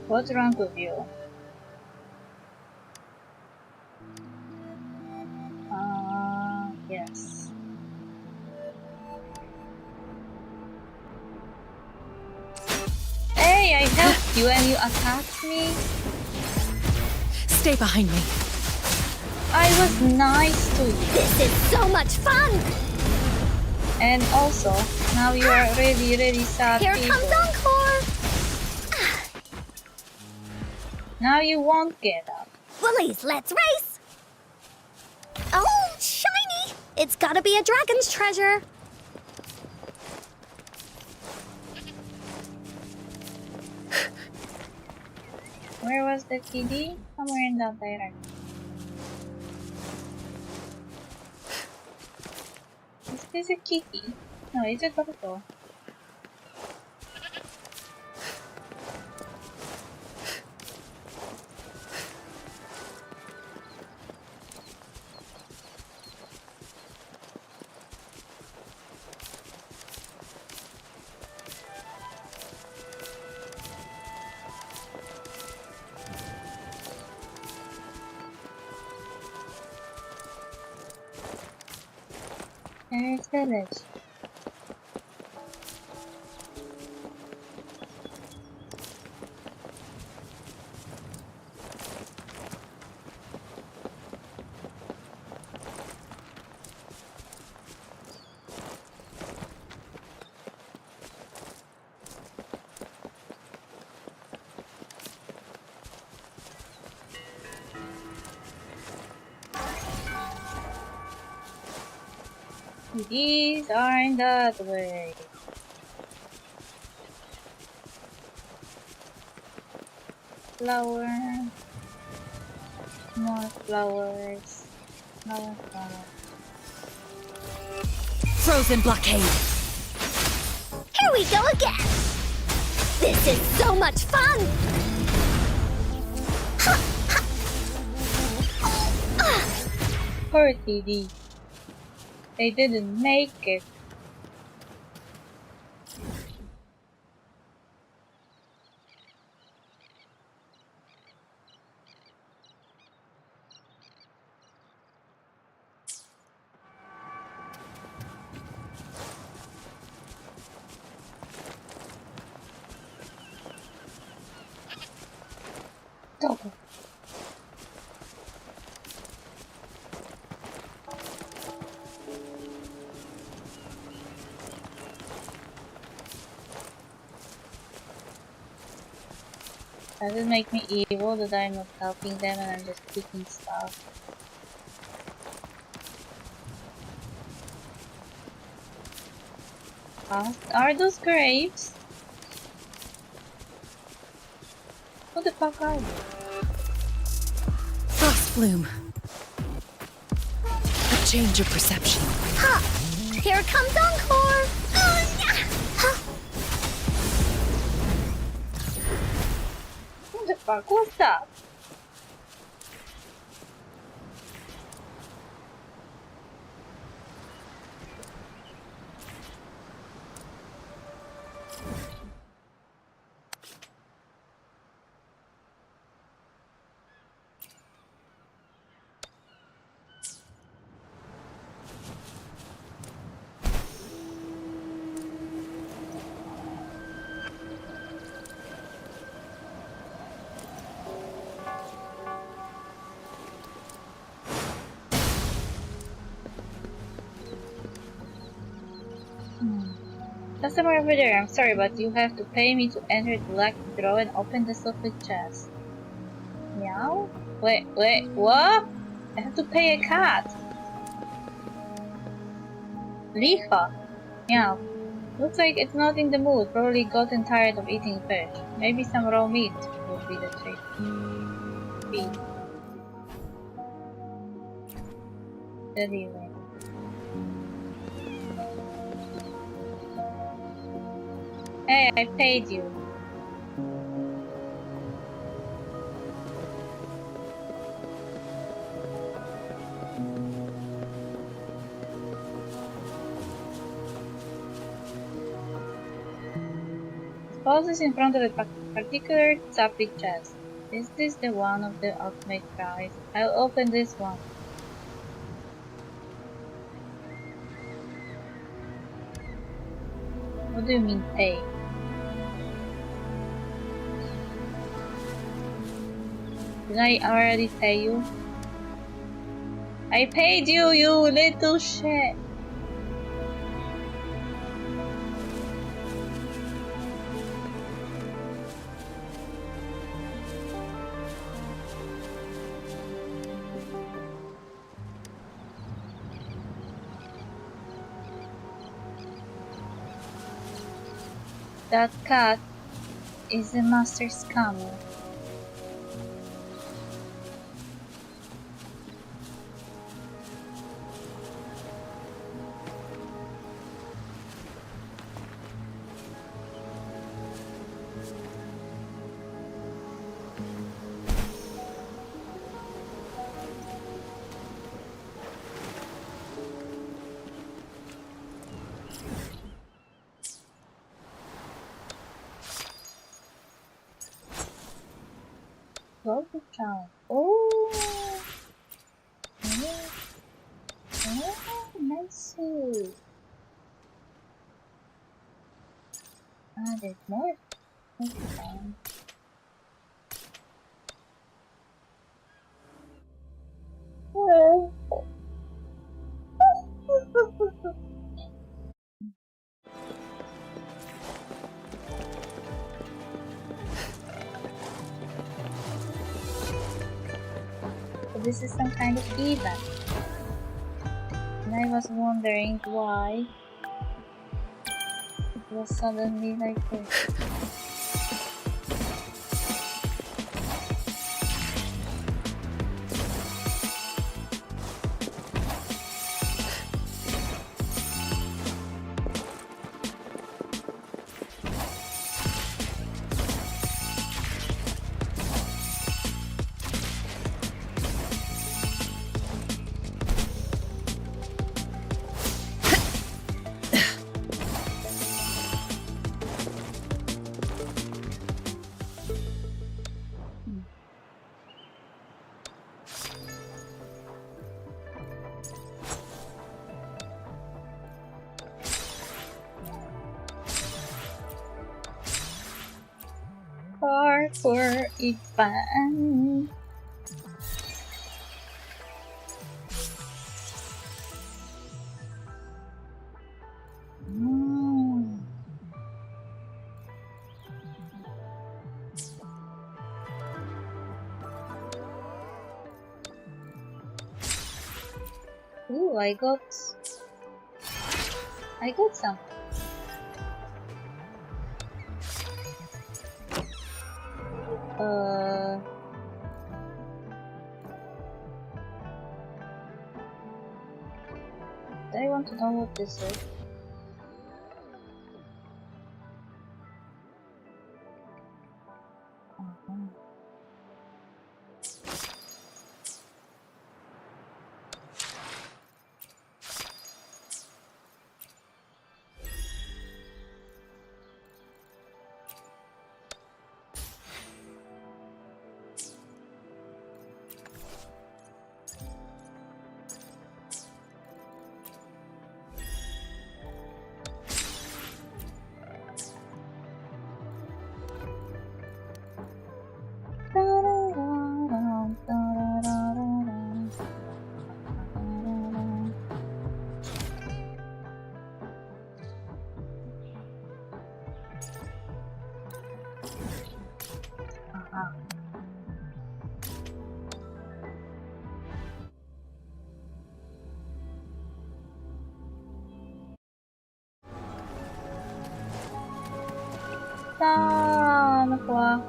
What's wrong with you? Yes. Hey, I helped you and you attacked me? Stay behind me. I was nice to you. This is so much fun! And also, now you are really sad Here people. comes Encore! Now you won't get up. Willies, let's race! Oh, shiny! It's gotta be a dragon's treasure. Where was the kitty? Somewhere in that direction. Is this a kitty? No, it's a turtle. There's village. These are in that way. Flower. More flowers. Flower. Frozen blockade. Here we go again! This is so much fun! Poor TD. They didn't make it. Double. Does it make me evil that I'm not helping them and I'm just picking stuff? Are those grapes? Who the fuck are you? flume. A change of perception. Ha! Here comes Encore! What the fuck was that? Customer over there, I'm sorry, but you have to pay me to enter the lucky draw and open the silver chest. Meow? Wait, what? I have to pay a cat. Licha. Meow. Looks like it's not in the mood, probably gotten tired of eating fish. Maybe some raw meat would be the treat. Feed. Delivery. Hey, I paid you. Poses in front of a particular topic chest. Is this the one of the ultimate prize? I'll open this one. What do you mean pay? Did I already pay you? I paid you, you little shit! That cat is the master scammer. Close the channel. Oh, nice. Ah, there's more. Okay. Well. This is some kind of event. And I was wondering why it was suddenly like this. Parkour event. Ooh, I got some. want to know what this is. Nakuha.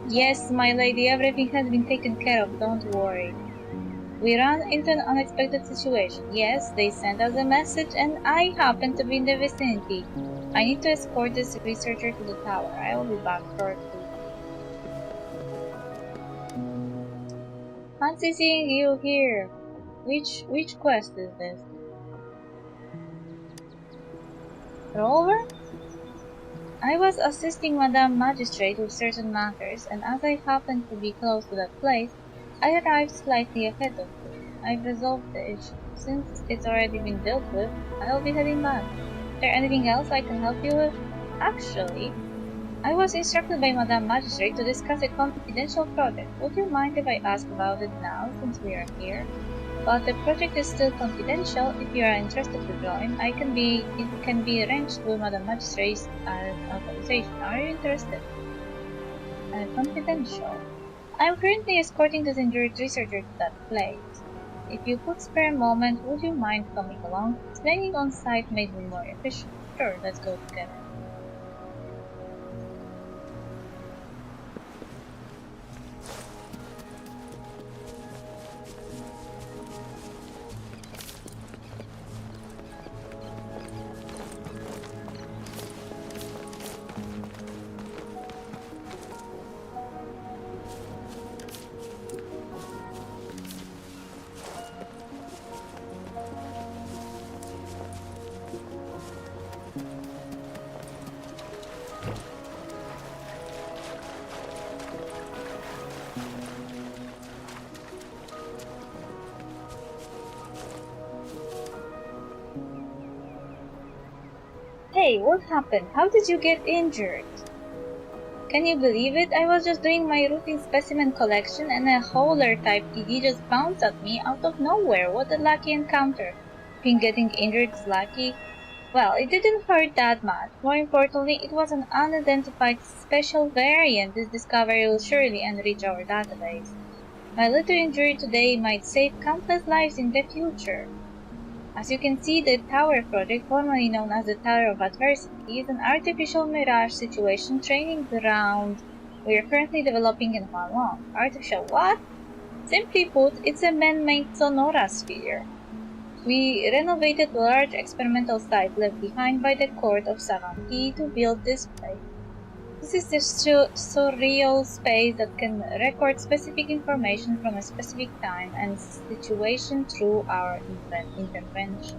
Yes, my lady, everything has been taken care of, don't worry. We ran into an unexpected situation. Yes, they sent us a message and I happen to be in the vicinity. I need to escort this researcher to the tower. I will be back shortly. Fancy seeing you here. Which quest is this? Rover? I was assisting Madame Magistrate with certain matters, and as I happened to be close to that place, I arrived slightly ahead of you. I've resolved the issue. Since it's already been dealt with, I'll be heading back. Is there anything else I can help you with? Actually, I was instructed by Madame Magistrate to discuss a confidential project. Would you mind if I ask about it now, since we are here? But the project is still confidential. If you are interested to join, it can be arranged with Madame Magistrate's authorization. Are you interested? Confidential. I am currently escorting this injured researcher to that place. If you could spare a moment, would you mind coming along? Explaining on site made me more efficient. Sure, let's go together. Hey, what happened? How did you get injured? Can you believe it? I was just doing my routine specimen collection and a hauler-type TD just bounced at me out of nowhere. What a lucky encounter. Think getting injured is lucky? Well, it didn't hurt that much. More importantly, it was an unidentified special variant. This discovery will surely enrich our database. My little injury today might save countless lives in the future. As you can see, the Tower Project, formerly known as the Tower of Adversity, is an artificial mirage situation training ground we are currently developing in Hong Kong. Artificial what? Simply put, it's a man-made Sonora sphere. We renovated the large experimental site left behind by the court of Savanti to build this place. This is the surreal space that can record specific information from a specific time and situation through our intervention.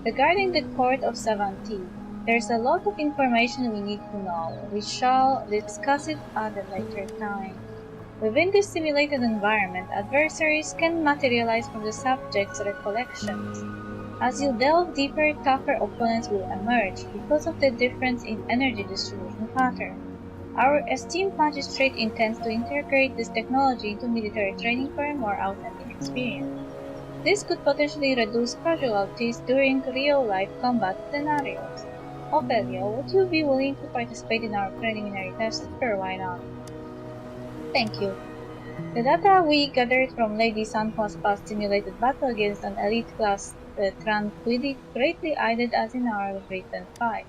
Regarding the court of Savanti, there's a lot of information we need to know. We shall discuss it at a later time. Within this simulated environment, adversaries can materialize from the subject's recollections. As you delve deeper, tougher opponents will emerge because of the difference in energy distribution pattern. Our esteemed magistrate intends to integrate this technology into military training for a more authentic experience. This could potentially reduce casualties during real-life combat scenarios. Ophelia, would you be willing to participate in our preliminary test? Sure, why not? Thank you. The data we gathered from Lady Sanhua's past simulated battle against an elite-class Tranquility greatly aided us in our written fight.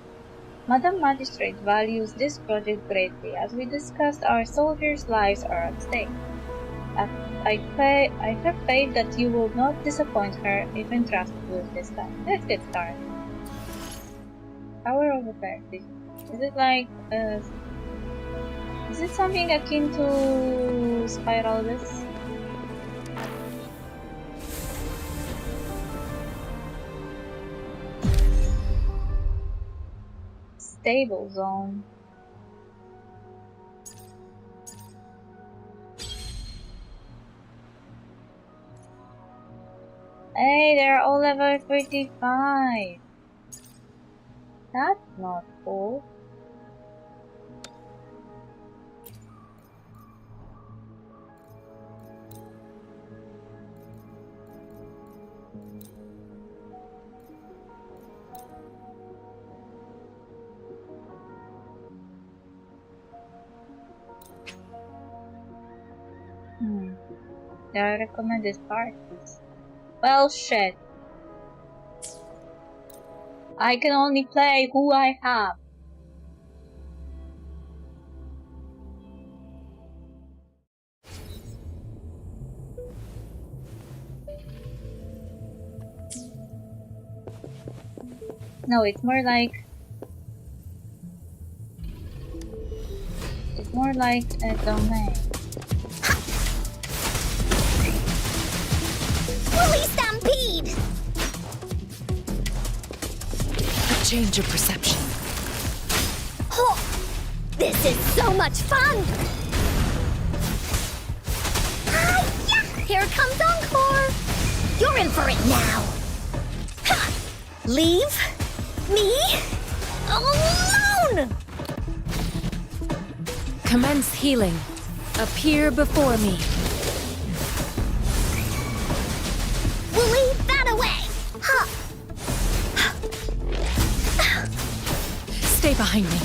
Madam Magistrate values this project greatly. As we discussed, our soldiers' lives are at stake. I have faith that you will not disappoint her if entrusted with this time. Let's get started. Power of Affairs. Is it like is it something akin to Spiral Abyss? Stable zone. Hey, they're all level 35. That's not cool. There are recommended parties. Well, shit. I can only play who I have. No, it's more like a domain. Woolly Stampede! A change of perception. Oh, this is so much fun! Yeah! Here comes Encore! You're in for it now! Ha! Leave me alone! Commence healing. Appear before me. Woolly, that away! Ha! Stay behind me.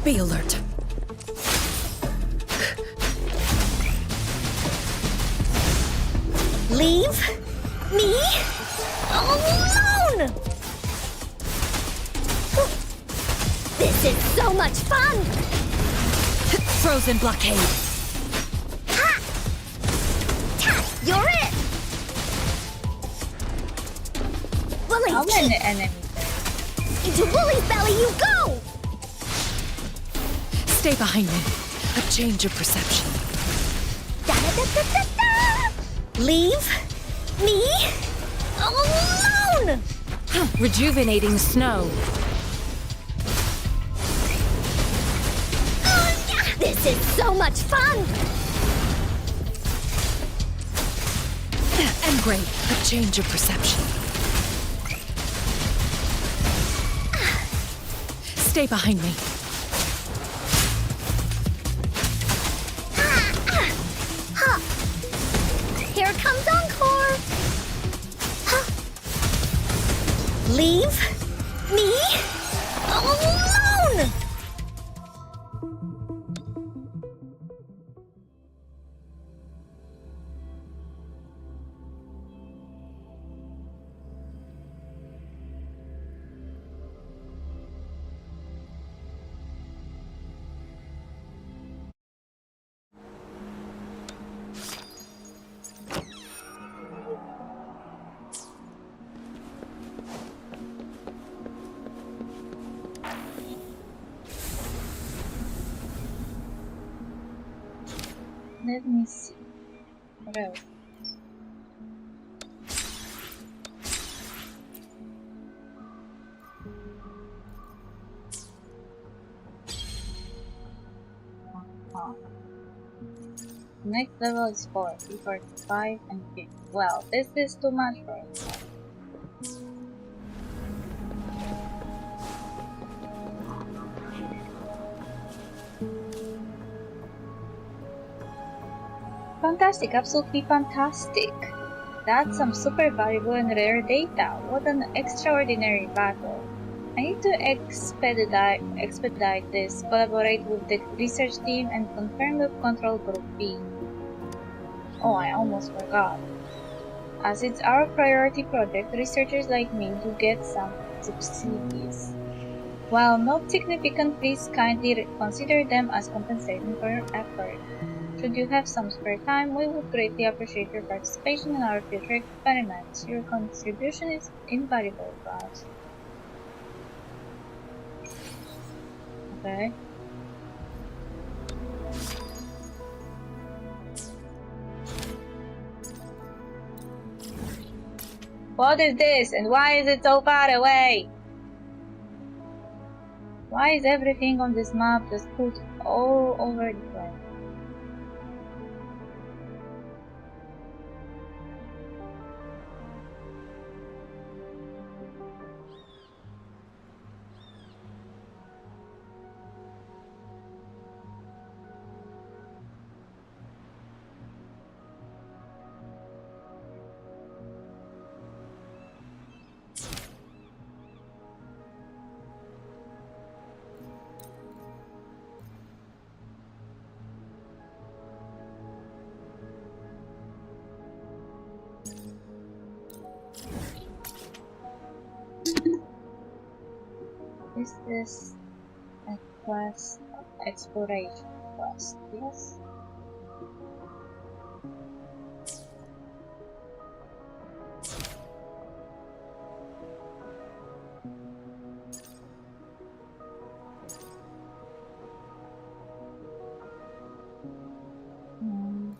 Be alert. Leave me alone! This is so much fun! Frozen blockade. Ha! Ta! You're it! Woolly's How many teeth! enemies? Into Woolly's belly you go! Stay behind me. A change of perception. Da-da-da-da-da-da! Leave me alone! Rejuvenating snow. This is so much fun! And great. A change of perception. Stay behind me. Here comes Encore! Leave me alone! Let me see. What else? Next level is 4, before 5 and 6. Well, this is too much for us. Fantastic, absolutely fantastic. That's some super valuable and rare data. What an extraordinary battle. I need to expedite this, collaborate with the research team, and confirm with Control Group B. Oh, I almost forgot. As it's our priority project, researchers like me do get some subsidies. While not significant, please kindly consider them as compensation for your effort. Should you have some spare time, we would greatly appreciate your participation in our future experiments. Your contribution is invaluable to us. Okay. What is this, and why is it so far away? Why is everything on this map just put all over the place? Is this a quest? Exploration quest, yes? Hmm.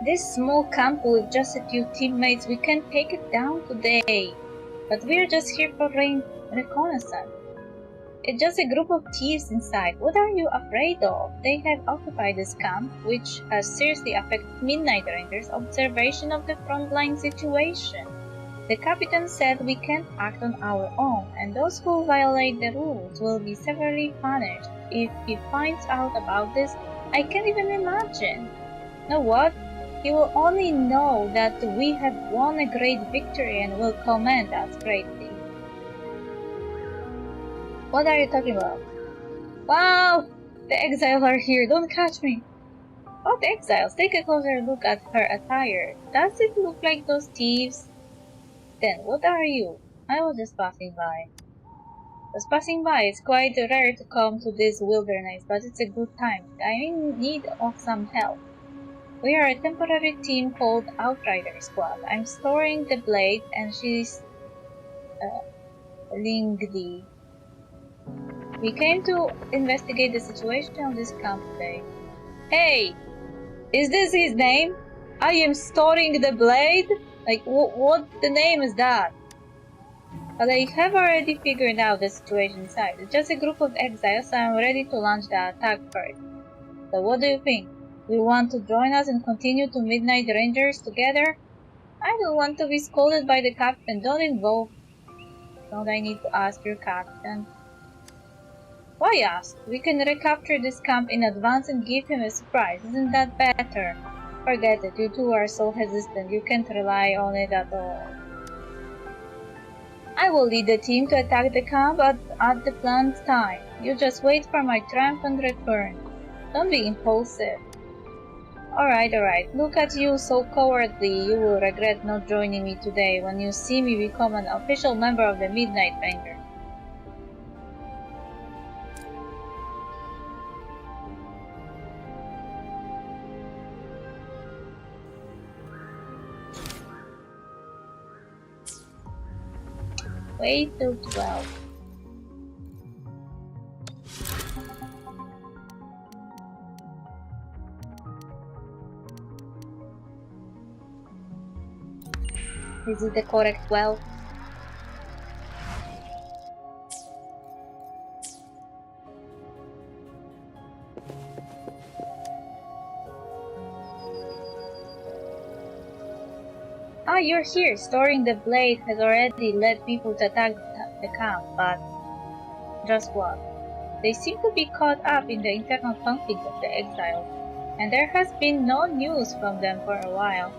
This small camp with just a few teammates, we can take it down today. But we're just here for reconnaissance. It's just a group of thieves inside. What are you afraid of? They have occupied this camp, which has seriously affected Midnight Ranger's observation of the frontline situation. The captain said we can't act on our own, and those who violate the rules will be severely punished. If he finds out about this, I can't even imagine. Know what? He will only know that we have won a great victory and will commend us greatly. What are you talking about? Wow! The exiles are here, don't catch me! What exiles? Take a closer look at her attire. Does it look like those thieves? Then what are you? I was just passing by. Just passing by. It's quite rare to come to this wilderness, but it's a good time. I'm in need of some help. We are a temporary team called Outrider Squad. I'm storing the blade and she's Lingdi. We came to investigate the situation of this camp today. Hey! Is this his name? I am storing the blade? Like, what the name is that? But I have already figured out the situation inside. It's just a group of exiles, so I'm ready to launch the attack first. So what do you think? Do you want to join us and continue to Midnight Rangers together? I don't want to be scolded by the captain. Don't I need to ask your captain? Why ask? We can recapture this camp in advance and give him a surprise. Isn't that better? Forget it. You two are so hesitant. You can't rely on it at all. I will lead the team to attack the camp at the planned time. You just wait for my triumphant return. Don't be impulsive. Alright. Look at you, so cowardly. You will regret not joining me today when you see me become an official member of the Midnight Rangers. Wait till 12. Is it the correct well? Ah, you're here. Storing the blade has already led people to attack the camp, but just what? They seem to be caught up in the internal conflict of the exiles, and there has been no news from them for a while.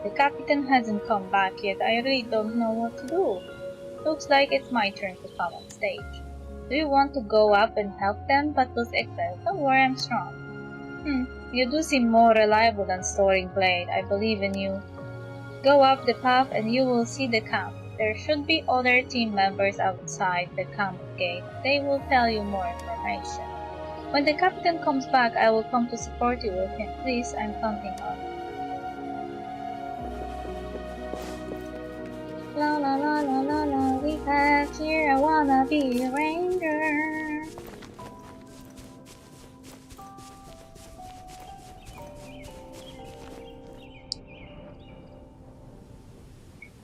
The captain hasn't come back yet. I really don't know what to do. Looks like it's my turn to come on stage. Do you want to go up and help them? But those exiles, don't worry, I'm strong. You do seem more reliable than storing blade. I believe in you. Go up the path and you will see the camp. There should be other team members outside the camp gate. They will tell you more information. When the captain comes back, I will come to support you with him. Please, I'm counting on you. La la la la la la, we have here, I wanna be a ranger.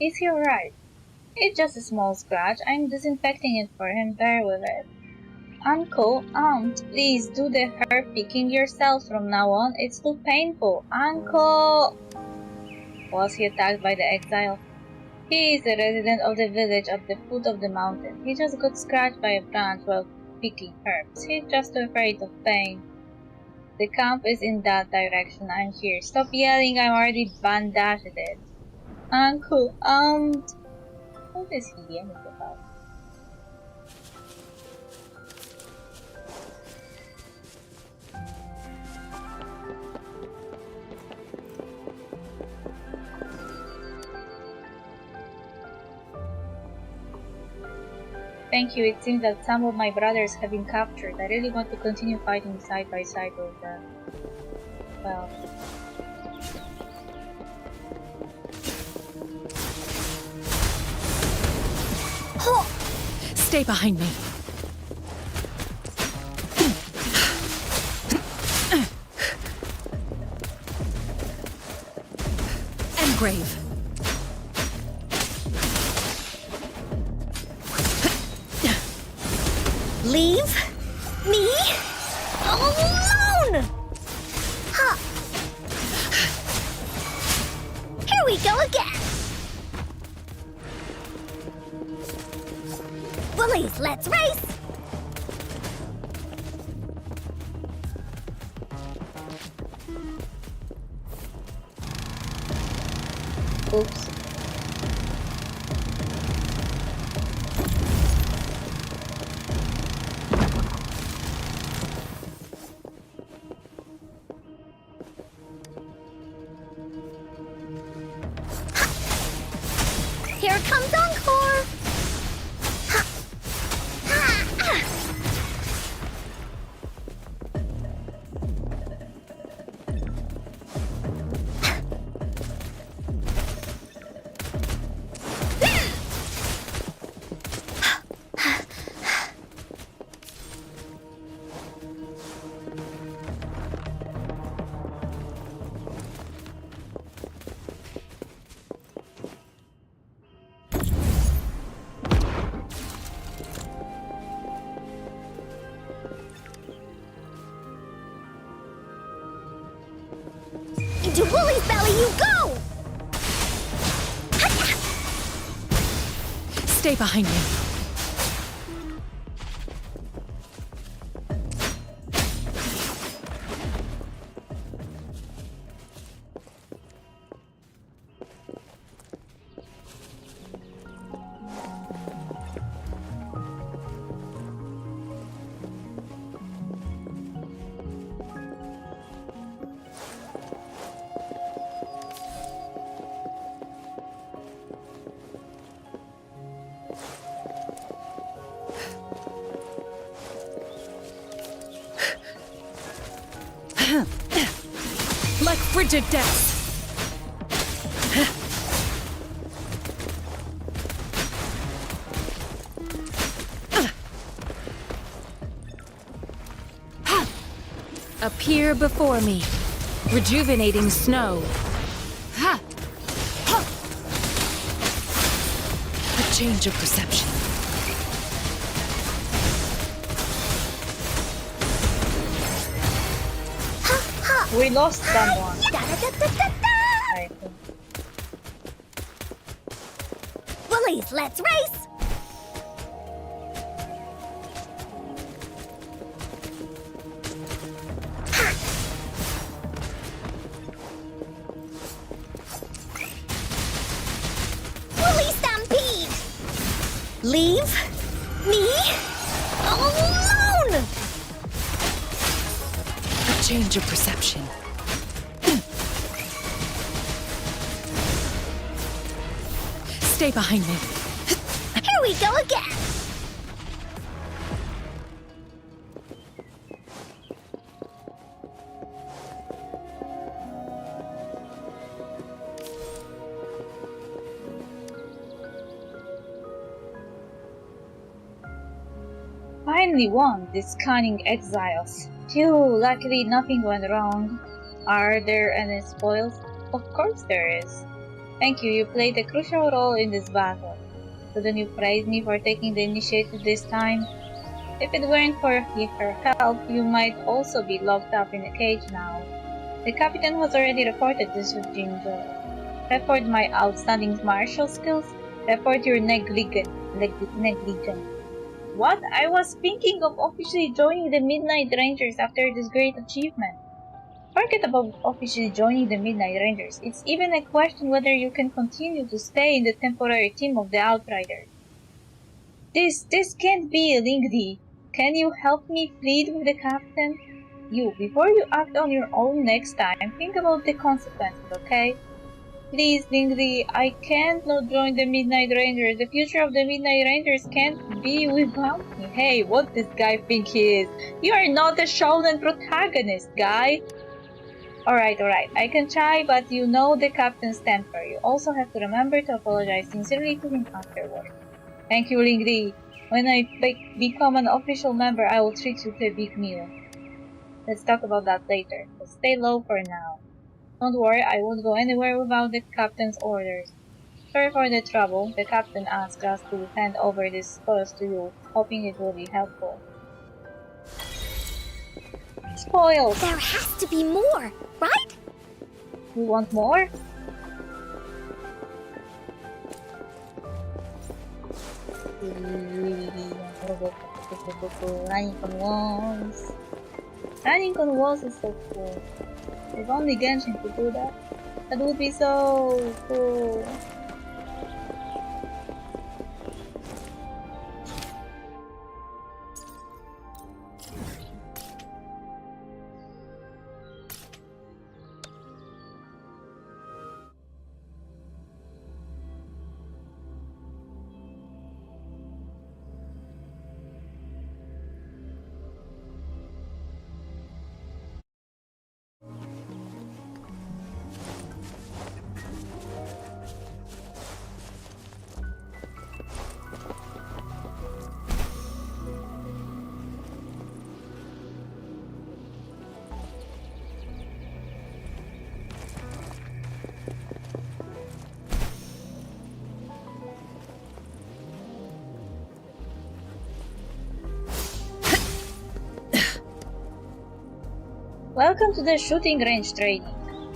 Is he alright? It's just a small scratch. I'm disinfecting it for him. Bear with it. Uncle, Aunt, please do the herb picking yourselves from now on. It's too painful. Uncle! Was he attacked by the exile? He is a resident of the village at the foot of the mountain. He just got scratched by a branch while picking herbs. He's just afraid of pain. The camp is in that direction. I'm here. Stop yelling. I'm already bandaged it. Uncle, Aunt. What is he yelling about? Thank you. It seems that some of my brothers have been captured. I really want to continue fighting side by side with them. Well... Stay behind me. Engrave. Leave me alone! Huh. Here we go again. Bullies, let's race! Oops. Here comes Encore! Into Woolly's belly you go! Stay behind me. Like frigid depths. Appear before me, rejuvenating snow. change of perception. We lost someone. I think. Bullies, let's race! Bully stampede! Leave me alone! A change of perception. Stay behind me. Here we go again! Finally won, these cunning exiles. Phew, luckily nothing went wrong. Are there any spoils? Of course there is. Thank you, you played a crucial role in this battle. Couldn't you praise me for taking the initiative this time? If it weren't for her help, you might also be locked up in a cage now. The captain has already reported this to Jinjo. Report my outstanding martial skills. Report your negligence. What? I was thinking of officially joining the Midnight Rangers after this great achievement. Forget about officially joining the Midnight Rangers. It's even a question whether you can continue to stay in the temporary team of the Outriders. This can't be, Lingdi. Can you help me plead with the captain? Before you act on your own next time, think about the consequences, okay? Please, Lingdi, I can't not join the Midnight Rangers. The future of the Midnight Rangers can't be without me. Hey, what does this guy think he is? You are not a shonen protagonist, guy. Alright, I can try, but you know the captain's temper. You also have to remember to apologize sincerely to him afterward. Thank you, Lingdi. When I become an official member, I will treat you to a big meal. Let's talk about that later, but stay low for now. Don't worry, I won't go anywhere without the captain's orders. Sorry for the trouble. The captain asked us to hand over these spoils to you, hoping it will be helpful. Spoils! There has to be more, right? You want more? Running on walls. Running on walls is so cool. If only Genshin could do that. That would be so cool. Welcome to the shooting range training.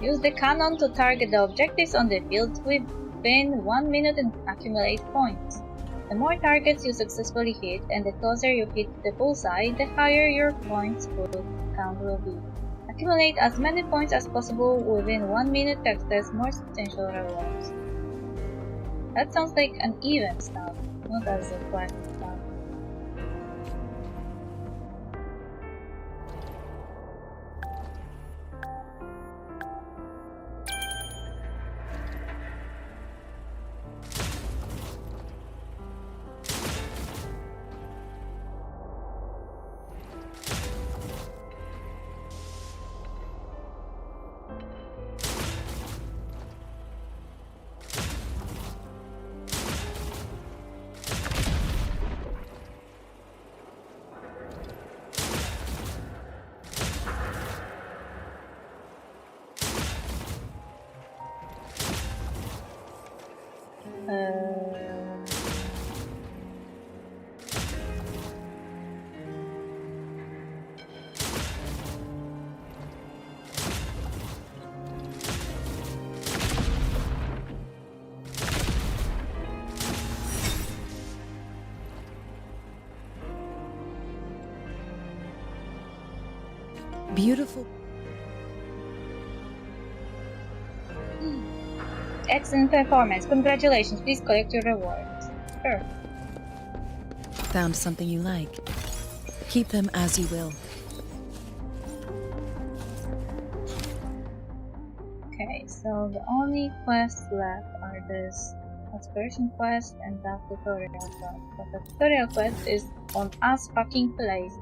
Use the cannon to target the objectives on the field within 1 minute and accumulate points. The more targets you successfully hit and the closer you hit the bullseye, the higher your points count will be. Accumulate as many points as possible within 1 minute to access more substantial rewards. That sounds like an event stuff, not as a quest stuff. beautiful. Excellent performance. Congratulations. Please collect your rewards. Sure. Found something you like. Keep them as you will. Okay, so the only quests left are this exploration quest and that tutorial quest. But the tutorial quest is on us fucking place.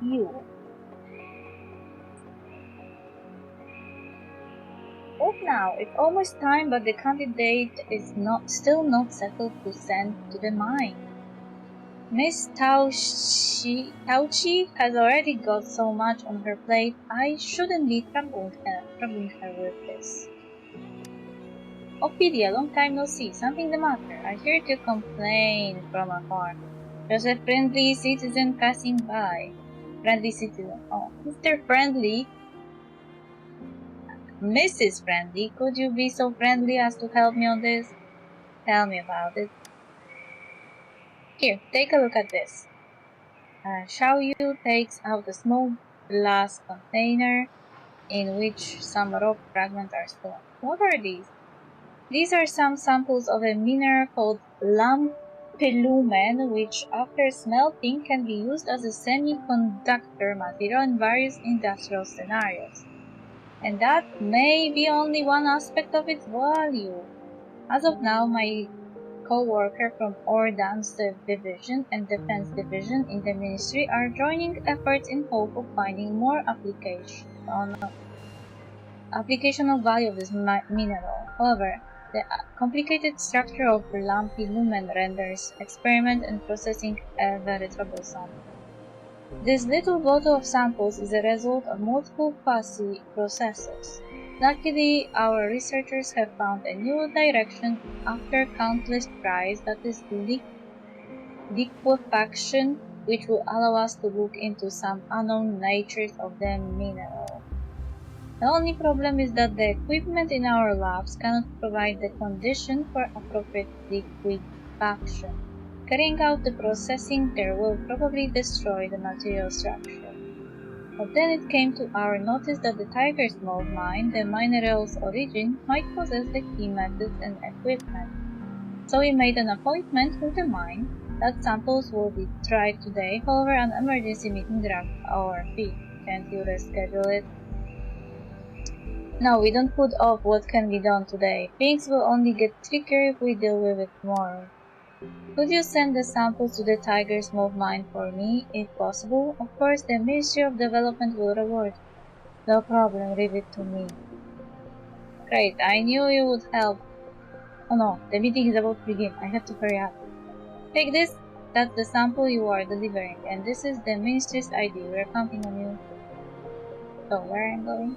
You. What now? It's almost time, but the candidate is still not settled to send to the mine. Miss Tauchi has already got so much on her plate. I shouldn't be troubling her with this. Ophelia, long time no see. Something the matter? I heard you complain from afar. Just a friendly citizen passing by. Friendly citizen. Oh, Mr. Friendly. Mrs. Friendly, could you be so friendly as to help me on this? Tell me about it. Here, take a look at this. Xiaoyu takes out a small glass container in which some rock fragments are stored. What are these? These are some samples of a mineral called lampilumen, which after smelting can be used as a semiconductor material in various industrial scenarios. And that may be only one aspect of its value. As of now, my co-worker from Ordnance Division and Defense Division in the Ministry are joining efforts in hope of finding more applicational value of this mineral. However, the complicated structure of lampilumen renders experiment and processing very troublesome. This little bottle of samples is a result of multiple fuzzy processes. Luckily, our researchers have found a new direction after countless tries, that is liquefaction, which will allow us to look into some unknown natures of the mineral. The only problem is that the equipment in our labs cannot provide the condition for appropriate liquefaction. Carrying out the processing there will probably destroy the material structure. But then it came to our notice that the Tiger's Mold mine, the mineral's origin, might possess the key methods and equipment. So we made an appointment with the mine. That samples will be tried today, however an emergency meeting dragged our feet. Can't you reschedule it? No, we don't put off what can be done today. Things will only get trickier if we deal with it tomorrow. Could you send the samples to the Tiger's Mold mine for me, if possible? Of course, the Ministry of Development will reward you. No problem, leave it to me. Great, I knew you would help. Oh no, the meeting is about to begin. I have to hurry up. Take this. That's the sample you are delivering, and this is the Ministry's ID. We're counting on you. So, where am I going?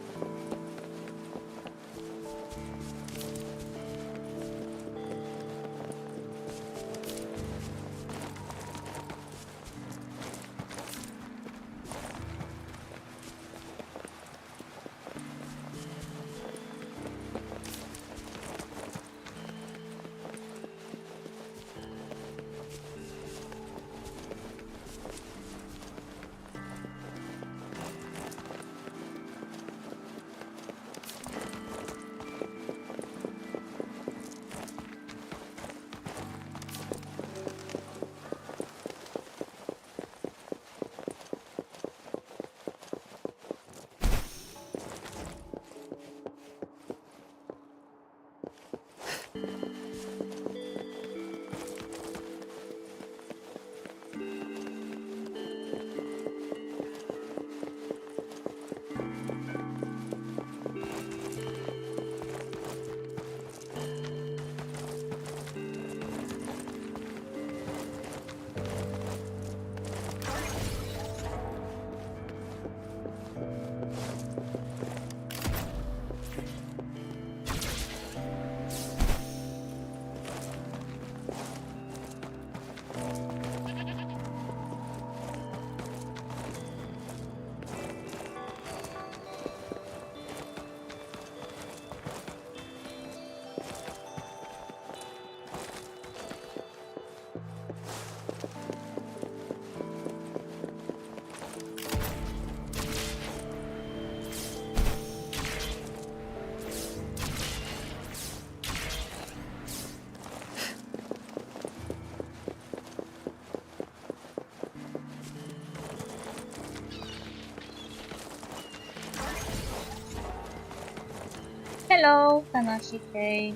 Hello, Kanashike.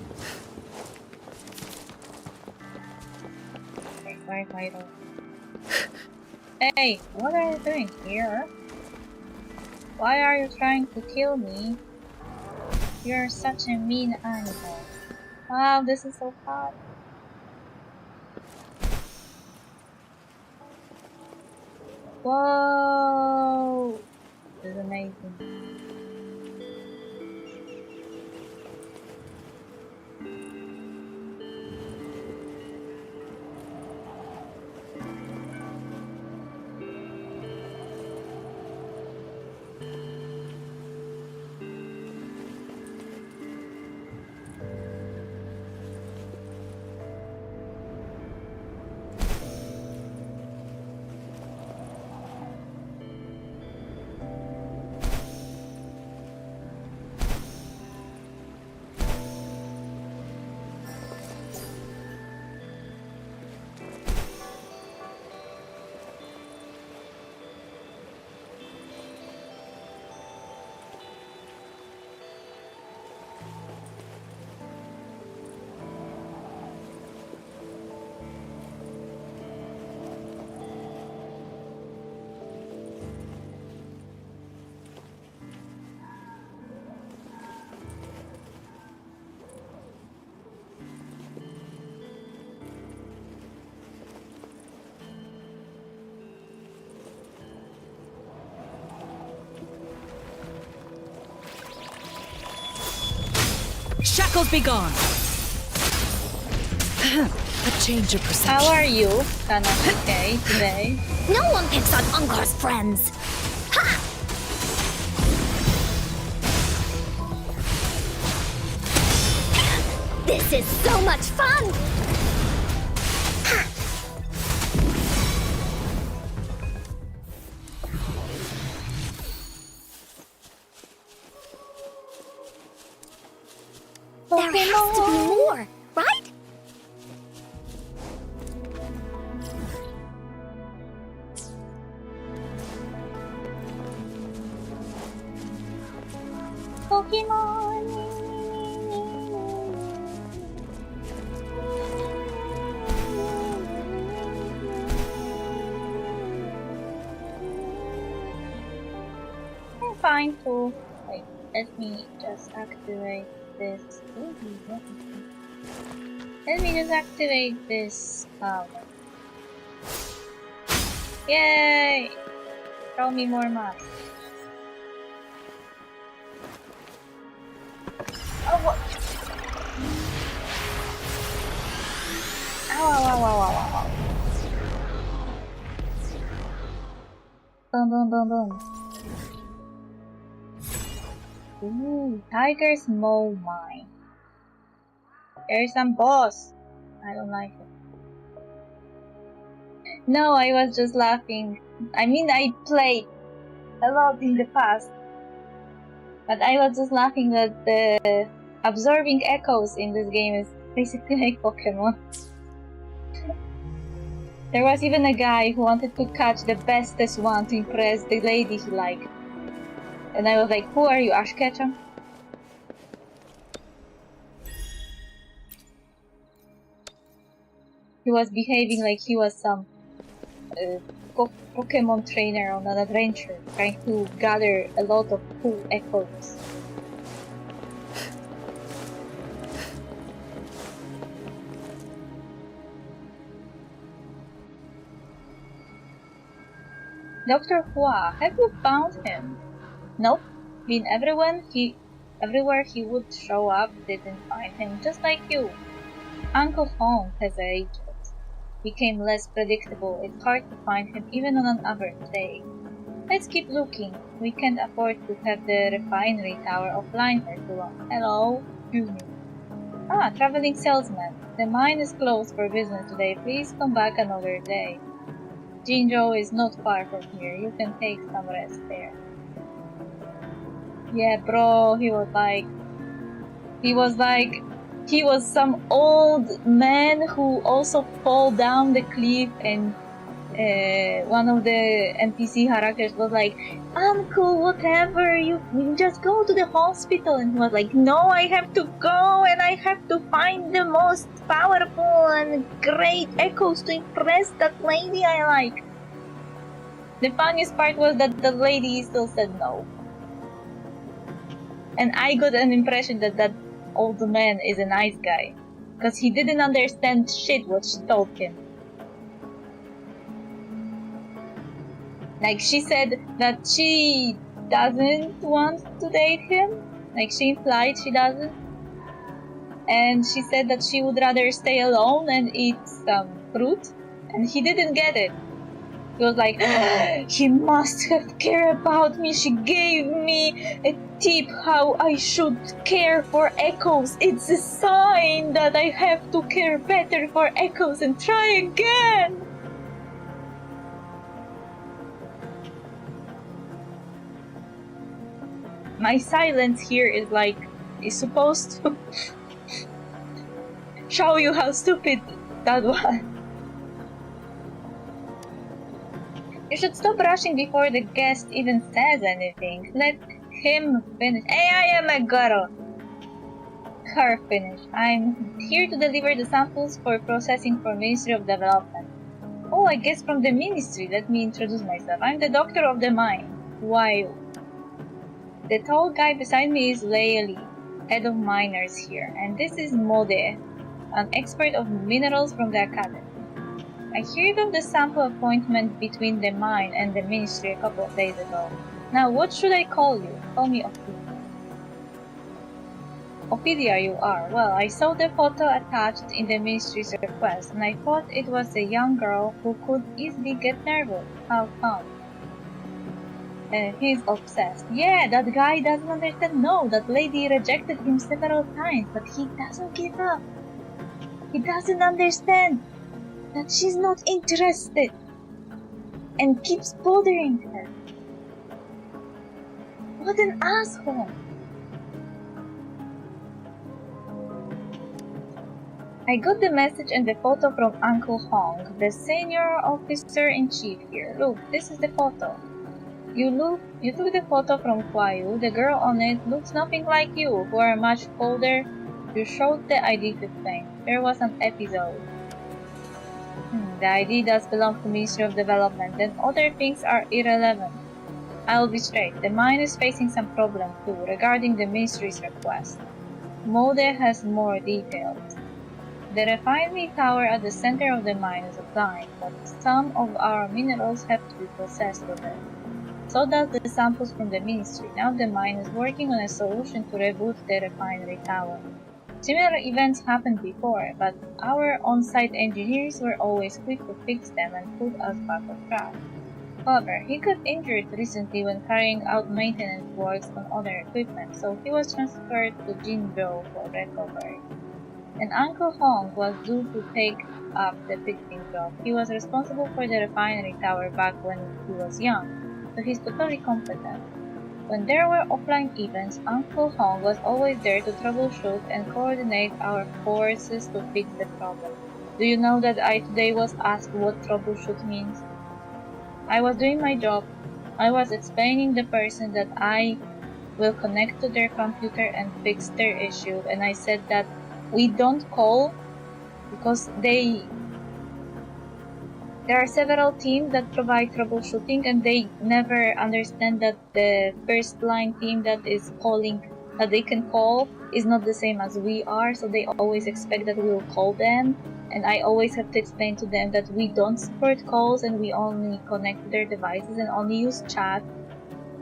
Okay, where's my door? Hey, what are you doing here? Why are you trying to kill me? You're such a mean animal. Wow, this is so hot. Whoa! This is amazing. Shackles be gone! A change of perception. How are you, Kanashike, today? No one picks on Ungar's friends. Ha! This is so much fun! There has to be more, right? Pokemon! I'm fine too. Wait, let me just activate this. Let me just activate this power. Yay! Throw me more maps. Oh, what? Ow, ow, ow, ow, ow, ow. Dun, dun, dun, dun. Ooh, Tiger's Mole Mine. There's some boss. I don't like it. No, I was just laughing. I mean, I played a lot in the past. But I was just laughing that the absorbing echoes in this game is basically like Pokemon. There was even a guy who wanted to catch the bestest one to impress the lady he liked. And I was like, who are you, Ash Ketchum? He was behaving like he was some Pokemon trainer on an adventure, trying to gather a lot of cool echoes. Dr. Hua, have you found him? Nope. Been everywhere he would show up, didn't find him, just like you. Uncle Hong has aged. Became less predictable. It's hard to find him even on an average day. Let's keep looking. We can't afford to have the refinery tower offline for too long. Hello, excuse me. Ah, traveling salesman. The mine is closed for business today. Please come back another day. Jinzhou is not far from here. You can take some rest there. Yeah, bro, he was some old man who also fall down the cliff and one of the NPC characters was like, "Uncle, whatever, you just go to the hospital." And he was like, "No, I have to go and I have to find the most powerful and great echoes to impress that lady I like." The funniest part was that the lady still said no. And I got an impression that that old man is a nice guy, because he didn't understand shit what she told him. Like, she said that she doesn't want to date him. Like, she implied she doesn't. And she said that she would rather stay alone and eat some fruit. And he didn't get it. He was like, "He must have cared about me. She gave me a tip how I should care for echoes. It's a sign that I have to care better for echoes and try again." My silence here is like, is supposed to show you how stupid that was. You should stop rushing before the guest even says anything. Let him finish. Hey, I am a girl. Her finish. I'm here to deliver the samples for processing for Ministry of Development. Oh, I guess from the Ministry. Let me introduce myself. I'm the Doctor of the Mine. Why? The tall guy beside me is Layli, head of miners here, and this is Mode, an expert of minerals from the Academy. I heard of the sample appointment between the mine and the Ministry a couple of days ago. Now, what should I call you? Call me Ophelia. Ophelia you are. Well, I saw the photo attached in the Ministry's request, and I thought it was a young girl who could easily get nervous. How come? He's obsessed. Yeah, that guy doesn't understand. No, that lady rejected him several times, but he doesn't give up. He doesn't understand that she's not interested and keeps bothering her. What an asshole! I got the message and the photo from Uncle Hong, the senior officer-in-chief here. Look, this is the photo. You took the photo from Huayu. The girl on it looks nothing like you, who are much older. You showed the ID to explain. There was an episode. The ID does belong to Ministry of Development, then other things are irrelevant. I'll be straight. The mine is facing some problem too, regarding the Ministry's request. Mode has more details. The refinery tower at the center of the mine is offline, but some of our minerals have to be processed with it. So does the samples from the Ministry. Now the mine is working on a solution to reboot the refinery tower. Similar events happened before, but our on-site engineers were always quick to fix them and put us back on track. However, he got injured recently when carrying out maintenance works on other equipment, so he was transferred to Jinzhou for recovery. And Uncle Hong was due to take up the fixing job. He was responsible for the refinery tower back when he was young, so he's totally competent. When there were offline events, Uncle Hong was always there to troubleshoot and coordinate our forces to fix the problem. Do you know that I today was asked what troubleshoot means? I was doing my job. I was explaining the person that I will connect to their computer and fix their issue, and I said that we don't call because there are several teams that provide troubleshooting, and they never understand that the first line team that is calling, that they can call, is not the same as we are, so they always expect that we will call them, and I always have to explain to them that we don't support calls and we only connect to their devices and only use chat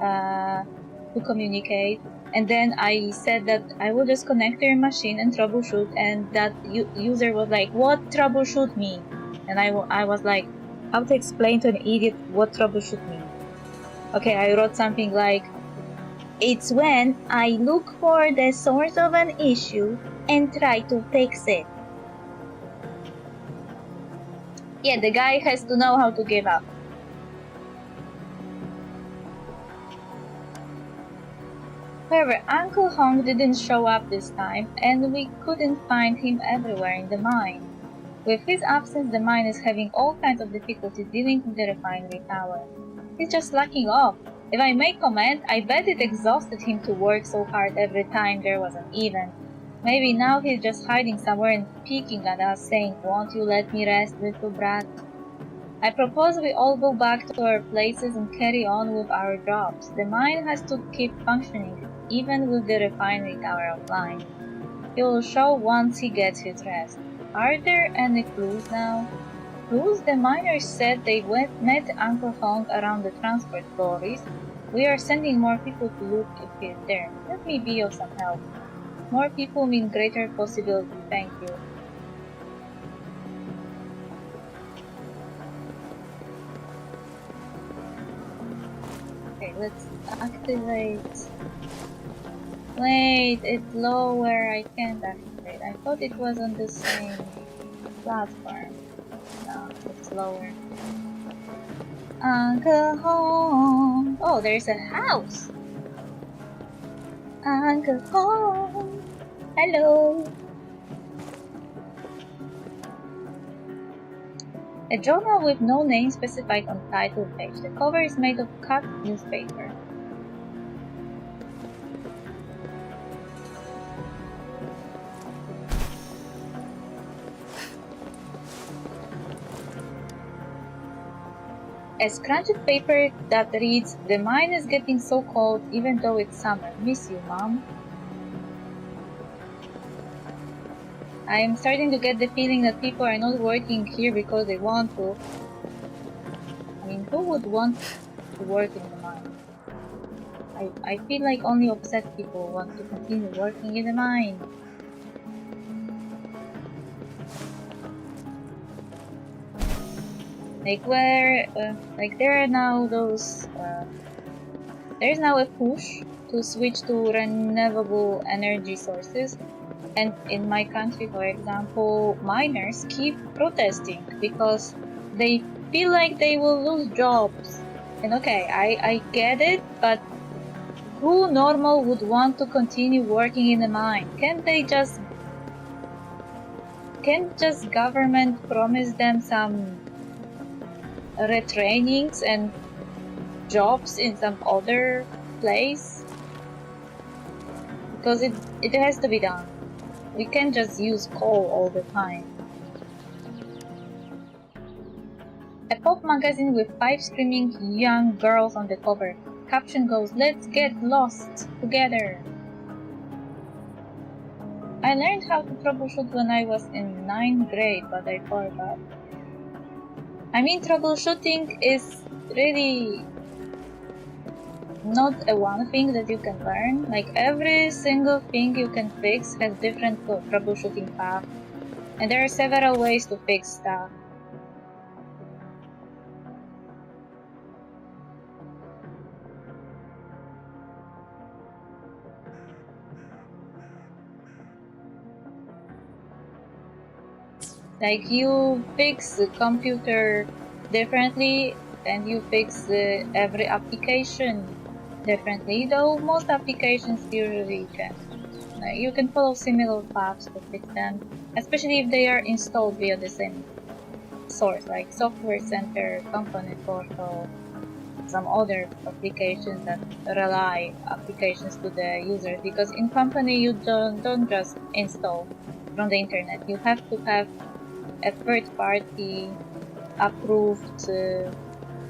to communicate. And then I said that I will just connect to your machine and troubleshoot, and that user was like, "What troubleshoot mean?" And I was like, how to explain to an idiot what troubleshoot means? Okay, I wrote something like, "It's when I look for the source of an issue and try to fix it." Yeah, the guy has to know how to give up. However, Uncle Hong didn't show up this time, and we couldn't find him everywhere in the mine. With his absence, the mine is having all kinds of difficulties dealing with the refinery tower. He's just slacking off. If I may comment, I bet it exhausted him to work so hard every time there was an event. Maybe now he's just hiding somewhere and peeking at us, saying, "Won't you let me rest, little brat?" I propose we all go back to our places and carry on with our jobs. The mine has to keep functioning, even with the refinery tower offline. He will show once he gets his rest. Are there any clues now? Clues? The miners said they met Uncle Hong around the transport lorries. We are sending more people to look if he's there. Let me be of some help. More people mean greater possibility, thank you. Okay, let's activate. Wait, it's lower. I can't activate. I thought it was on the same platform. No, it's lower. Uncle Hong. Oh, there's a house. Uncle Hong. Hello. A journal with no name specified on title page. The cover is made of cut newspaper. A scrunched paper that reads, "The mine is getting so cold even though it's summer. Miss you, Mom." I am starting to get the feeling that people are not working here because they want to. I mean, who would want to work in the mine? I feel like only upset people want to continue working in the mine. Like there are now those, there's now a push to switch to renewable energy sources. And in my country, for example, miners keep protesting because they feel like they will lose jobs. And okay, I get it, but who normal would want to continue working in the mine? Can't just government promise them some retrainings and jobs in some other place? Because it has to be done. We can't just use coal all the time. A pop magazine with 5 screaming young girls on the cover. Caption goes, "Let's get lost together." I learned how to troubleshoot when I was in 9th grade, but I forgot. I mean, troubleshooting is really not a one thing that you can learn. Like every single thing you can fix has different troubleshooting paths, and there are several ways to fix stuff. Like you fix the computer differently, and you fix every application differently, though most applications usually can. You can follow similar paths to fix them, especially if they are installed via the same source, like Software Center, Component Portal, some other applications that rely applications to the user. Because in company you don't just install from the internet. You have to have a third-party approved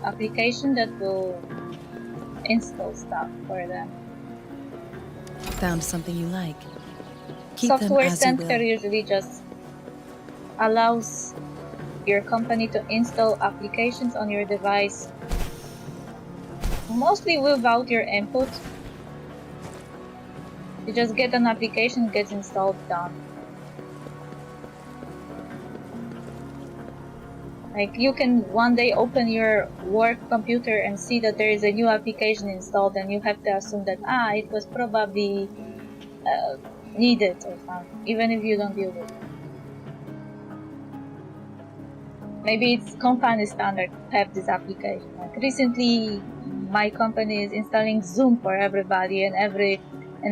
application that will install stuff for them. Found something you like. Keep them Software as you Center will. usually just allows your company to install applications on your device, mostly without your input. You just get an application, gets installed, done. Like you can one day open your work computer and see that there is a new application installed, and you have to assume that it was probably needed or something, even if you don't use it. Maybe it's company standard to have this application. Like recently, my company is installing Zoom for everybody, and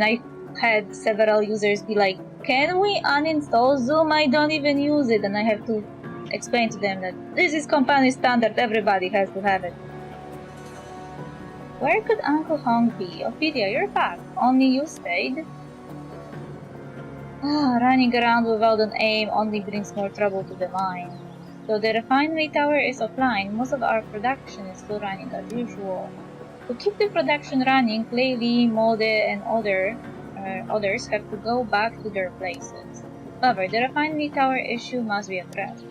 I had several users be like, Can we uninstall Zoom? I don't even use it, and I have to explain to them that this is company standard, everybody has to have it. Where could Uncle Hong be? Ophelia, you're back. Only you stayed? Running around without an aim only brings more trouble to the mind. Though the refinery tower is offline, most of our production is still running as usual. To keep the production running, Clay Lee, Molde, and others have to go back to their places. However, the refinery tower issue must be addressed.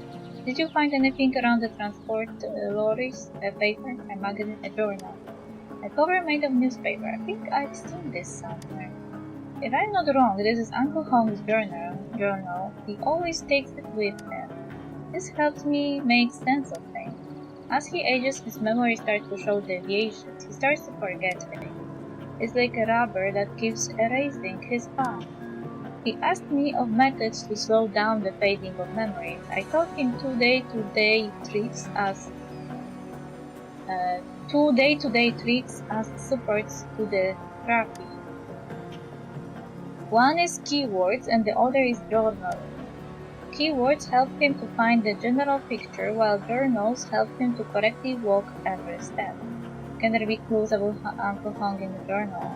Did you find anything around the transport lorries? A paper, a magazine, a journal? A cover made of newspaper. I think I've seen this somewhere. If I'm not wrong, this is Uncle Hong's journal. He always takes it with him. This helps me make sense of things. As he ages, his memory starts to show deviations. He starts to forget things. It's like a rubber that keeps erasing his past. He asked me of methods to slow down the fading of memories. I taught him two day-to-day tricks as supports to the therapy. One is keywords and the other is journaling. Keywords help him to find the general picture, while journals help him to correctly walk every step. Can there be clues about Uncle Hong in the journal?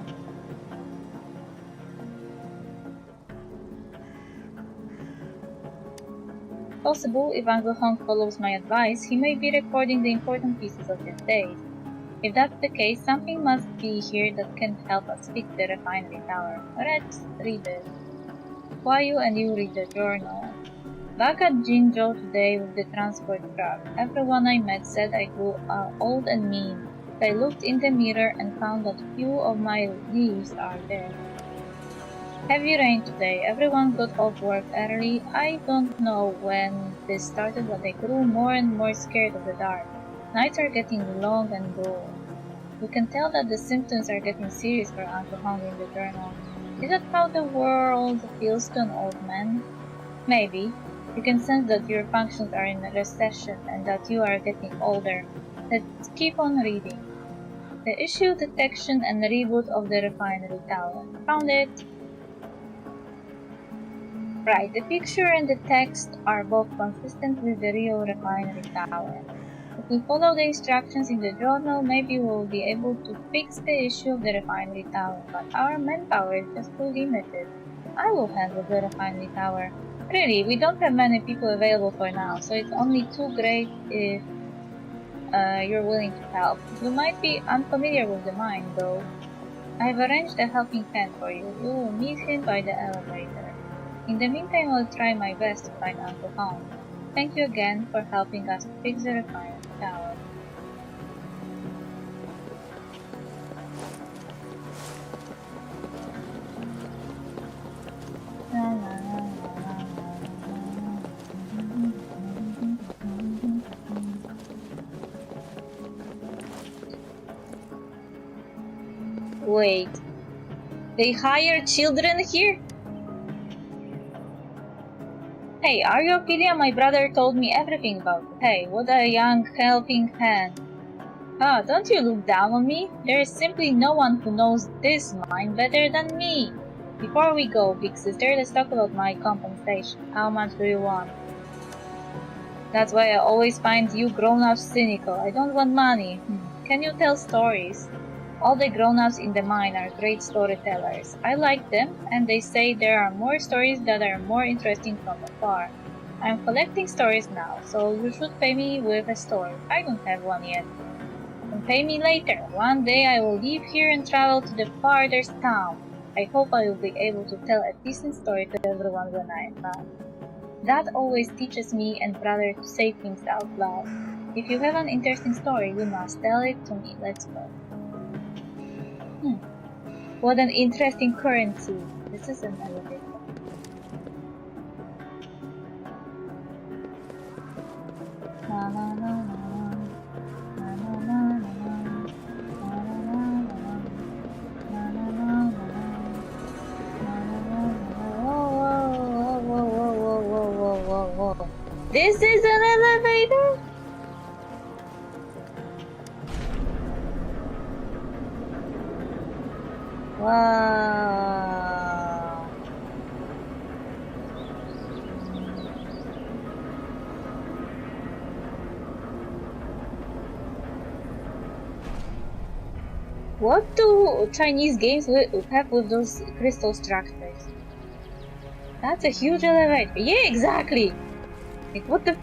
Possible, if Uncle Hong follows my advice, he may be recording the important pieces of his days. If that's the case, something must be here that can help us fix the refinery tower. Let's read it. Why you and you read the journal? Back at Jinzhou today with the transport truck, everyone I met said I grew old and mean. I looked in the mirror and found that few of my leaves are there. Heavy rain today. Everyone got off work early. I don't know when this started, but I grew more and more scared of the dark. Nights are getting long and dull. You can tell that the symptoms are getting serious for Uncle Hong in the journal. Is that how the world feels to an old man? Maybe. You can sense that your functions are in a recession and that you are getting older. Let's keep on reading. The issue, detection, and reboot of the refinery tower. Found it! Right, the picture and the text are both consistent with the real refinery tower. If we follow the instructions in the journal, maybe we'll be able to fix the issue of the refinery tower, but our manpower is just too limited. I will handle the refinery tower. Really, we don't have many people available for now, so it's only too great if you're willing to help. You might be unfamiliar with the mine, though. I have arranged a helping hand for you. You will meet him by the elevator. In the meantime, I'll try my best to find Uncle Hong. Thank you again for helping us fix the refinery tower. Wait, they hire children here? Hey, are you Ophelia? My brother told me everything about you. Hey, what a young helping hand. Ah, don't you look down on me? There is simply no one who knows this mine better than me. Before we go, big sister, let's talk about my compensation. How much do you want? That's why I always find you grown-ups cynical. I don't want money. Can you tell stories? All the grown-ups in the mine are great storytellers. I like them, and they say there are more stories that are more interesting from afar. I'm collecting stories now, so you should pay me with a story. I don't have one yet. And pay me later. One day I will leave here and travel to the farthest town. I hope I will be able to tell a decent story to everyone when I am back. That always teaches me and brother to say things out loud. If you have an interesting story, you must tell it to me. Let's go. What an interesting currency. This is an elevator. Na na na na na na na na na. This is an elevator? Wow. What do Chinese games have with those crystal structures? That's a huge elevator. Yeah, exactly! Like, what the...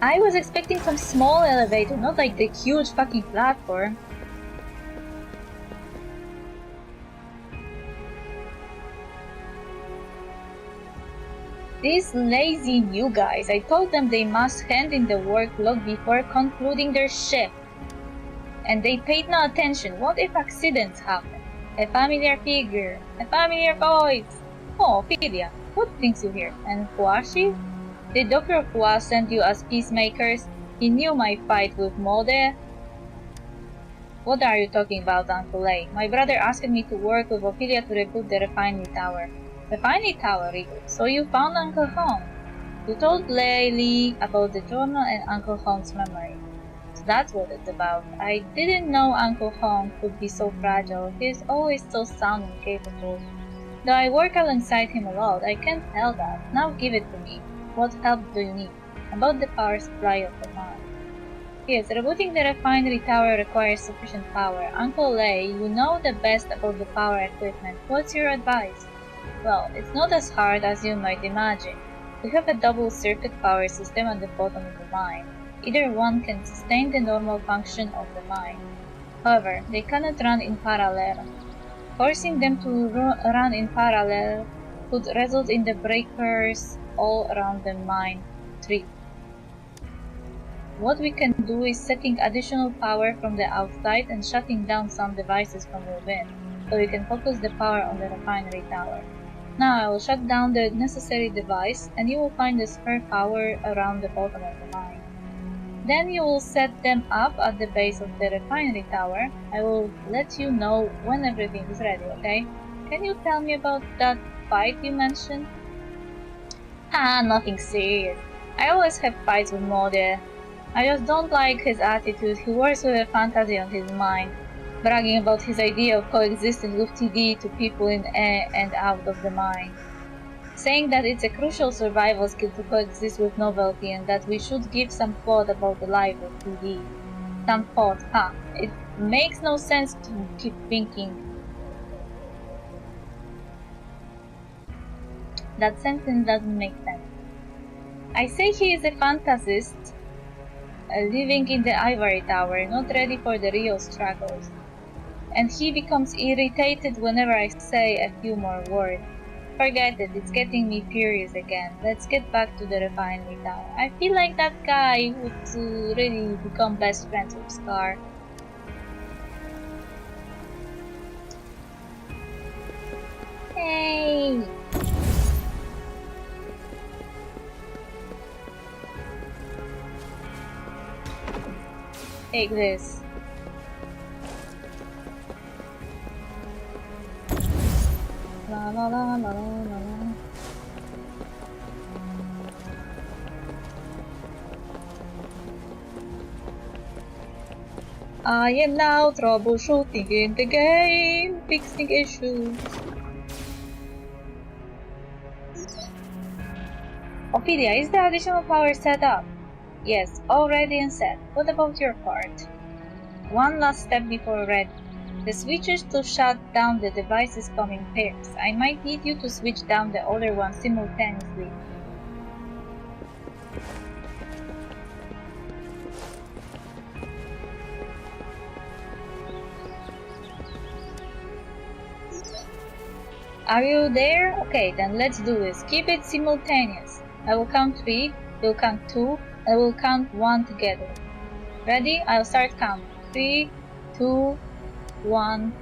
I was expecting some small elevator, not like the huge fucking platform. These lazy new guys, I told them they must hand in the work log before concluding their shift. And they paid no attention. What if accidents happen? A familiar figure, a familiar voice. Oh, Ophelia, what brings you here? And Huashi? Did Dr. Hua send you as peacemakers? He knew my fight with Mode. What are you talking about, Uncle Lei? My brother asked me to work with Ophelia to reboot the refinery tower. Refinery tower reboot? So you found Uncle Hong? You told Lei about the journal and Uncle Hong's memory. So that's what it's about. I didn't know Uncle Hong could be so fragile. He's always so sound and capable. Though I work alongside him a lot, I can't tell that. Now give it to me. What help do you need? About the power supply of the mine. Yes, rebooting the refinery tower requires sufficient power. Uncle Lei, you know the best about the power equipment. What's your advice? Well, it's not as hard as you might imagine. We have a double circuit power system at the bottom of the mine. Either one can sustain the normal function of the mine. However, they cannot run in parallel. Forcing them to run in parallel could result in the breakers all around the mine trip. What we can do is setting additional power from the outside and shutting down some devices from within, so we can focus the power on the refinery tower. Now I will shut down the necessary device, and you will find the spare power around the bottom of the mine. Then you will set them up at the base of the refinery tower. I will let you know when everything is ready, okay? Can you tell me about that fight you mentioned? Nothing serious. I always have fights with Mode. I just don't like his attitude. He works with a fantasy on his mind, bragging about his idea of coexisting with TD to people in and out of the mine. Saying that it's a crucial survival skill to coexist with novelty and that we should give some thought about the life of TD. Some thought, it makes no sense to keep thinking. That sentence doesn't make sense. I say he is a fantasist, living in the ivory tower, not ready for the real struggles. And he becomes irritated whenever I say a few more words. Forget it, it's getting me furious again. Let's get back to the refinery tower. I feel like that guy would really become best friends with Scar. Hey! Take this. La la la la la la. I am now troubleshooting in the game, fixing issues. Ophelia, is the additional power set up? Yes, all ready and set. What about your part? One last step before ready. The switches to shut down the devices come in pairs. I might need you to switch down the other one simultaneously. Are you there? Okay, then let's do this. Keep it simultaneous. I will count 3, you'll count 2, and we'll count 1 together. Ready? I'll start counting. 3, 2, 1.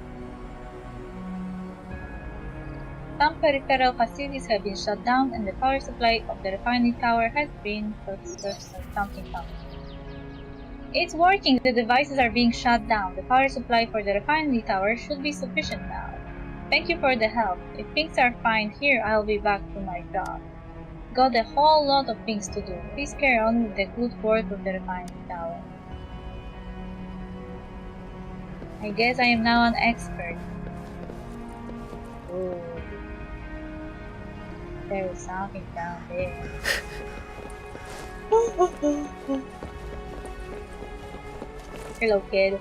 Some peripheral facilities have been shut down and the power supply of the refinery tower has been something. It's working! The devices are being shut down. The power supply for the refinery tower should be sufficient now. Thank you for the help. If things are fine here, I'll be back to my job. Got a whole lot of things to do. Please carry on with the good work of the refinery tower. I guess I am now an expert. Ooh. There is something down there. Hello, kid.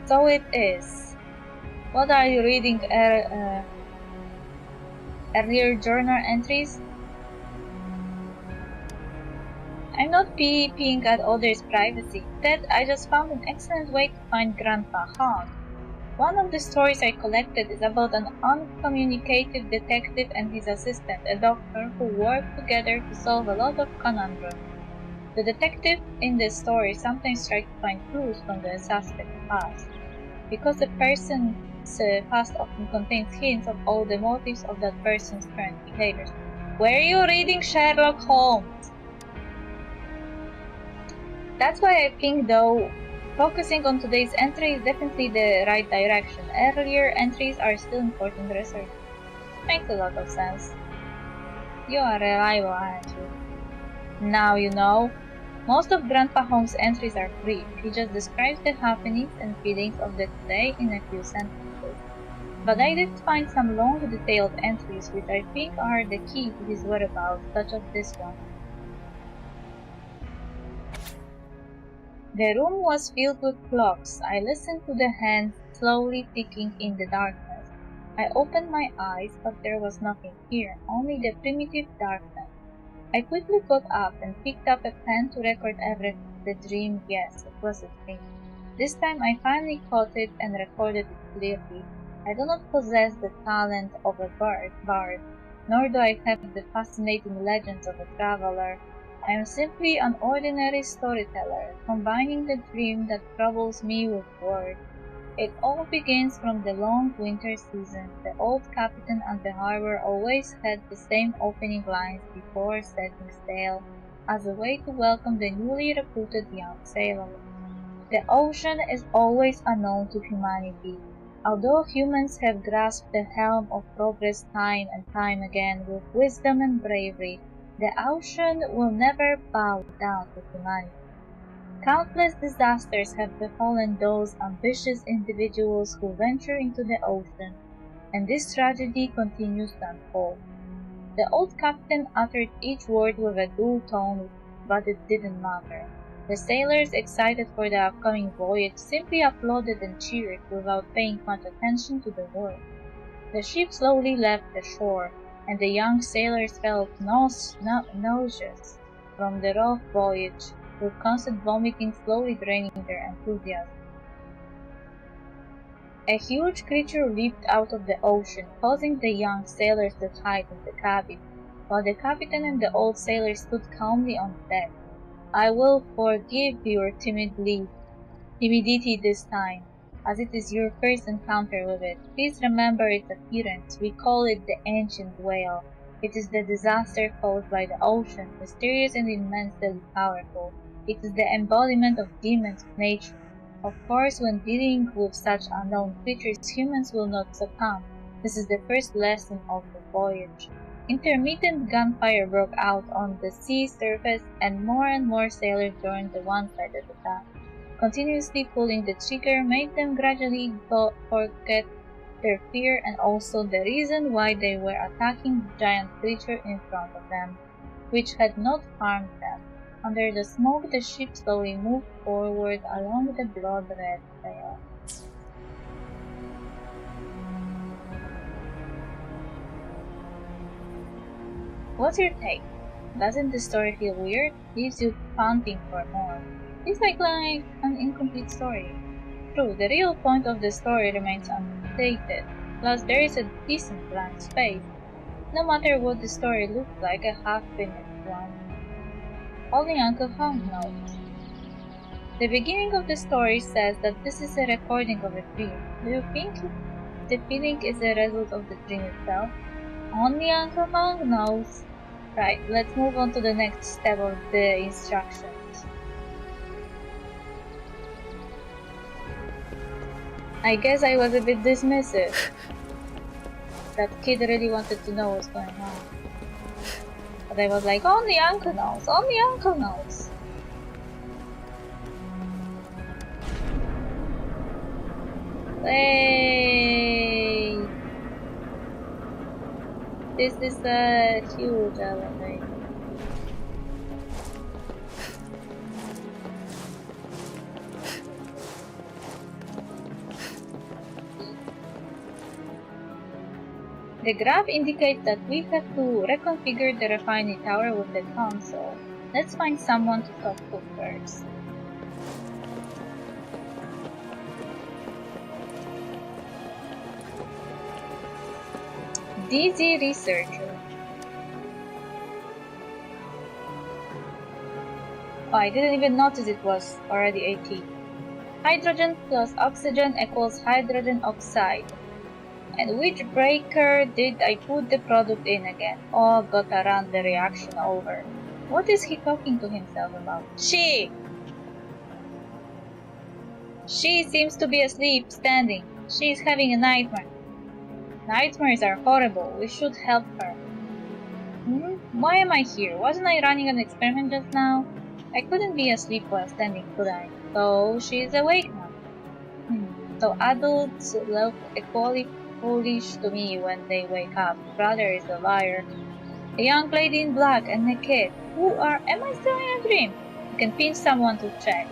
So it is. What are you reading? Earlier journal entries? I'm not peeping at others' privacy. Instead, I just found an excellent way to find Grandpa Hog. One of the stories I collected is about an uncommunicative detective and his assistant, a doctor, who work together to solve a lot of conundrums. The detective in the story sometimes tries to find clues from the suspect's past, because the person's past often contains hints of all the motives of that person's current behaviors. Were you reading Sherlock Holmes? That's why I think, though, focusing on today's entry is definitely the right direction. Earlier entries are still important research. Makes a lot of sense. You are reliable, aren't you? Now you know. Most of Grandpa Holmes' entries are brief. He just describes the happenings and feelings of the day in a few sentences. But I did find some long, detailed entries which I think are the key to his whereabouts, such as this one. The room was filled with clocks. I listened to the hands slowly ticking in the darkness. I opened my eyes, but there was nothing here, only the primitive darkness. I quickly got up and picked up a pen to record everything. The dream, yes, it was a dream. This time I finally caught it and recorded it clearly. I do not possess the talent of a bard, nor do I have the fascinating legends of a traveler. I am simply an ordinary storyteller, combining the dream that troubles me with words. It all begins from the long winter season. The old captain at the harbor always had the same opening lines before setting sail, as a way to welcome the newly recruited young sailors. The ocean is always unknown to humanity. Although humans have grasped the helm of progress time and time again with wisdom and bravery, the ocean will never bow down to humanity. Countless disasters have befallen those ambitious individuals who venture into the ocean, and this tragedy continues to unfold. The old captain uttered each word with a dull tone, but it didn't matter. The sailors, excited for the upcoming voyage, simply applauded and cheered without paying much attention to the words. The ship slowly left the shore, and the young sailors felt nauseous from the rough voyage, with constant vomiting slowly draining their enthusiasm. A huge creature leaped out of the ocean, causing the young sailors to hide in the cabin, while the captain and the old sailor stood calmly on deck. I will forgive your timidity this time, as it is your first encounter with it. Please remember its appearance. We call it the ancient whale. It is the disaster caused by the ocean, mysterious and immensely powerful. It is the embodiment of demons of nature. Of course, when dealing with such unknown creatures, humans will not succumb. This is the first lesson of the voyage. Intermittent gunfire broke out on the sea surface, and more sailors joined the one-sided attack. Continuously pulling the trigger made them gradually forget their fear and also the reason why they were attacking the giant creature in front of them, which had not harmed them. Under the smoke, the ship slowly moved forward along the blood red trail. What's your take? Doesn't the story feel weird? Leaves you panting for more. It's like an incomplete story. True, the real point of the story remains unstated. Plus, there is a decent blank space. No matter what the story looks like, a half-finished one. Only Uncle Hank knows. The beginning of the story says that this is a recording of a dream. Do you think the feeling is a result of the dream itself? Only Uncle Hank knows. Right, let's move on to the next step of the instructions. I guess I was a bit dismissive. That kid really wanted to know what's going on. But I was like, only Uncle knows, only Uncle knows. Hey! this is a huge elevator. The graph indicates that we have to reconfigure the refining tower with the console. Let's find someone to talk to first. DZ researcher. Oh, I didn't even notice it was already 80. Hydrogen plus oxygen equals hydrogen oxide. And which breaker did I put the product in again? Oh, gotta run the reaction over. What is he talking to himself about? She seems to be asleep, standing. She is having a nightmare. Nightmares are horrible. We should help her. Why am I here? Wasn't I running an experiment just now? I couldn't be asleep while standing, could I? So she is awake now. So adults look equally foolish to me when they wake up. Brother is a liar. A young lady in black and a kid. Am I still in a dream? You can pinch someone to check.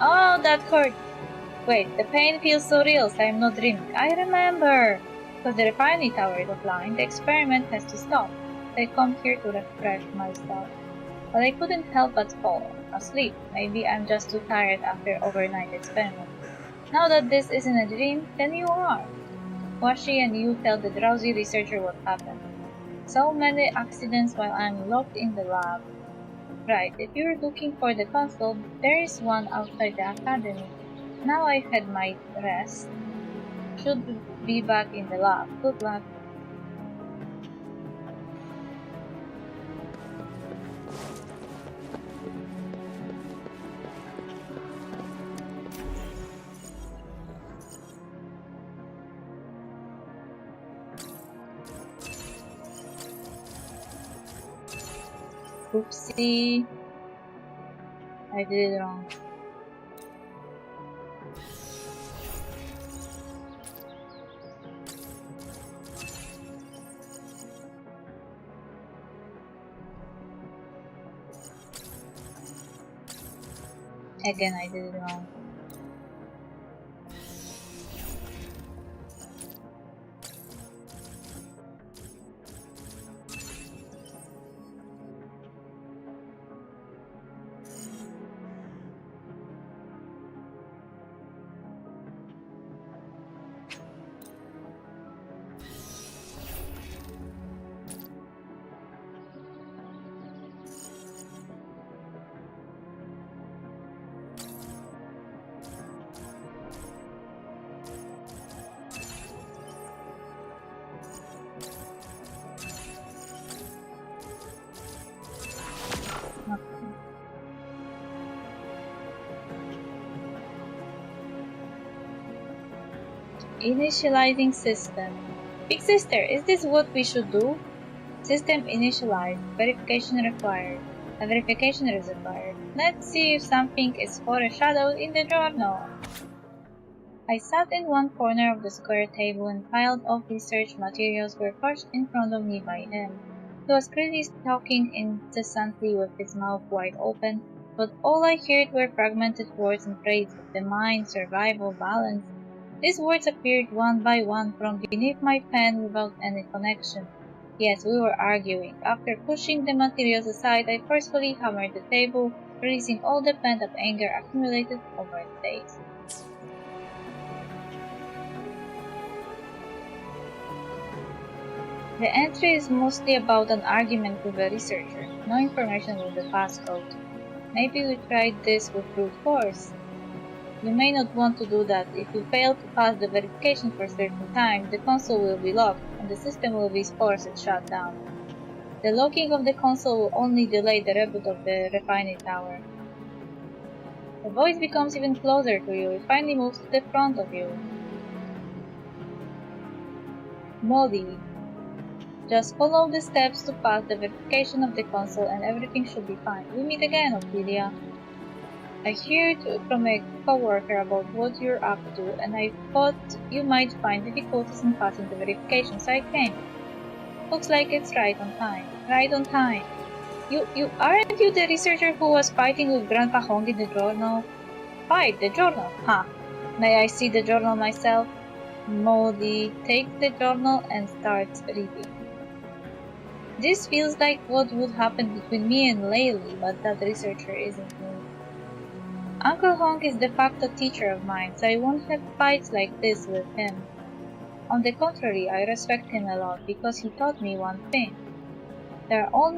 Oh, that hurt. Wait, the pain feels so real, so I'm not dreaming. I remember. Because the refining tower is offline, the experiment has to stop. I come here to refresh myself. But I couldn't help but fall asleep. Maybe I'm just too tired after overnight experiment. Now that this isn't a dream, then you are. Washi and you tell the drowsy researcher what happened. So many accidents while I'm locked in the lab. Right, if you're looking for the console, there is one outside the academy. Now I've had my rest. Should be back in the lab. Good luck. Oopsie. I did it wrong. Again, I did it wrong. Initializing system. Big sister, is this what we should do? System initialized. Verification required. A verification is required. Let's see if something is foreshadowed in the journal. I sat in one corner of the square table and piled of research materials were pushed in front of me by him. He was clearly talking incessantly with his mouth wide open, but all I heard were fragmented words and phrases. The mind, survival, balance. These words appeared one by one from beneath my pen without any connection. Yes, we were arguing. After pushing the materials aside, I forcefully hammered the table, releasing all the pent-up anger accumulated over the days. The entry is mostly about an argument with a researcher. No information with the passcode. Maybe we tried this with brute force. You may not want to do that. If you fail to pass the verification for a certain time, the console will be locked, and the system will be forced and shut down. The locking of the console will only delay the reboot of the refining tower. The voice becomes even closer to you. It finally moves to the front of you. Molly. Just follow the steps to pass the verification of the console and everything should be fine. We meet again, Ophelia. I heard from a coworker about what you're up to, and I thought you might find difficulties in passing the verification, so I came. Looks like it's right on time. Right on time. Aren't you the researcher who was fighting with Grandpa Hong in the journal? Fight, the journal, huh? May I see the journal myself? Moldy takes the journal and starts reading. This feels like what would happen between me and Laylee, but that researcher isn't me. Uncle Hong is de facto teacher of mine, so I won't have fights like this with him. On the contrary, I respect him a lot because he taught me one thing. There are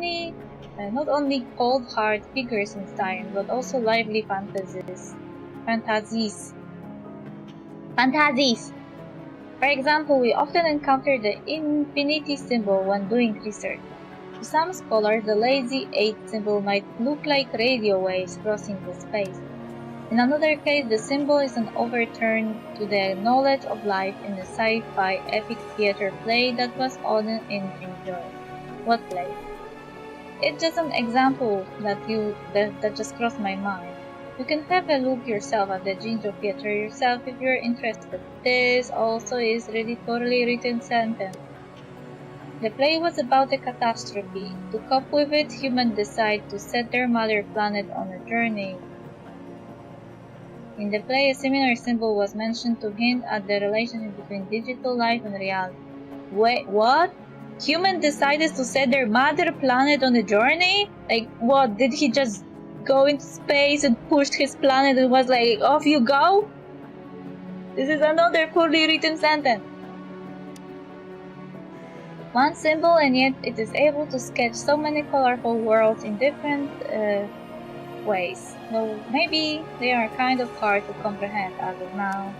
not only cold hard figures in science, but also lively fantasies. For example, we often encounter the infinity symbol when doing research. To some scholars, the lazy 8 symbol might look like radio waves crossing the space. In another case, the symbol is an overturn to the knowledge of life in the sci-fi epic theater play that was on in Enjoy. What play? It's just an example that just crossed my mind. You can have a look yourself at the Jinjo theater yourself if you're interested. This also is really poorly written sentence. The play was about a catastrophe. To cope with it, humans decide to set their mother planet on a journey. In the play, a similar symbol was mentioned to hint at the relationship between digital life and reality. Wait, what? Humans decided to set their mother planet on a journey? Like, what? Did he just go into space and pushed his planet and was like, off you go? This is another poorly written sentence. One symbol, and yet it is able to sketch so many colorful worlds in different ways. Though maybe they are kind of hard to comprehend as of now.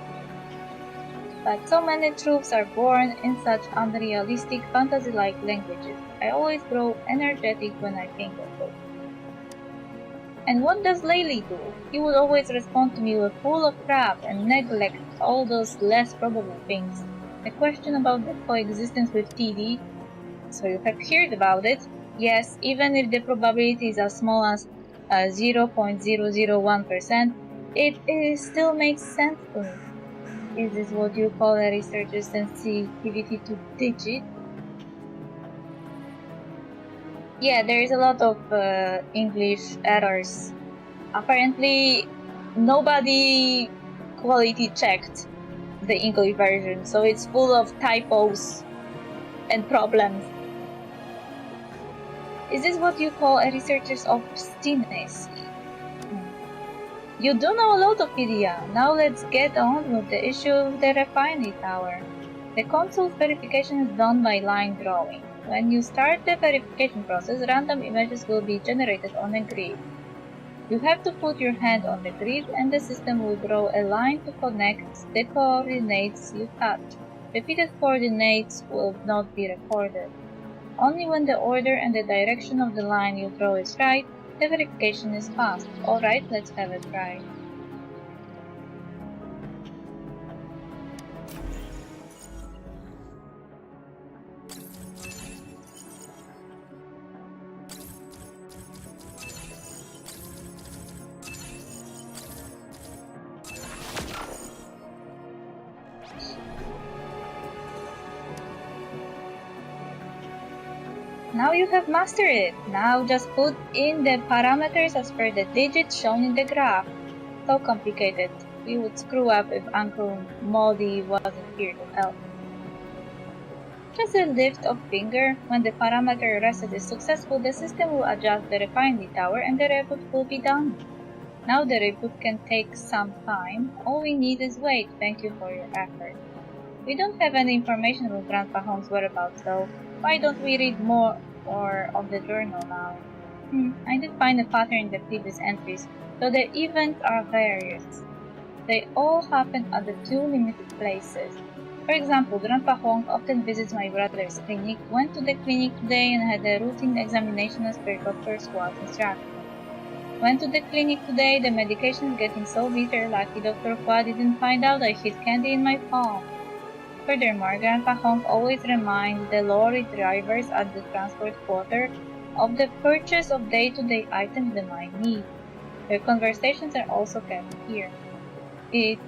But so many truths are born in such unrealistic, fantasy-like languages. I always grow energetic when I think of it. And what does Laylee do? He would always respond to me with full of crap and neglect all those less probable things. The question about the coexistence with TD, so you have heard about it. Yes, even if the probability is as small as 0.001%, it still makes sense to me. Is this what you call a researcher's sensitivity to digit? Yeah, there is a lot of English errors. Apparently, nobody quality checked the English version, so it's full of typos and problems. Is this what you call a researcher's obstinacy? You do know a lot of media. Now let's get on with the issue of the refinery tower. The console's verification is done by line drawing. When you start the verification process, random images will be generated on a grid. You have to put your hand on the grid and the system will draw a line to connect the coordinates you touch. Repeated coordinates will not be recorded. Only when the order and the direction of the line you draw is right, the verification is passed. Alright, let's have a try. Now you have mastered it. Now just put in the parameters as per the digits shown in the graph. So complicated. We would screw up if Uncle Moldy wasn't here to help. Just a lift of finger. When the parameter reset is successful, the system will adjust the refinery tower and the reboot will be done. Now the reboot can take some time. All we need is wait. Thank you for your effort. We don't have any information about Grandpa Hong's whereabouts though. Why don't we read more of the journal now? I did find a pattern in the previous entries, though the events are various. They all happen at the two limited places. For example, Grandpa Hong often visits my brother's clinic, went to the clinic today and had a routine examination as per Dr. Squat's instruction. Went to the clinic today, the medication is getting so bitter, lucky Dr. Hua didn't find out I hid candy in my palm. Furthermore, Grandpa Hong always reminds the lorry drivers at the transport quarter of the purchase of day-to-day items they might need. Their conversations are also kept here. It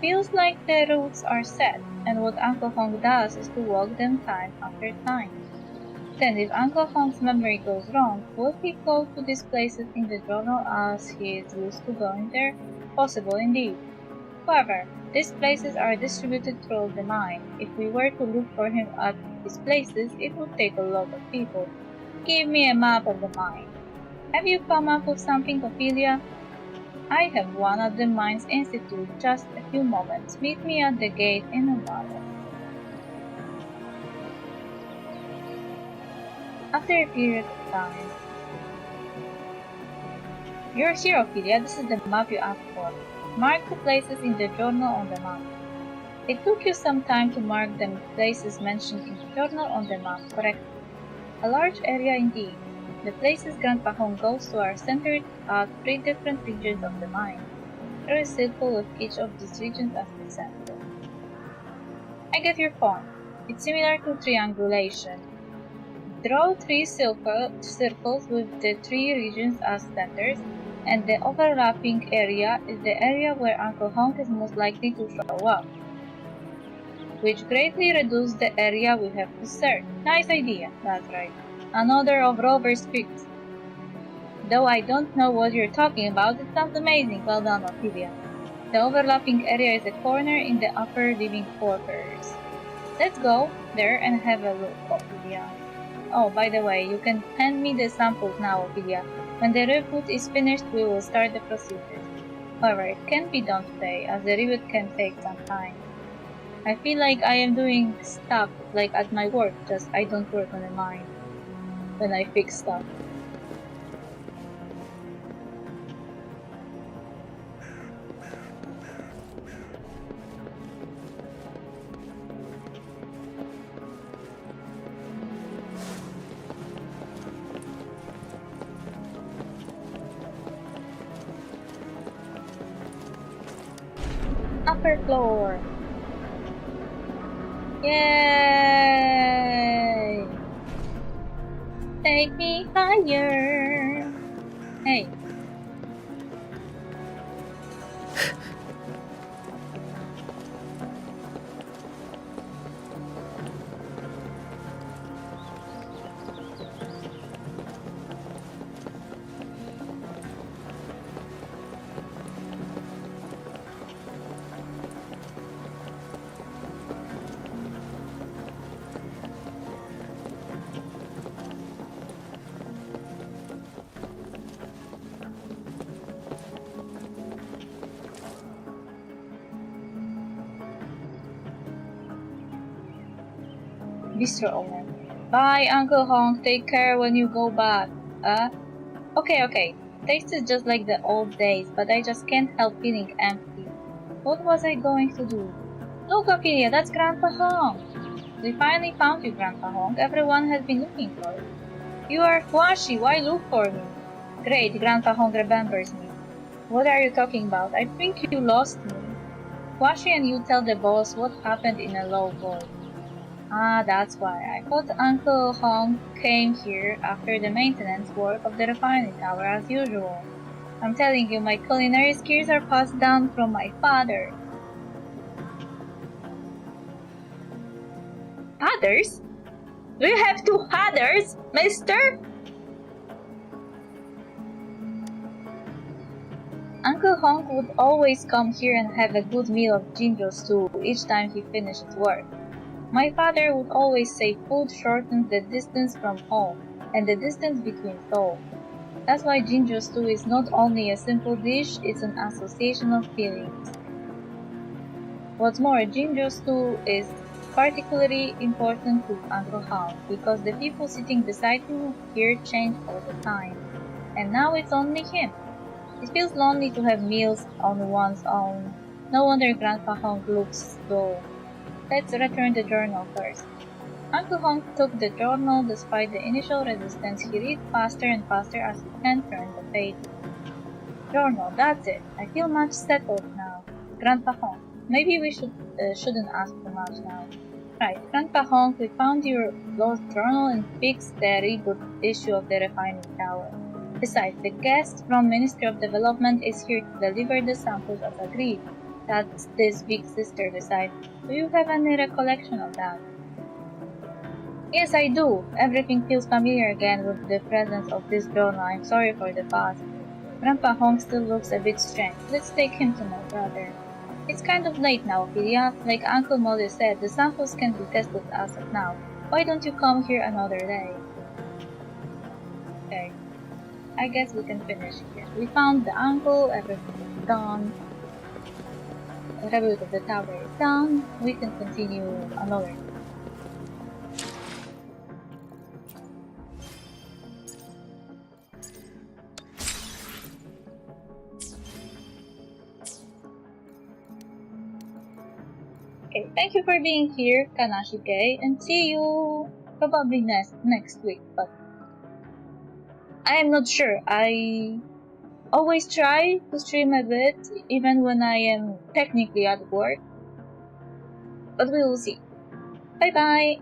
feels like the routes are set, and what Uncle Hong does is to walk them time after time. Then if Uncle Honk's memory goes wrong, will he go to these places in the journal as he is used to going there? Possible indeed. However, these places are distributed throughout the mine. If we were to look for him at these places, it would take a lot of people. Give me a map of the mine. Have you come up with something, Ophelia? I have one at the Mines Institute. Just a few moments. Meet me at the gate in a while. After a period of time. You're here, Ophelia. This is the map you asked for. Mark the places in the journal on the map. It took you some time to mark the places mentioned in the journal on the map correctly. A large area indeed. The places Grandpa Hong goes to are centered at 3 different regions of the mine. There is a circle with each of these regions as the center. I get your point. It's similar to triangulation. Draw 3 circles with the 3 regions as centers, and the overlapping area is the area where Uncle Honk is most likely to show up, which greatly reduces the area we have to search. Nice idea, that's right. Another of Rover's tricks. Though I don't know what you're talking about, it sounds amazing. Well done, Ophelia. The overlapping area is a corner in the upper living quarters. Let's go there and have a look, Ophelia. Oh, by the way, you can hand me the samples now, Ophelia. When the reboot is finished, we will start the procedure. However, it can't be done today, as the reboot can take some time. I feel like I am doing stuff like at my work, just I don't work on a mine when I fix stuff. Upper floor. Yay! Take me higher. Hey. Bistro owner. Bye, Uncle Honk. Take care when you go back. Okay. Taste is just like the old days, but I just can't help feeling empty. What was I going to do? Look, Ophelia, that's Grandpa Honk. We finally found you, Grandpa Honk. Everyone has been looking for you. You are Flashy. Why look for me? Great, Grandpa Honk remembers me. What are you talking about? I think you lost me. Flashy and you tell the boss what happened in a low voice. Ah, that's why. I thought Uncle Honk came here after the maintenance work of the refinery tower as usual. I'm telling you, my culinary skills are passed down from my father. Fathers? Do you have 2 fathers, mister? Uncle Honk would always come here and have a good meal of ginger stew each time he finished work. My father would always say food shortens the distance from home and the distance between souls. That's why ginger stew is not only a simple dish, it's an association of feelings. What's more, ginger stew is particularly important to Uncle Honk because the people sitting beside him here change all the time. And now it's only him. It feels lonely to have meals on one's own. No wonder Grandpa Honk looks dull. Let's return the journal first. Uncle Honk took the journal despite the initial resistance. He read faster and faster as his hand turned the page. Journal, that's it. I feel much settled now. Grandpa Honk, maybe we shouldn't ask too much now. Right, Grandpa Honk, we found your lost journal and fixed the reboot issue of the refinery tower. Besides, the guest from Ministry of Development is here to deliver the samples as agreed. That's this big sister beside. Do you have any recollection of that? Yes, I do. Everything feels familiar again with the presence of this drone. I'm sorry for the past. Grandpa Hong still looks a bit strange. Let's take him to my brother. It's kind of late now, Ophelia. Like Uncle Molly said, the samples can be tested as of now. Why don't you come here another day? Okay. I guess we can finish here. We found the uncle, everything is done. The reboot of the tower is done. We can continue another day. Okay, thank you for being here, Kanashige, and see you probably next week, but I am not sure. I always try to stream a bit, even when I am technically at work, but we will see. Bye bye!